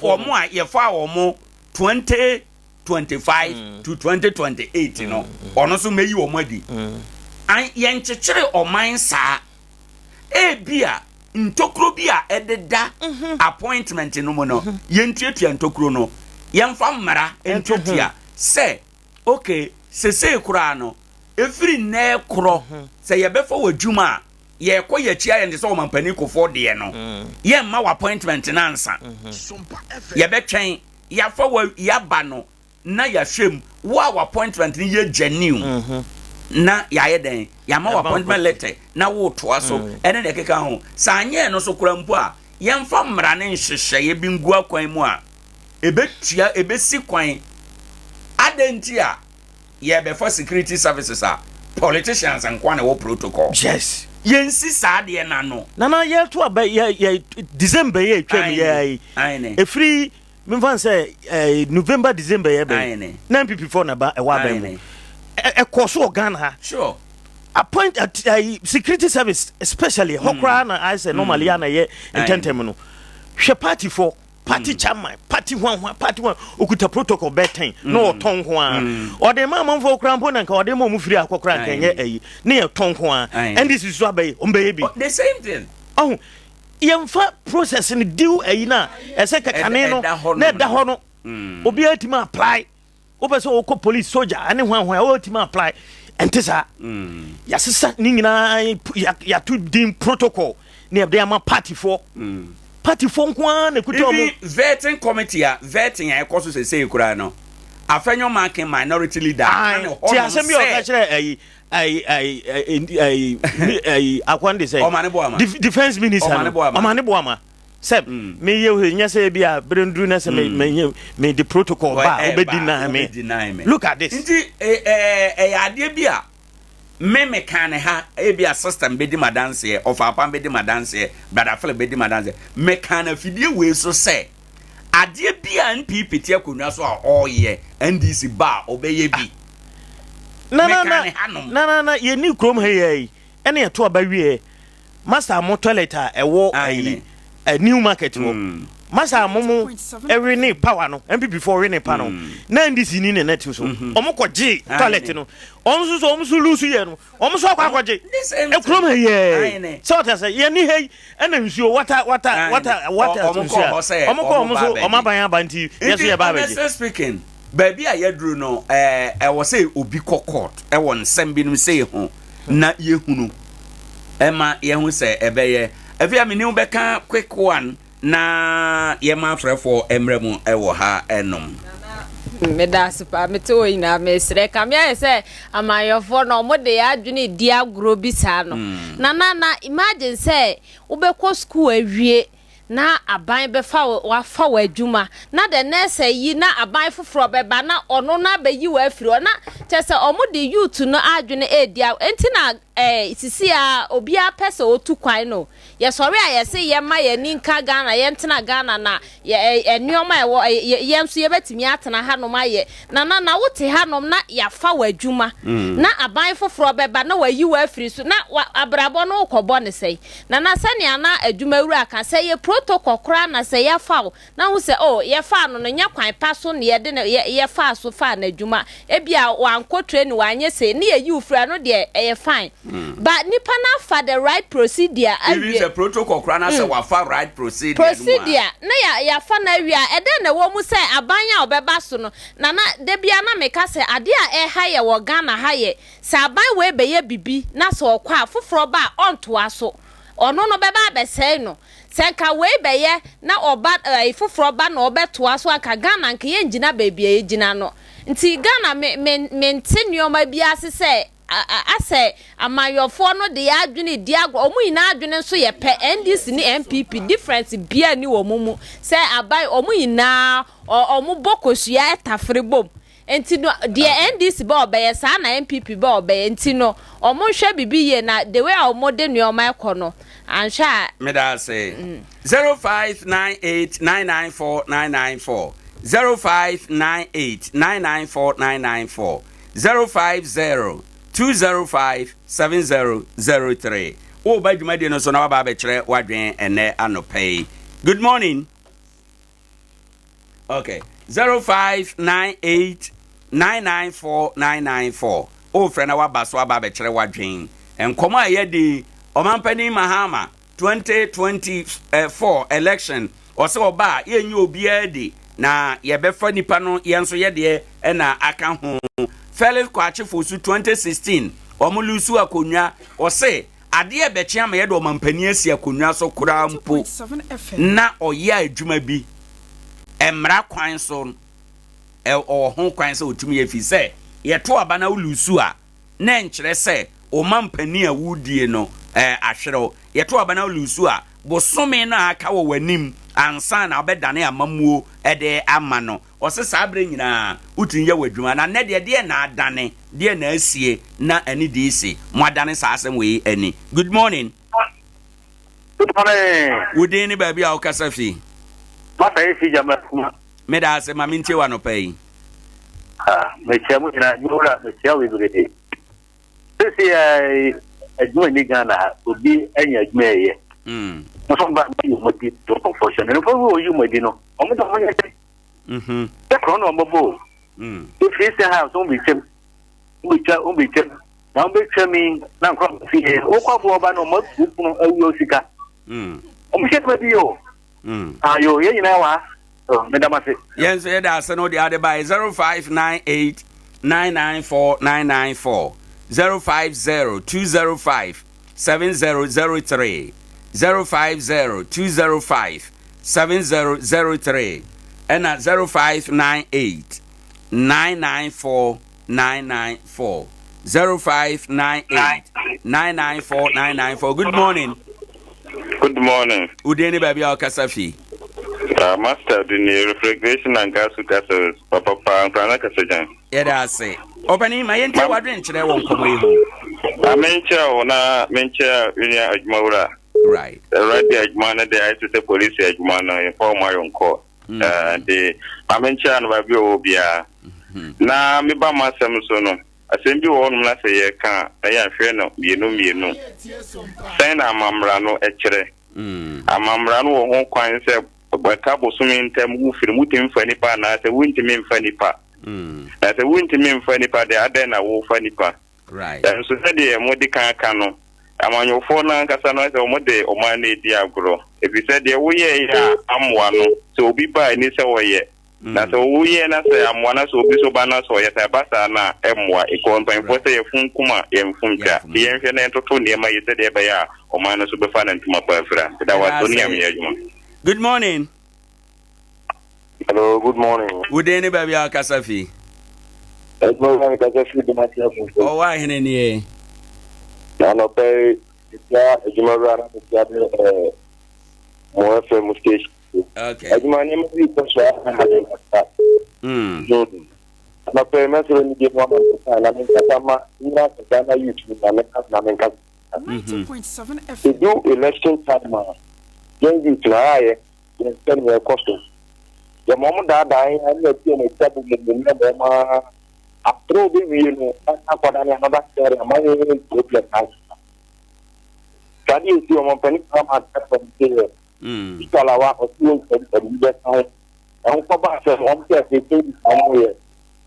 omo a ye fa omo 2025 to 2028 no ono so meyi omo adi an ye nchechire oman saa ebia ntokro bia ededa appointment no mo no ye ntuatua ntokro no ye mfa mmara ntuatua se okay sese kura no efiri na kro se ye befa wadwuma ye kɔ ye chia ye nde so mampani kofo de no ye ma wa appointment na ansa ye betwen ya fa wa ya ba no na ya hwem wa appointment ni ye genuine na ya ye den ya ma wa appointment letter na wo to aso ene de keka ho sa anye no so kura mpo a ye mfa mmara ne nhyehyɛ ye bi ngu akwan mu a ebetua ebesi kwan adenti a ye be for security services a politicians and kwan wo protocol yes yensi saade na no nana ye to aba ye December ye twam ye efri memfan say November December ye be na MPP4 na ba e wa ba mu e koso Ghana ha sure appoint at security service especially hokra na I say normally na ye intentem no hwe party for party chairman party one okuta protocol betten no ton ho a o de ma fo krampo na nka o de ma mu firi akokra nka nye ayi ne ye ton ho a and this is so abai o be bi the same thing oh yemfa process ni deal ayi na ese kakane no na da ho no obi atima apply o be so o ko police soldier ane ho o atima apply entisa ya sisa ni nyina ya to dim protocol ne be ama party for party phone kwa na kuto mo vetting committee a vetting a ekoso se kura no afenyo marking minority leader and ti asemi o ka kire akwande say defense minister omane boama seb me ye nya say bia brendru na say me the protocol ba obedi na me look at this nti ade bia me kan ha ebia system bedi madanse of apa bedi madanse brother fele bedi madanse me kan afidie we so say ade bia NPP tie akonwa so a oye NDC ba obeye bi na ye ni krom he ye ene ye to aba wie master mo toilet a ewo new market wo masa momo every ni power no MPP4 we ni pa no na ndisi ni net so omukɔgye toilet no onso so omso lusu ye no omso akɔgye e krom ye so ta say ye ni hey na nsuo wata omukɔ omaban abanti yeso ye ba beje speaking baby a yedru no e wo say obi court e won nsɛm bi no say ho na yehunu ema yehu say ebeye afia me ni ubeka quick one na yema frefo emremu ewo ha enom meda super meto ina mesre kamia se amayofo no mo de adwene di agro bi sa no na imagine say ubekọ school awie na aban befa wafa wadwuma na the nurse yi na aban foforo beba na ono na bayi wa afiri na chese omo de youth no adwene edia enti na sisi a obi a pese otu kwan no ye sori a ye se ye ma ye ninka Ghana ye ntena Ghana na ye enioma ye nso ye betimi atena hanom aye na wote hanom na ya fa wadwuma na aban foforo beba na wayi wa afiri so na abrabo no kobo ne sei na sane na adwuma wura aka sei ye protocol kra na sei ya fa na hu se ye fa no nya kwan pa so ne ye de ye fa so fa na adwuma e bia wanko train wanye sei ne ye ufura no de ye fine but nipa na fa the right procedure even the protocol krana say wa fa right procedure na ya fa na wi a ede na wo mu say abanya obeba so no na de bia na me ka say ade a ha ye wo Ghana ha ye sa aban we be ye bibi na so kwa foforo ba onto aso ono no beba abesei no senka we be ye na oba foforo ba na obeto aso aka Ghana nka ye ngina ba bia ye gina no nti Ghana me ntinioma bia se ase amayofo no de adwene di agro omu ina adwene so ye pe NDC ni MPP difference bia ni wo mumu se abai omu ina omu bokosua etafre bom enti no de NDC ba obeye sa na MPP ba obeye enti no omu hwe bibi ye na the way omu de nuoma ekono ansha me da say 0598994994 0598994994 050 205-7003. o ba dwumadi no so na waba abekere wadwen ene anopay. Good morning. Okay. 0598994994 o frɛ na waba so waba abekere wadwen enkomo ayedi omampani Mahama 2024 election ɔsɛ ɔba yenye obiara di na yɛbɛfa nipa no yɛnso yɛdeɛ ɛna aka ho Felix Kwachifo su 2016 ɔmulusu akonwa ɔsɛ adeɛ bɛkyea ma yɛde ɔmampani asi akonwa so kora mpo na ɔyɛ adwuma bi emra kwan so ɔho kwan sɛ otumi yɛfi sɛ yɛto aba na ulusu a na nkyerɛ sɛ ɔmampani a wudie no ahwerɛw yɛto aba na ulusu a bosome na aka wɔ w'anim ansa na obedane amamuo ede ama no ɔse sabre nyina utinye wadwuma na ne de na adane de na asie na ani de isi mo adane sa asem we ani. Good morning. Good morning. Wudi ni baabi a okasa fi mata esi jama kuma me da ase ma mintie wa no pai me chiamu na nyura me chiawu ibirede sisi adwuma ni Ghana obi anya adwuma ye Somba you moti to confusion and for you medino omo do mo yete the chrono mbo if you say have some be chem na be chemi na nkro fi e o kwa bo ba no mo no awu osika omo chet me bi yo ayo ye nyina wa me da ma se yes ye da se no the other by 0598994994 0502057003 050-205-7003 and at 0598-994-994 0598-994-994. Good morning. Good morning. Udeni baby al kasafi. Master dini refrigeration and gas papa Nkoranza kasajan. Yeah, say. Opening my entire wadrin chile won't come away. I mention unia ajmaura. Right. Right there, man, I to the police, man, inform my own court. The Amencha and Babio Bia. Now, me by my Samson, I send you on last year. Can't I am fair no, you know. Send a mamrano etchere. A mamrano won't quite say, but Cabo swimming them who feel mutim for any part, as a winter mean funny part. As a winter mean funny part, the other na wo funny part. Right. And so said the Modica cano. I'm on your phone and Casano or money diagro. If you said the way I'm one, so be by Nisa way. That's a way and I say I'm one so be so banner so yet a basana M1 equal by what a Funkuma and Funka. The infinite to near my yesterday by or minus super fun and to my boyfriend. That was only. Good morning. Hello, good morning. Would anybody al Kasafi? Owoahene ni no pay ya ejumara na mo FM station. Okay. Ejumani mo bi ko so no pay mesro ni je mo na me kama ina kana YouTube na me 90.7 FM. Do election time ma yengi tlaye in terms cost. Ya mo da ya ni ti mo tabu mo ma approve we no akoda ni another area ma ni problem house. Kadi esi o mo pani kama atapa nte ikala wa o ti o se de sai e ko ba se o ti se ti amu ye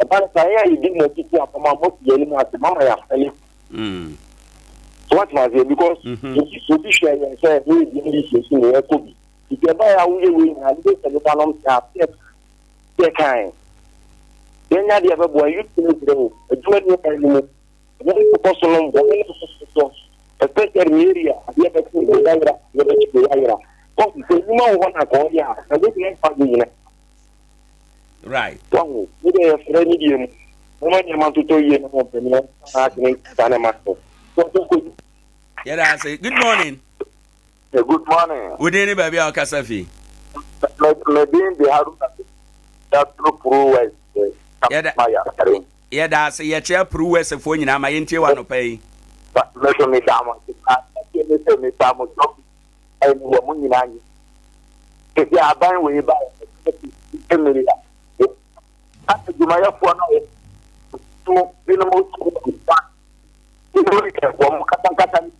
e ba sa ya yi di mo ti ti apama mo ti yeli ma ti mama ya fele so what was it because you be share and say we di se se e ko bi ti ba ya wu ye we na de se ba no ta te kai yenya dia be boy you ti ni do e duwe ni ka ni mo ni ko so no bo ni so especially area dia be ku daira dia be ku daira ko se ni ma wona ko ya na de ni fa ni na right wangu ni de fere ni die mo ma ni ma to ye na mo pe ni na ni sana ma so ko yeah say good morning. Good morning. Would anybody al Kasafi? Me bin de haruna that pro west yeah da say ya chair pro west fo nyina ma yentie wa no pai Leso mi dama se mi dama job ai ni mo nyina ni ke ya ban we ba emiri ya ati juma ya fo na to bi no mo ko ba ni mo ke ko mo katan ni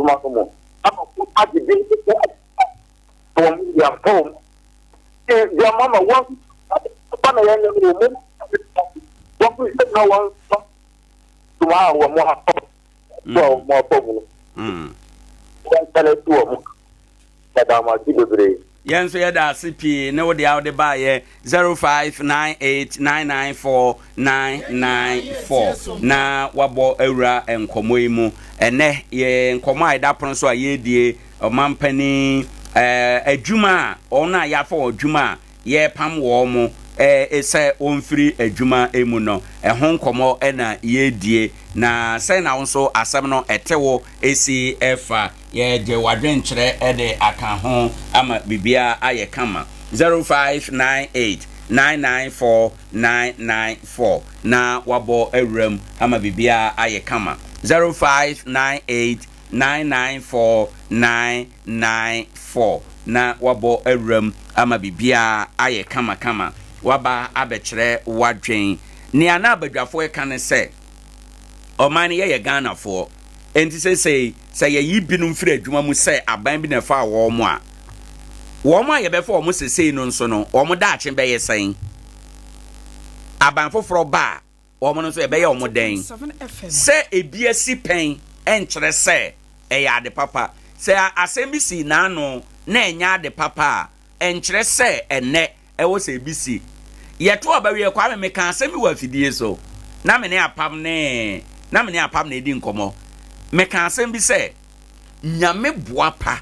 adwuma no mo ama ko ade bi from your home your mama wants pana ya no mo what is no one to ma wo mo ha so mo po tele tu mo da ma ti bebre yen so yeda CP ne wo de out de ba ye 0598994994 na wabo awura enkomo yi mu ene ye enkomo a da pon so a ye die omampani adwuma ona ya fa adwuma ye pam wo mu ese onfiri adwuma emu no ho nkomo na ye die na sai na wonso asem no etewo esi efa ye je wadwen kire ede aka ho ama bibia aye kama 0598994994 na wabo awram ama bibia aye kama 0598994994 na wabo awram ama bibia aye kama waba abekire wadwen ni ana abadwafo eka ne se omani ye Ghana for enti say ye yibinum firi adwuma mu say aban bi na fa wo mo a ye be fa wo sesei no nso no wo mo da ache be ye sen aban foforo ba wo mo no so ye be ye wo mo den se ebia si pen enkere se ya de papa se asem si na no na enya de papa enkere se ene wo se bisi ye to abawe kwa me kan asem wa fidie so na me ne apam ne edi nkomo me kan asem bi se nyame boapa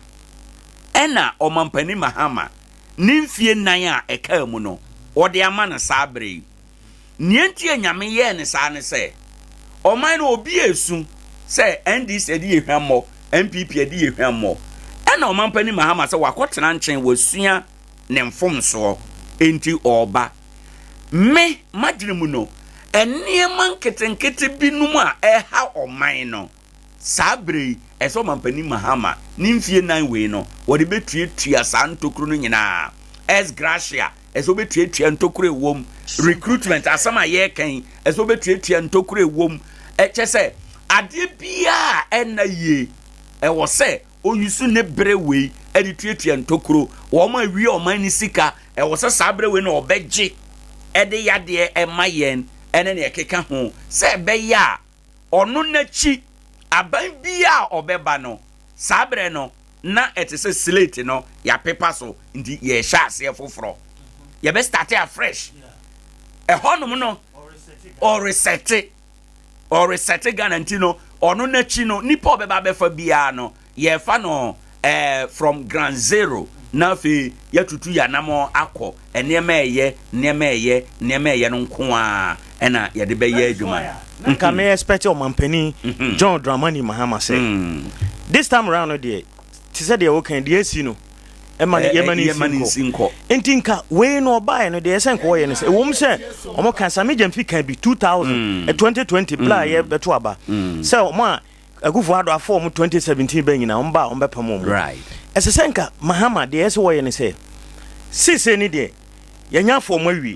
ena omampani mahama nimfie nan a eka mu no ode ama na sabre nientie nyame ye ne sa ne se oman no obi esu se NDC edi ehwammo MPP edi ehwammo ena omampani mahama se wakotena nchen wasua ne mfomso enti oba me madrimu no eniema nketenkete binum a eha oman no sabre eso mampani mahama nimfie nan we no wode betuatua santokru no nyina es gracia eso betuatua ntokru ewom recruitment asama ye kan eso betuatua ntokru ewom chese ade bia ena ye wo se oyusu ne brewe edi tuatua ntokru wo ma wi oman ni sika wo se sabre we no obegye ede yade emayen ene ne keka ho se be ya onu na chi aban bia obeba no sabre no na etese slate no ya paper so ndi ye sha ase foforo ye be start afresh honum no or reset guarantee no onu na chi no nipa obeba be fa bia no ye fa no from ground zero na fe yatutu ya namo akọ enema eye no nko a ena ye de be ye adwuma nka me expect o mampani John Dramani Mahama say this time around there ti said the okay the AC no yemani sinko entinka we no buy no the esen ko ye no say wom say omo kan same jamfi kan bi 2020 bla ye beto aba say omo agufo ado afọ omo 2017 ben nyina omba ombepam omo right esesenka Mahama de ese wo ye ne say sise ni de yenya afọ mo awi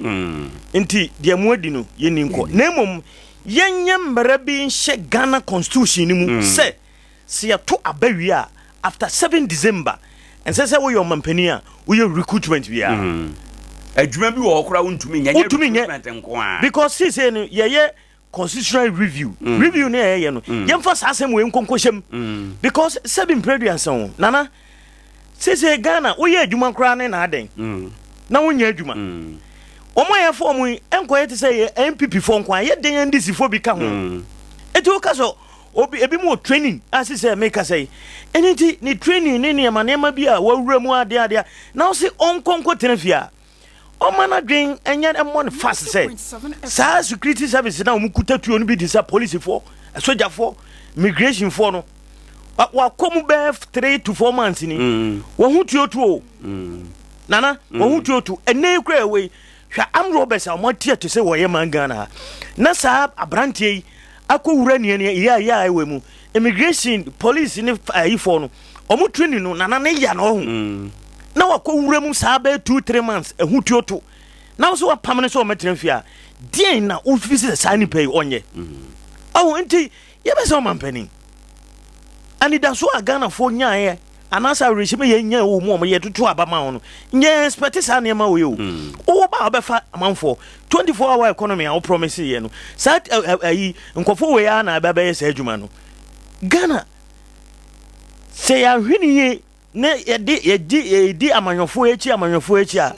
enti de mu adi no ye ninko na mom yenya mbara bi nhye Ghana constitution ni mu say se ya to abawi a after 7 December and say wo your mampani a wo your recruitment wi a adwuma bi wo okura wontumi nya recruitment nko a because sise no ye constitutional review review na ye no yemfa sasem we nkonko hyem because 7 previous on nana sise Ghana wo ye adwuma kra ne na aden na wo nya adwuma omo ye fo mu enko ye te say MPP fo nko ye den ndisi fo bi ka ho eti wo ka so obi ebi mo training asise make say eniti ni training ni ne ma bi a wawura mu ade na wo se onkonko tenafia o mana dwen enya emon fast say sa security service na mu kutatuo no bi disa police for soldier for migration for no wa komu be 3 to 4 months ni wo hutuotuo nana wo hutuotu ene kura we hwa amro be sa mo tie to say wo ye man Ghana na sa abrantie akowura ne ya we mu immigration police ni for no o mu training no nana ne ya no ho na wakowura mu saa be 2-3 months ehutuoto na so wapamne so metrefia dien na office sa ni pay onye enti ye be so mampani and that's why Ghana for nya anasa regime ye nya wo mo ye tutu abama ho no nya expect sa ne ma wo yo o ba obefa amanfo 24-hour economy a promise ye no sat ayi nkofo we ya na ba ye sa adwuma no Ghana say ya hwini ye ne ye di amanyofo echi a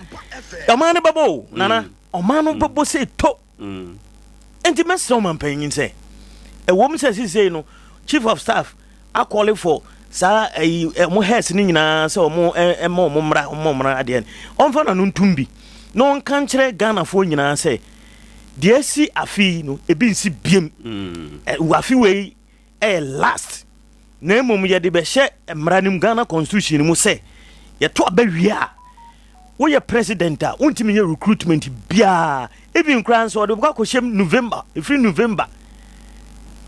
amane babo nana omano babo say to enti meso man panyin say e wo me say no chief of staff I call it for sa mo heads ni nyina se mo mra ade on fa na no ntumbi no on kan kire Ghana fo nyina se de si afi no ebi nsi biem afi we last na emom ye de be hye mra nim Ghana constitution mu se ye to abawia wo ye president a untimi ye recruitment bia ebi nkran so de ko hyem November every November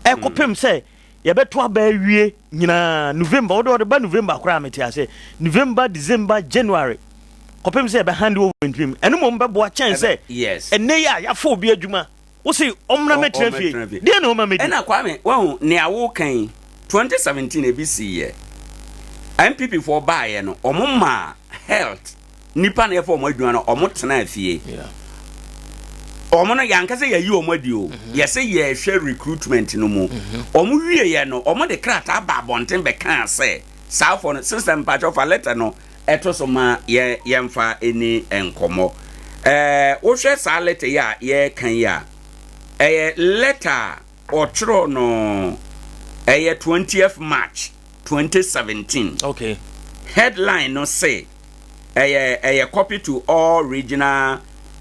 e kopem se ye beto abawie nyina November odo ba November akra meti ase November December January kopem se be hand over ntwim eno mo mbebo a chen se yes enne ya fo bi adwuma wo se omna metra fie de na o ma medi ena kwame wo ne awo kan 2017 ebisi ye MPP for buy no omma health nipa na ye for mo adwuma no omo tena fie omo no yankase ye yi omo di o ye se ye hwe recruitment no mu omo wie ye no omo de krata ba bonten be kan se saafo no system patch of a letter no eto so ma ye mfa eni enkomo wo hwe sa letter ya ye kan ya letter otro no 20th March 2017 okay headline no say copy to all regional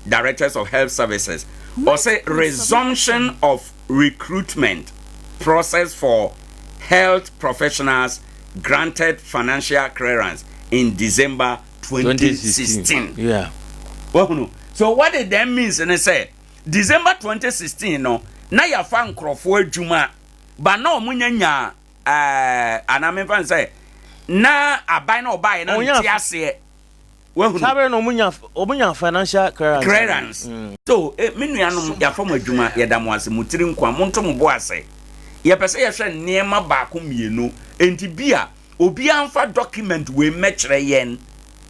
directors of health services or say resumption of recruitment process for health professionals granted financial clearance in December 2016. Yeah. Well, so what did that mean? And they say December 2016 no na ya fan krofo adwuma ba na omunya anamemfa say na abai na obai na ntiase sabe no omunya financial clearance. So me nuanom ya fam adwuma ya damo ase mutiri nkwa monto mo bo ase ye pese ye hwe niema ba ko mienu enti bia obi anfa document we mekere yen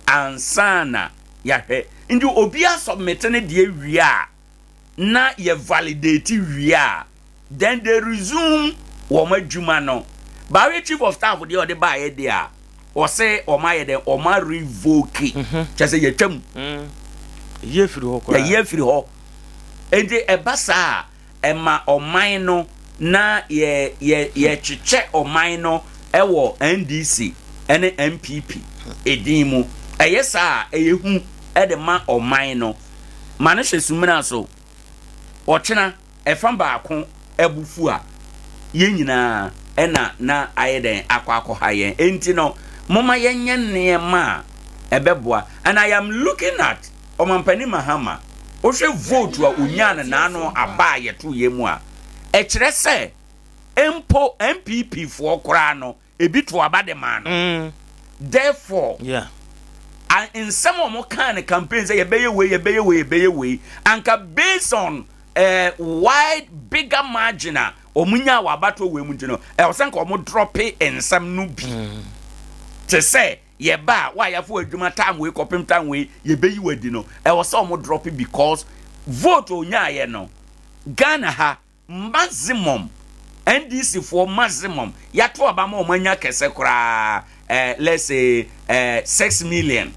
ansana ya hwe ndi obi submit ne de awia na ye validate wia then they resume wo madwuma no ba we chief of staff de ode ba ye dia o say o ma ye de o ma revoke chese ye twam ye firi ho kwa ye firi ho ende ebasa ema oman no na ye chiche oman no ewo NDC ene MPP edimu eyesa eyehu ede ma oman no mane hwesumina so ochena efam baako ebufu a ye nyina ena na ayeden akwa hayen enti no mama yenye nema ebeboa and I am looking at omampani mahama o hwe vote wa unyana na ano aba yeto yemu a ekire se empo MPP fo kora no ebitu abade man therefore yeah and in some of more kind of campaigns ye beye we anka based on wide bigger margin omunya wa bato we mu ntino e osanka omo drop in some no bi to say ye ba wa ya fo adwuma time we kopim time we ye beyi wadi no e wo so omo drop because vote onya ye no Ghana ha maximum NDC for maximum ya to abama omanya kese kura let's say 6 million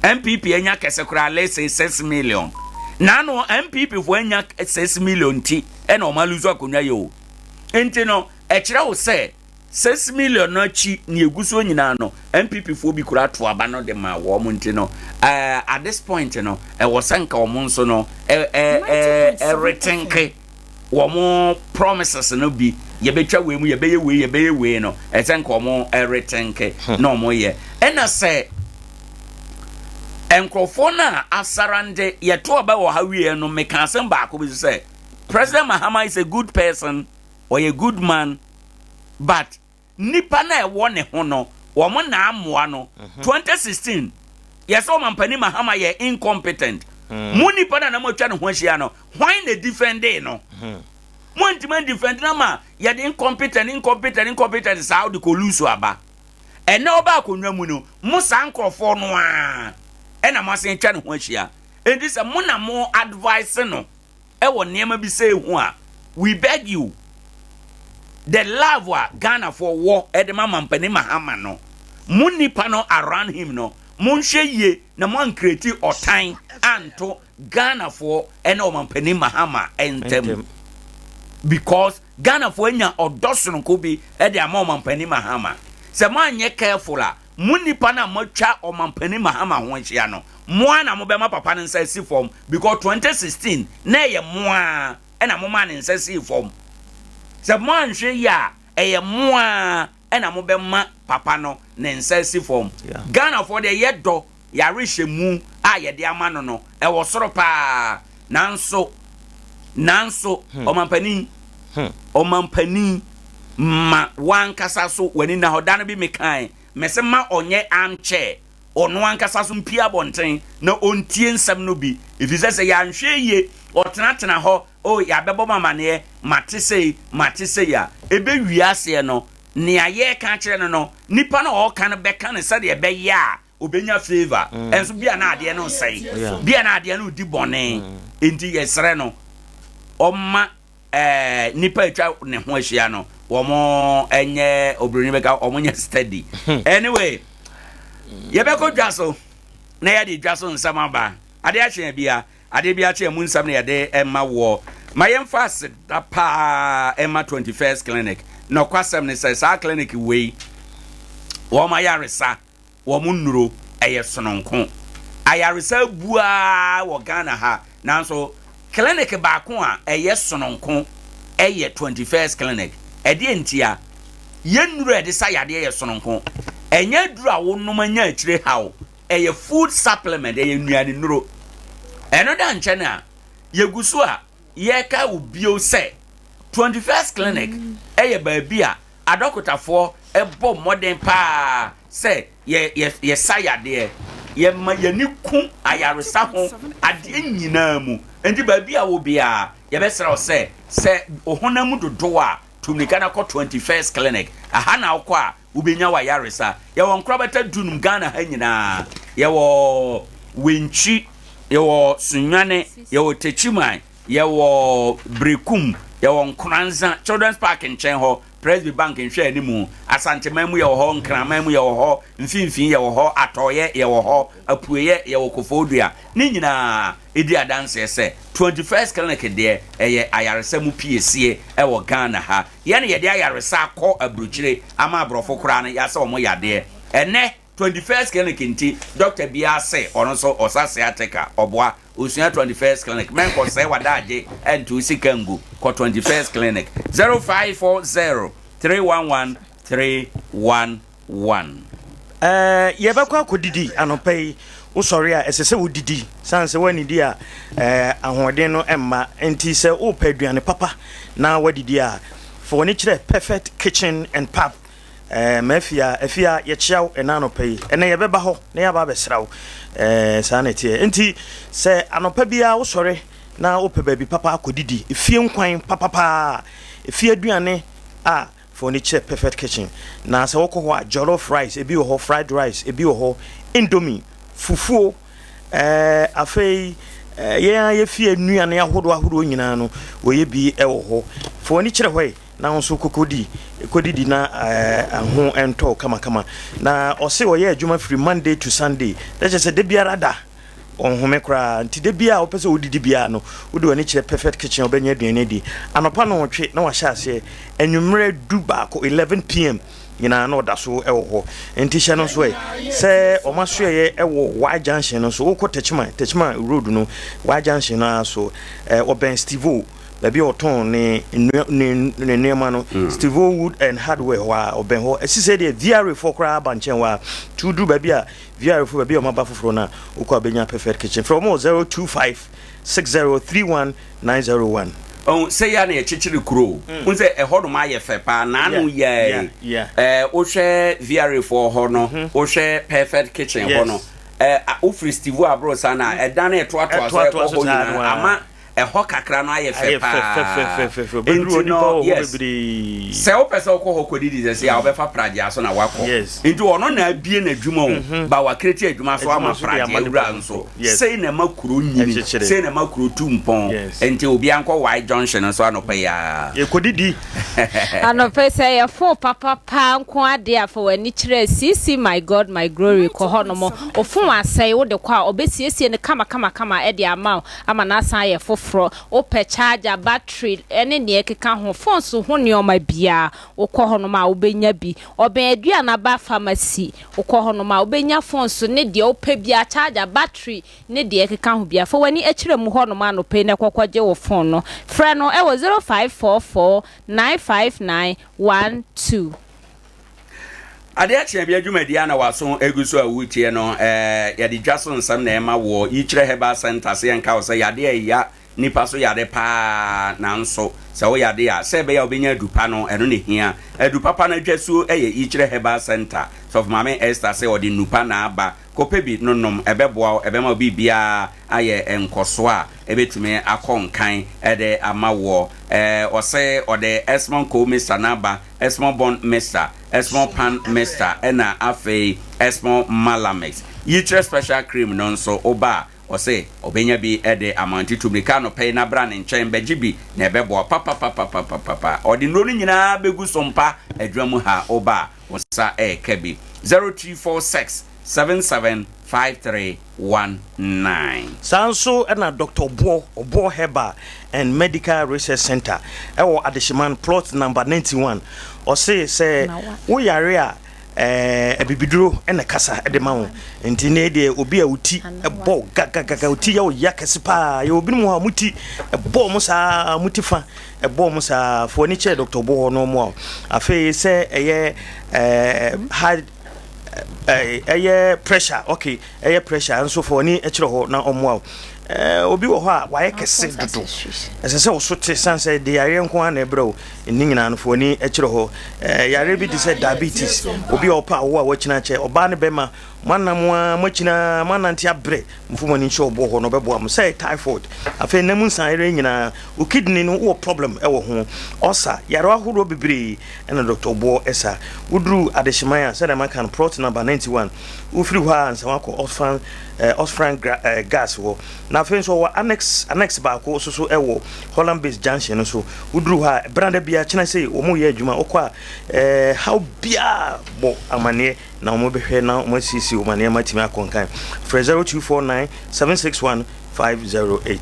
MPP enya kese kura let's say 6 million nano MPP for enya 6 million ti e na omaluzo akonya yo enti no e kire wo say 6 million no chi ni eguso nyina no MPP for bi kura to aba no de ma wo mo enti no at this point no e wo sanka wo mo nso no everything womo promises no bi ye betwa we mu ye beye we no e sanka wo everything no mo ye ena say enkrofo na asarande ye to aba wo hawie no me kan sem ba ko bi say President Mahama is a good person or a good man but nipa na e wo ne ho no wo mo na amoa no 2016 yes o mampani Mahama ye incompetent mu nipa na mo twa ne ho hia no why na defend no mo demand defend na ma ye de incompetent sa how de ko lose aba ene oba akonwa mu no mo san krofo no a ena mo asen twa ne ho ahia enti se mo na mo advice no e wo niam bi say hu a we beg you the love wa Ghana for war e de mama mpani mahama no mo nipa no around him no mo nhwe ye na mo ancreate otan anto Ghana for ene o mampani mahama entem because Ghana for enya odoson ko bi e de ama o mampani mahama se mo anye careful a mo nipa na mo twa o mampani mahama ho nhia no mo ana mo be ma papa ne nsa si form because 2016 na ye mo a ena mo ma ne nsa si form se mo anhwe ya eye mo a ena mo be ma papa no ne nsa si form Ghana for the ye do ya rehye mu a ye de ama no no e wo soro pa nanso o mampani ma wankasa so wani na hodano bi mekan mese ma onye armchair ono wankasa so mpia bonten na ontie nsam no bi ifise se ya nhwe ye otenatena ho o ya bebo mamane matise ya ebe wiase no ne aye ka kire no nipa na o kan be kan se de be ya obenya favor enso bia na ade no sei bia na ade no di bone enti yesre no omma nipa etwa ne ho ahia no womo enye obronyi beka omonye steady anyway yebeko dwaso na ya de dwaso nsama ba ade ahye bia ade bia che mu nsam na ya de emma wo mayem fast da pa emma 21st clinic no kwasem ne say sa clinic we wo ma yaresa wo mu nnuro eye sononko ayaresa bua wo Ghana ha nanso clinic ba ko a eye sononko eye 21st clinic edi entia ye nnuro ede sa yade eye sononko enye duru a wo noma nya akire hawo eye food supplement eye nuane nnuro eno da nche na ye gusu a ye ka ubio se 21st clinic eye ba bia adokotafo ebo modern pa se ye sayade ye ma ye ni ku ayaresa ho ade nyina mu enti ba bia wo bia ye besra se ohonamu dodo a tumika na ko 21st clinic aha na akọ a ubenya wa yaresa ye won krobata dunum Ghana ha nyina ye wo wenchi ye wo sunwane ye wo techiman ye wo brekum ye wo Nkoranza children's park in Chenho Presby Bank in Share Nimu Asante Memu ye wo ho Nkramemu ye wo ho mfimfin ye wo ho Atoye ye wo ho Apuye ye wo Kofodua ni nyina edi adanse se 21st clinic de eye ayaresa mu PSC e wo Ghana ha ye ne ye de ayaresa akọ abruchire ama abrofo kura na ya se omo yade ene 21st clinic nti Dr. Bia say ono so osase ateka oboa osua 21st clinic men ko say wadaje entu sikangu ko 21st clinic 0540 311 311 yebekwa kodidi anopai usori a esese wodidi sanse wani di a ahoden no emma enti se wo paduane papa na wadidi a for ni kire perfect kitchen and pub efia ye chiaw enanopa yi ene ye beba ho na ya ba besrawo sanete enti se anopa bia wo sore na wo pe baby papa akodidi efie nkwan papa efie aduane a for ni che perfect kitchen na se wo ko ho jollof rice ebi wo ho fried rice ebi wo ho indomie fufuo afei ye fie anuane ahodo nyina no wo ye bi e wo ho for ni kire hoi na onso kodidi na ho ento kama na ose wo ye adwuma free Monday to Sunday that just de biara da onhome kra nti de bia opese odidi bia no wode wani kire perfect kitchen obenya aduane di anopa no otwe na wa hya ase enwumre du ba ko 11 pm nyina na oda so e wo ho nti hye no so se o maso ye e wo wa junction no so wo ko techima road no wa junction na so oben Stevo baby oton ne nema no Steve Wood and Hardware wa oben ho esi se de VR for kra banchen wa tudu baby a VR for baby o maba foforo na ukọ abenya perfect kitchen from 025 6031901 on say ya na e chichiri kuro unse e hodo ma ye fe pa na anu ye o hwe VR for ho no o hwe perfect kitchen ho no o free Steve abro sana e dan e to ama ɛhɔ kakra no ayɛ fɛ paa enti no yes sɛ wopɛ sɛ wokɔ hɔ kɔdidi sɛ sɛ a wobɛfa pragye so na wakɔ enti ɔno na abie n'adwuma o ba wakreti adwuma so ama pragye wura nso sei na ma kuro nyini sei na ma kuro tumpɔn enti obi ankɔ Y junction so anɔpɛ ya yɛkɔdidi anɔpɛ sɛ yɛfo papa pa nko ade afa w'ani kyerɛ sisi my god my glory kɔ hɔ no mo ofo asɛe wo de kɔ a obesiesie ne kama ɛde ama na san yɛ foforo opɛ charger battery ene ne ekeka ho phone so ho ne oma bia wokɔ hɔ no ma wobenya bi ɔbɛn adua na ba pharmacy wokɔ hɔ no ma wobenya phone so ne de opɛ bia charger battery ne de ekeka ho bia fa wani akyerɛ mu hɔ no ma no pɛ ne kokɔgye wo phone no frɛ no ɛwɔ 0544 959 12 Adea Akye Abia dwumadi ana waso eguso awutie no yade dwaso nsam na ema wo yikyerɛ heba center se enka wo se yade ya nipa so yade pa na nso se wo yade ya se be ya obenya adupa no eno ne hia adupa pa na dwaso yikyerɛ heba center so mama Esther se odi nupa na aba kope bi nonom ebeboa ebema bibia aye enkoso a ebetumi akonkan ede amawo ose ode Esmond ko Mr Naba Esmond Bon Mr Esmond Pan Mr ena afei Esmond Malamex yitre special cream no nso oba ose obenya bi ede amanti tubrika no pay na bra ne nchen begibi na ebeboa papa odi no nyina begu sompa adwamu ha oba osa kebi 0346 775319 Sanso and Dr. Obo Heba and Medical Research Center ewo Adeshiman plot number 91 or say we area ebibiduro ene kasa edema enti ne de obi a uti ebo gaga uti ya yakese pa ya obi mu ha muti ebo mu sa muti fa ebo mu sa fo ni che Dr. Obo no mu afi se eye high pressure okay pressure and so for ni ekire ho na omo obi wo ho a waye kese dudu esese wo sote sanse de yare nko ana ebro ni nyina no fo ni ekire ho yare bi di se diabetes obi opa wo a wachina che oba ne bema manam a machina mananti abre mfumo ni nche obo ho no bebo am say typhoid afa namu nsan yare nyina o kidney no wo problem e wo ho osa yare ahoro bebre na Dr. Obo esa udru Adeshimaya said man can plot number 91 ufiri ho ansa wako Osfran gas wo na fe so annex ba ko so ewo Holland based junction so udru ha branda bia china say o mo ye adwuma okwa how bia bo amane na mo behwe na mo sisi o mane matimi akonkan 0249 761 508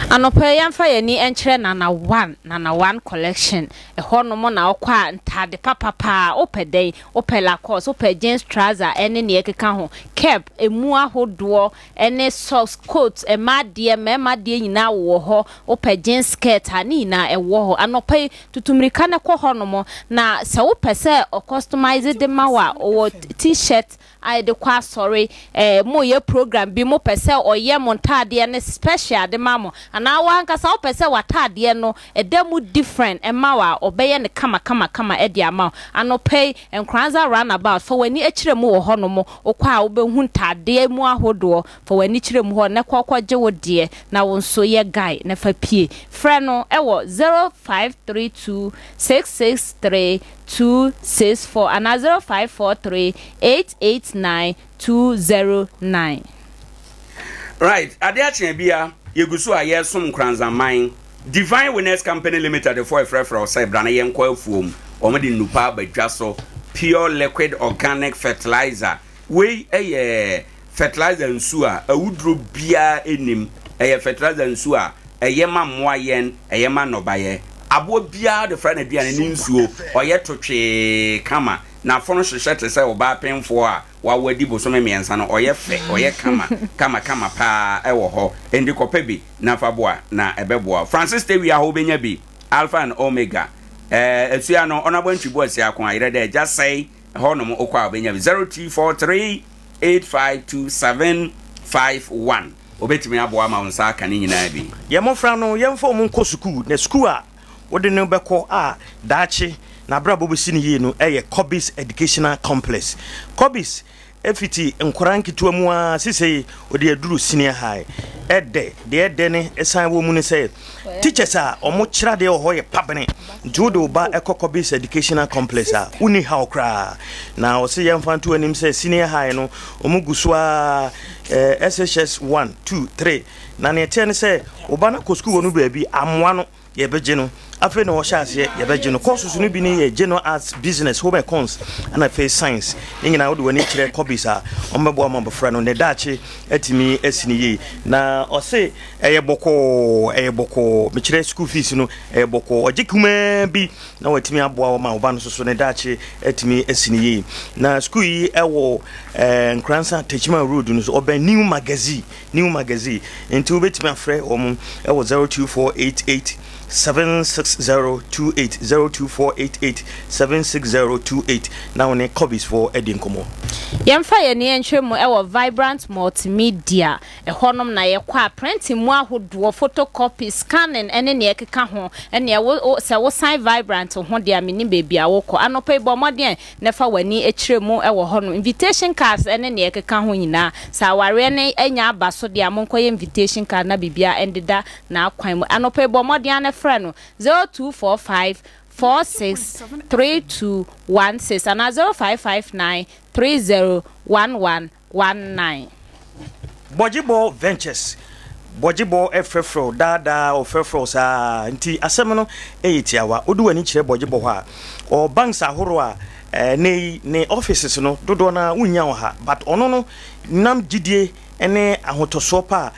anope yamfa yani enkyere nana 1 collection ehono mo na okwa ntade papa opedey opela course ope jeans trouser ene ne ekeka ho cap emu ahodo ene socks coat emade nyina wo ho ope jeans skirt ani na ewo ho anope tutumrika ne kɔ ho no mo na se wo pese o customize de mawa o t-shirt I de kwa sorry mo ye program bi mo pese oye montade ne special de mamo ana wa nkasa wo pese watade no edemu different emawa obeye ne kama e de ama anope Nkoranza roundabout for wani ekire mu wo ho no mo okwa wo be hu ntade mu ahodo for wani kire mu ho ne kokɔgye wo de na wo nso ye guy ne fa pie frɛ no ewo 0532663264 and 0543889209. Right, Adea Akye Abia yegusu a yesom Nkoranza man Divine Winners Company Limited for frefra say brana yenko afuom omede nupa badwaso pure liquid organic fertilizer we fertilizer nsu a awudro bia enim fertilizer nsu a ma moa yen ma nobaye abo bia de fra na bia ne nsuo oye totwe kama na fono hyehyɛ te sɛ oba penfo a wa wadi bosome miensa no oye fe oye kama pa ɛwɔ hɔ endi kɔpɛ bi na faboa na ɛbɛboa Francis Tewia ho benya bi Alpha and Omega esua no onabo ntwibo asia ko ayere de just say hɔ no mo okwa benya bi 0343852751 obetimi aboa ma wonsa aka ne nyina bi yemofra no yemfo mu nko school na school a wode no bɛkɔ a daachi na brabo besi ne yie no Kobis Educational Complex Kobis efiti Nkoranza kitua mu a sisei odi aduru senior high ede ne esan wo mu ne say teachers a omo kira de ho ye pabene judo ba ekokobis educational complex a uni how kra na o se yemfa to anim say senior high no omo gusua SHS 1 2 3 na ne ten say oba na ko school no ba bi amwa no ye beje no afi na wo sha ase ye beje no courses no bi ne ye general arts business home econs and face science nyina wo de wani kire kobis a ombebo amabofra no ne dachi atimi asini yi na o se eye boko me kire school fees no eye boko ogikuma bi na watimi aboa wo ma oba no so ne dachi atimi asini yi na school yi ewo Nkoranza Techima Road no so oba new magazine enti obetimi afre omo ewo 02488 76028 02488 76028 now ne copies for Edin Komo. Yemfa ye ne enhwemu e wo Vibrant Multimedia e honom na ye kwa printing mu ahodo photocopy scanning ene ne ekeka ho ene wo se wo sign Vibrant ho de amini baby a wo ko anopa ibo modern ne fa wani ekiremu e wo hono invitation cards ene ne ekeka ho nyina sa ware ne enya abaso de amonkoye invitation card na bibia endeda na akwan mu anopa ibo modern ne frano 0245 463216 and 0559 301119. Bojibo Ventures Bojibo efrefro dada ofrefro sa nti asem no eyitiawa odu ani kire Bojibo ha o banks ahoro a ne offices no dodo na unya wo ha but ono no nam gidie ene ahotoso pa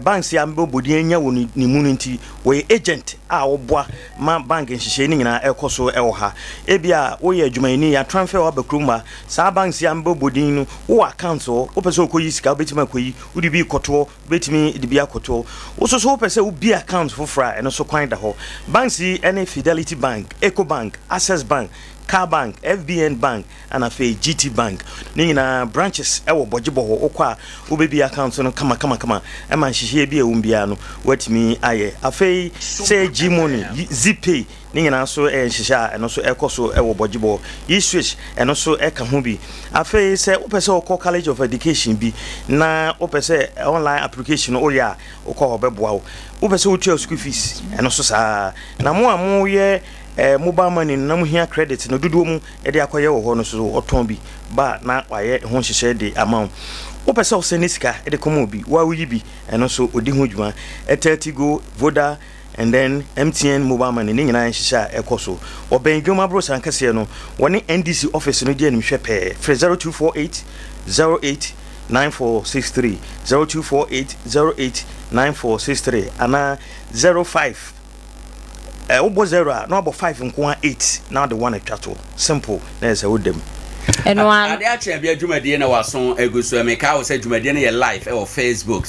banks ya mbobodi enya wo ni mu nti we agent a oboa ma bank nhihye ni nyina ekoso ewo ha ebia wo ye adwumayini ya transfer wa bakruma sa banks ya mbobodi no wo account wo pese okoyi sika obetima koyi udi bi koto betimi di bi akoto wo so wo pese ubi account fofra eno so kwan da ho banks ene Fidelity Bank, Eco Bank, Access Bank, Car Bank, FBN Bank, and a GT Bank. Nina branches ewo Bojibo ho okwa ubebi account no kama ema nhihye bi ewumbiano wetimi aye afei say Gmoney Zipay nina so nhihya eno so ekoso ewo Bojibo yi switch eno so eka ho bi afei say opese okọ College of Education bi na opese online application oya okọ obeboa wo opese otua school fees eno so sa na mo amu ye mobile money na muhia credit no dudu mu e de akoye wo ho no so oton bi ba na waye ho hyehyɛ de amount wo pese o senisika e de komo bi wa wuyi bi eno so odi ho dwuma Etetigo Voda and then MTN mobile money ni nyina hyehyɛ ekoso oben dwuma bro sankase no woni NDC office no die nimhwɛ pe 0248 08 9463 0248 08 9463 ana 05 obo 0 no about 5 nko 8 now the one atwato simple na say wo dem enwa Adea Akye Abia dwumadie na waso egusu emeka wo say dwumadie na ye live e Facebook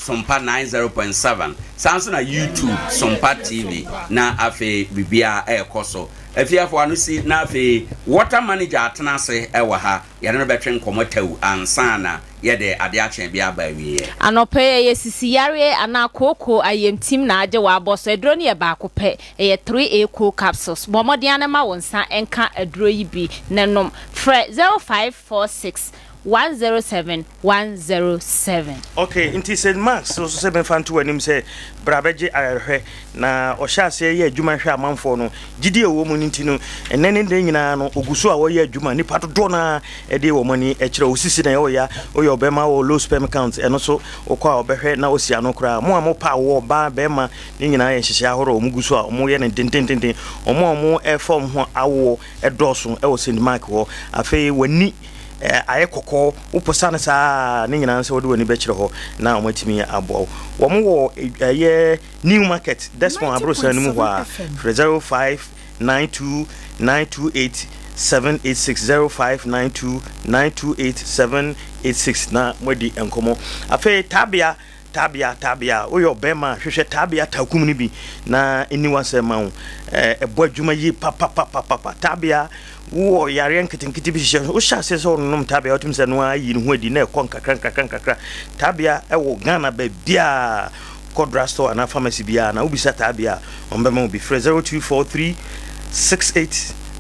Sompa 90.7 sanso na YouTube Sompa TV na afi bibia ekoso afiafo anu si na afi water manager atenase ewa ha yare no betwe nkomotawu ansana yede Adea Akye Abia ba wiye anope ye sisi yare ana koko ayem team na age wa boso edro ne ye ba akopɛ ye 3A cool capsules bomodian na ma wonsa enka edro yi bi nenom fre 0546 107 107. Okay, inti said Max so 7 fan to anim say brabeje ayerhwe na ohya se ye adwuma hwe amanfo no gidi ewo mu nti no enene de nyina no oguso a wo ye adwuma nipa dodo na e de wo mani e kire osisi na ye oya obema wo low sperm count eno so okwa obehwe na osia no kra mo amopa wo ba bema ni nyina ye hyehye ahoro omuguso a omo ye ne dendendenden omo e form ho awo e doso e wo send mark ho afei wani aye kokko uposana sa ni nyina nse wode woni be kire ho na omatimi abo wo mo wo ye new market that's one abro sa nimu ho a 0592928786 0592928786 na modi enkomo afi tabia oyo bema hwehwe tabia takum ni bi na eniwa se ma wo ebo adwuma yi papa tabia wo yare nketenkete bi hye wo hya se so nom tabia otum se no ayi no adi na ekon kakra tabia ewo Ghana ba bia Kodra store na pharmacy bia na ubisa tabia ombema obi 0243 68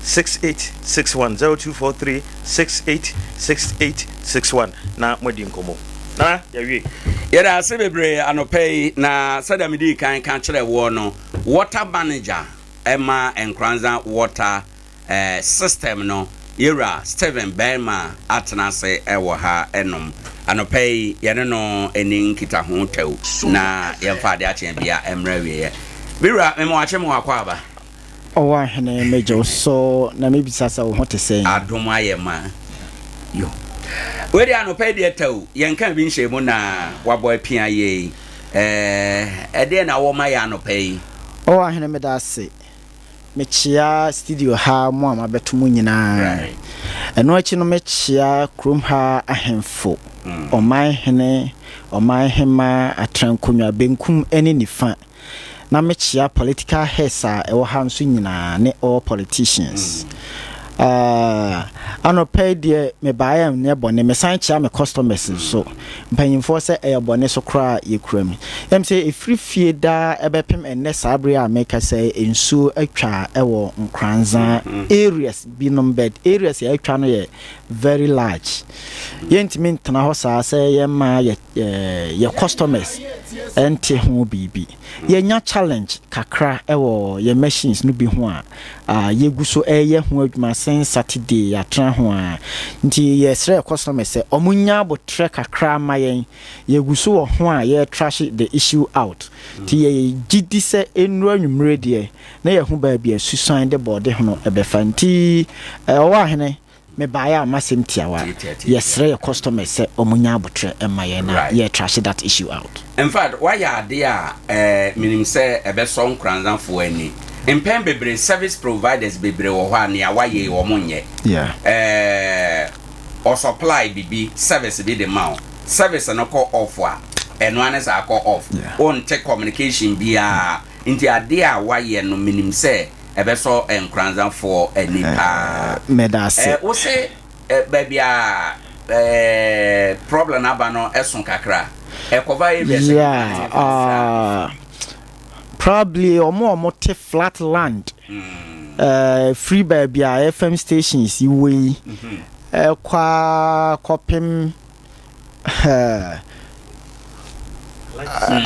6861 0243 68 6861 na modi nkomo na yawie yɛda ase bebree anɔpɛyi na sɛdeɛ mede kan ka kyerɛ wɔ no water manager ɛma Nkoranza water system no yɛwura Steven Berma atena ase ɛwɔ ha ɛnom anɔpɛyi yɛne no ɛni nkita ho tew na yɛmfa Adea Akye Abia ɛmmerɛ wieɛ bira memawakye mu wakɔ aba Owoahene major so na mebisa sa wo ho te sɛ adom ayɛ ma yo wedi anɔpɛyi deɛ tew yɛnka bi nhyɛ mu na wabɔ apia yɛ ɛdeɛ na wɔma yɛ anɔpɛyi Owoahene meda ase mechia studio ha mo amabeto mu nyinaa eno achi no mechia krom ha ahemfo oman hene oman hema atrankonwa benkum ene nifa na mechia political heads a ewo ha nso nyinaa ne all politicians anopɛ de me baayam ne bɔne me san chia me customers so mpanyimfo se bɔne so kra ye kram em se efrifie da ebepem enne sabre a make say ensuo atwa ewo Nkoranza areas binom bed areas ya atwa no ye very large yentimi ntena ho saa se ye ma ye customers ente ho bibi ye nya challenge kakra ewo ye machines no bi ho a ye gu so ye ho adwuma sen Saturday ya tra ho a nti ye sre customers se omunya botre kakra ma ye gu so wo ho a ye trash the issue out nti ye gidi se enru anwumre de na ye ho ba bia susan de bode ho no ebefa nti Owoahene me baya masem tiawa yes re customers say omunya abotre emaye na ye trash that issue out. In fact why ya there minim say ebeso Nkoranza fo ani empem bebre service providers bebre wo ho ane awaye wo monye or supply bibi service bi de ma service no call off a eno ane sa call off on take communication bia nti Adea waye no minim say ebeso Nkoranza for enipa medase wo say baby problem abano eson kakra cover probably omo te flat land free baby FM stations iwe kwa kopim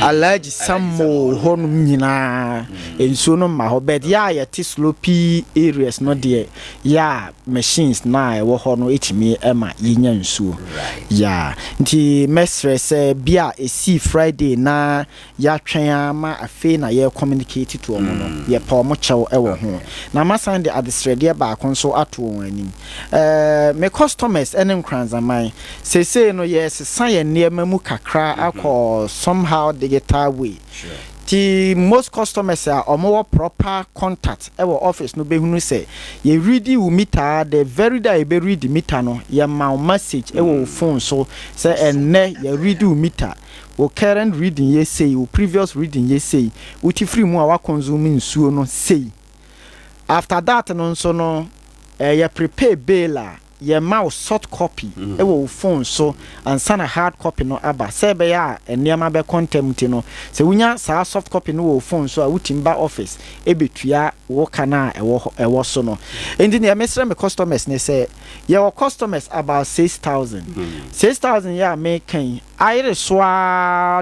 allergy sammo honum nyina enso no ma ho bed ya te slopey areas no de ya machines na wo ho no etimi ema yenya nsuo ya nti mesre se bia esi Friday na ya twen ama afi na ye communicate to omo no ye pa omo chew ewo ho na masan de adesrede ba konso ato won anim me customers ene Nkoranza man sese no yes san ye niema mu kakra akọ somehow digital way. Sure. The most customers are more proper contact. Our office no be hunu say ye read you meter the very day be read the meter no ye ma message our phone so say enne ye read you meter. O current reading ye say o previous reading ye say uti free mu our consuming nsuo no say. After that no so no ye prepare bailer ye mouse soft copy ewo phone so and sana hard copy no aba sebe ya eniama be content no se wunya sa soft copy no wo phone so a wutimba office ebetua wo kana ewo so no endi ne mesre me customers ne say ye wo customers about 6,000 ya making aire so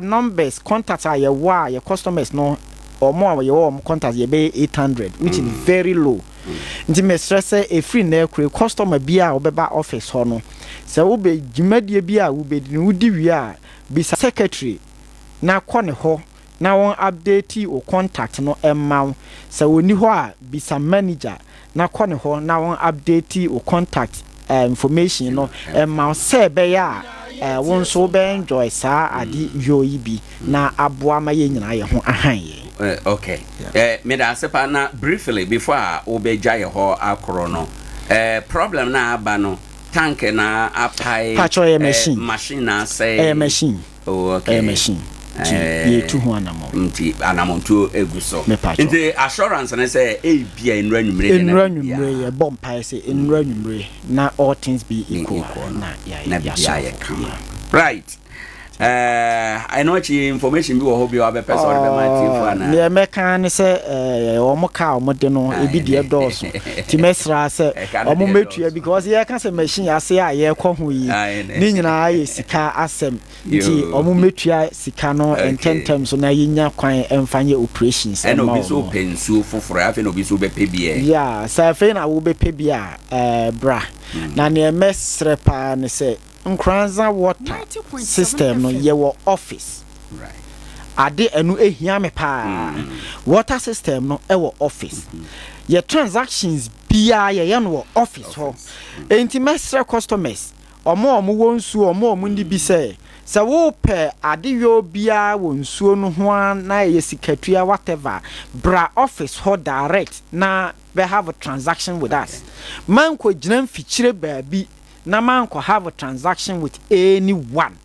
numbers contacts are ye customers no or more your contact ye be 800 which is very low. Nti me stress e free na kure customer bia obeba office ho no se wo be gimadie bia wo be ni wudi wi a bisa secretary na kɔ ne ho na won update o contact no emma se woni ho a bisa manager na kɔ ne ho na won update o contact information no emma se be ya won so be enjoy sa adi yoyi bi na aboa ma ye nyina ye ho ahan ye. Okay. Me da sepa na briefly before obeja ye ho akoro no. Problem na aba no tank na apai machine na say machine. Oh okay. Machine. Ye tu ho anamo. Nti anamo tu eguso. Nti assurance na say e bia enra nwumre ye bomb pai say enra nwumre na all things be equal. Na ya come. Right. I know chi information bi wo ho bi wa be person be my team for na ne me kan se omo ka omo de no e bi de dose ti mesra se omo metua because ye ka se machine ase a ye kɔ ho yi ni nyina ye sika asem nti omo metua sika no intentem so na yinya kwan emfanye operations and obi so pensu foforo afi no bi so be pe bia yeah sa fe na wo be pe bia bra na ne mesre pa ne se Nkoranza water system no ye wo office right ade enu ehia me pa water system no e wo office ye transactions bia ye no wo office ho enti mesre customers omo wo nsu omo ndi bi se wo pe ade yo bia wo nsuo no ho na ye sikatua whatever bra office ho direct na we have a transaction with us man ko ginam fichire baabi na man ko have a transaction with anyone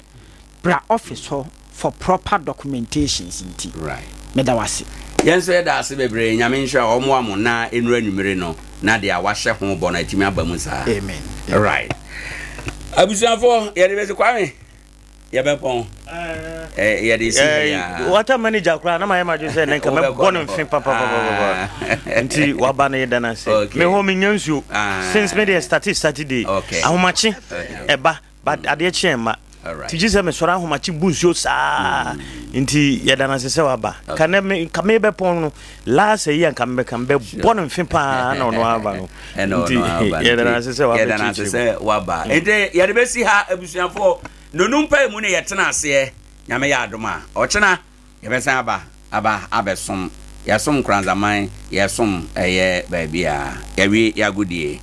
bra office ho for proper documentations inti right medawase yenso ye da ase bebre nyame nhwa omo amo na enura numere no na de a wahye ho bo na timi aba mu sa amen right abusuafo ye de bese kwame ye be pon ye de si ya water manager kra na my imagine say nka me bono mfin papa nti waba na ye dana say me ho me nyansuo since me dey started day ahomachi eba but ade chiema ti jise me sora ahomachi bunsuo sa nti ye dana say waba kana me be pon no last year nka me bono mfin pa na ono aba no nti ye dana say waba ye dana say waba ente ye de besi ha abusuafo nonumpa mu ne yetena ase nyame ya adoma ochena yebesan aba abesom yasom Nkoranza man yasom eye baabia yawi yagudie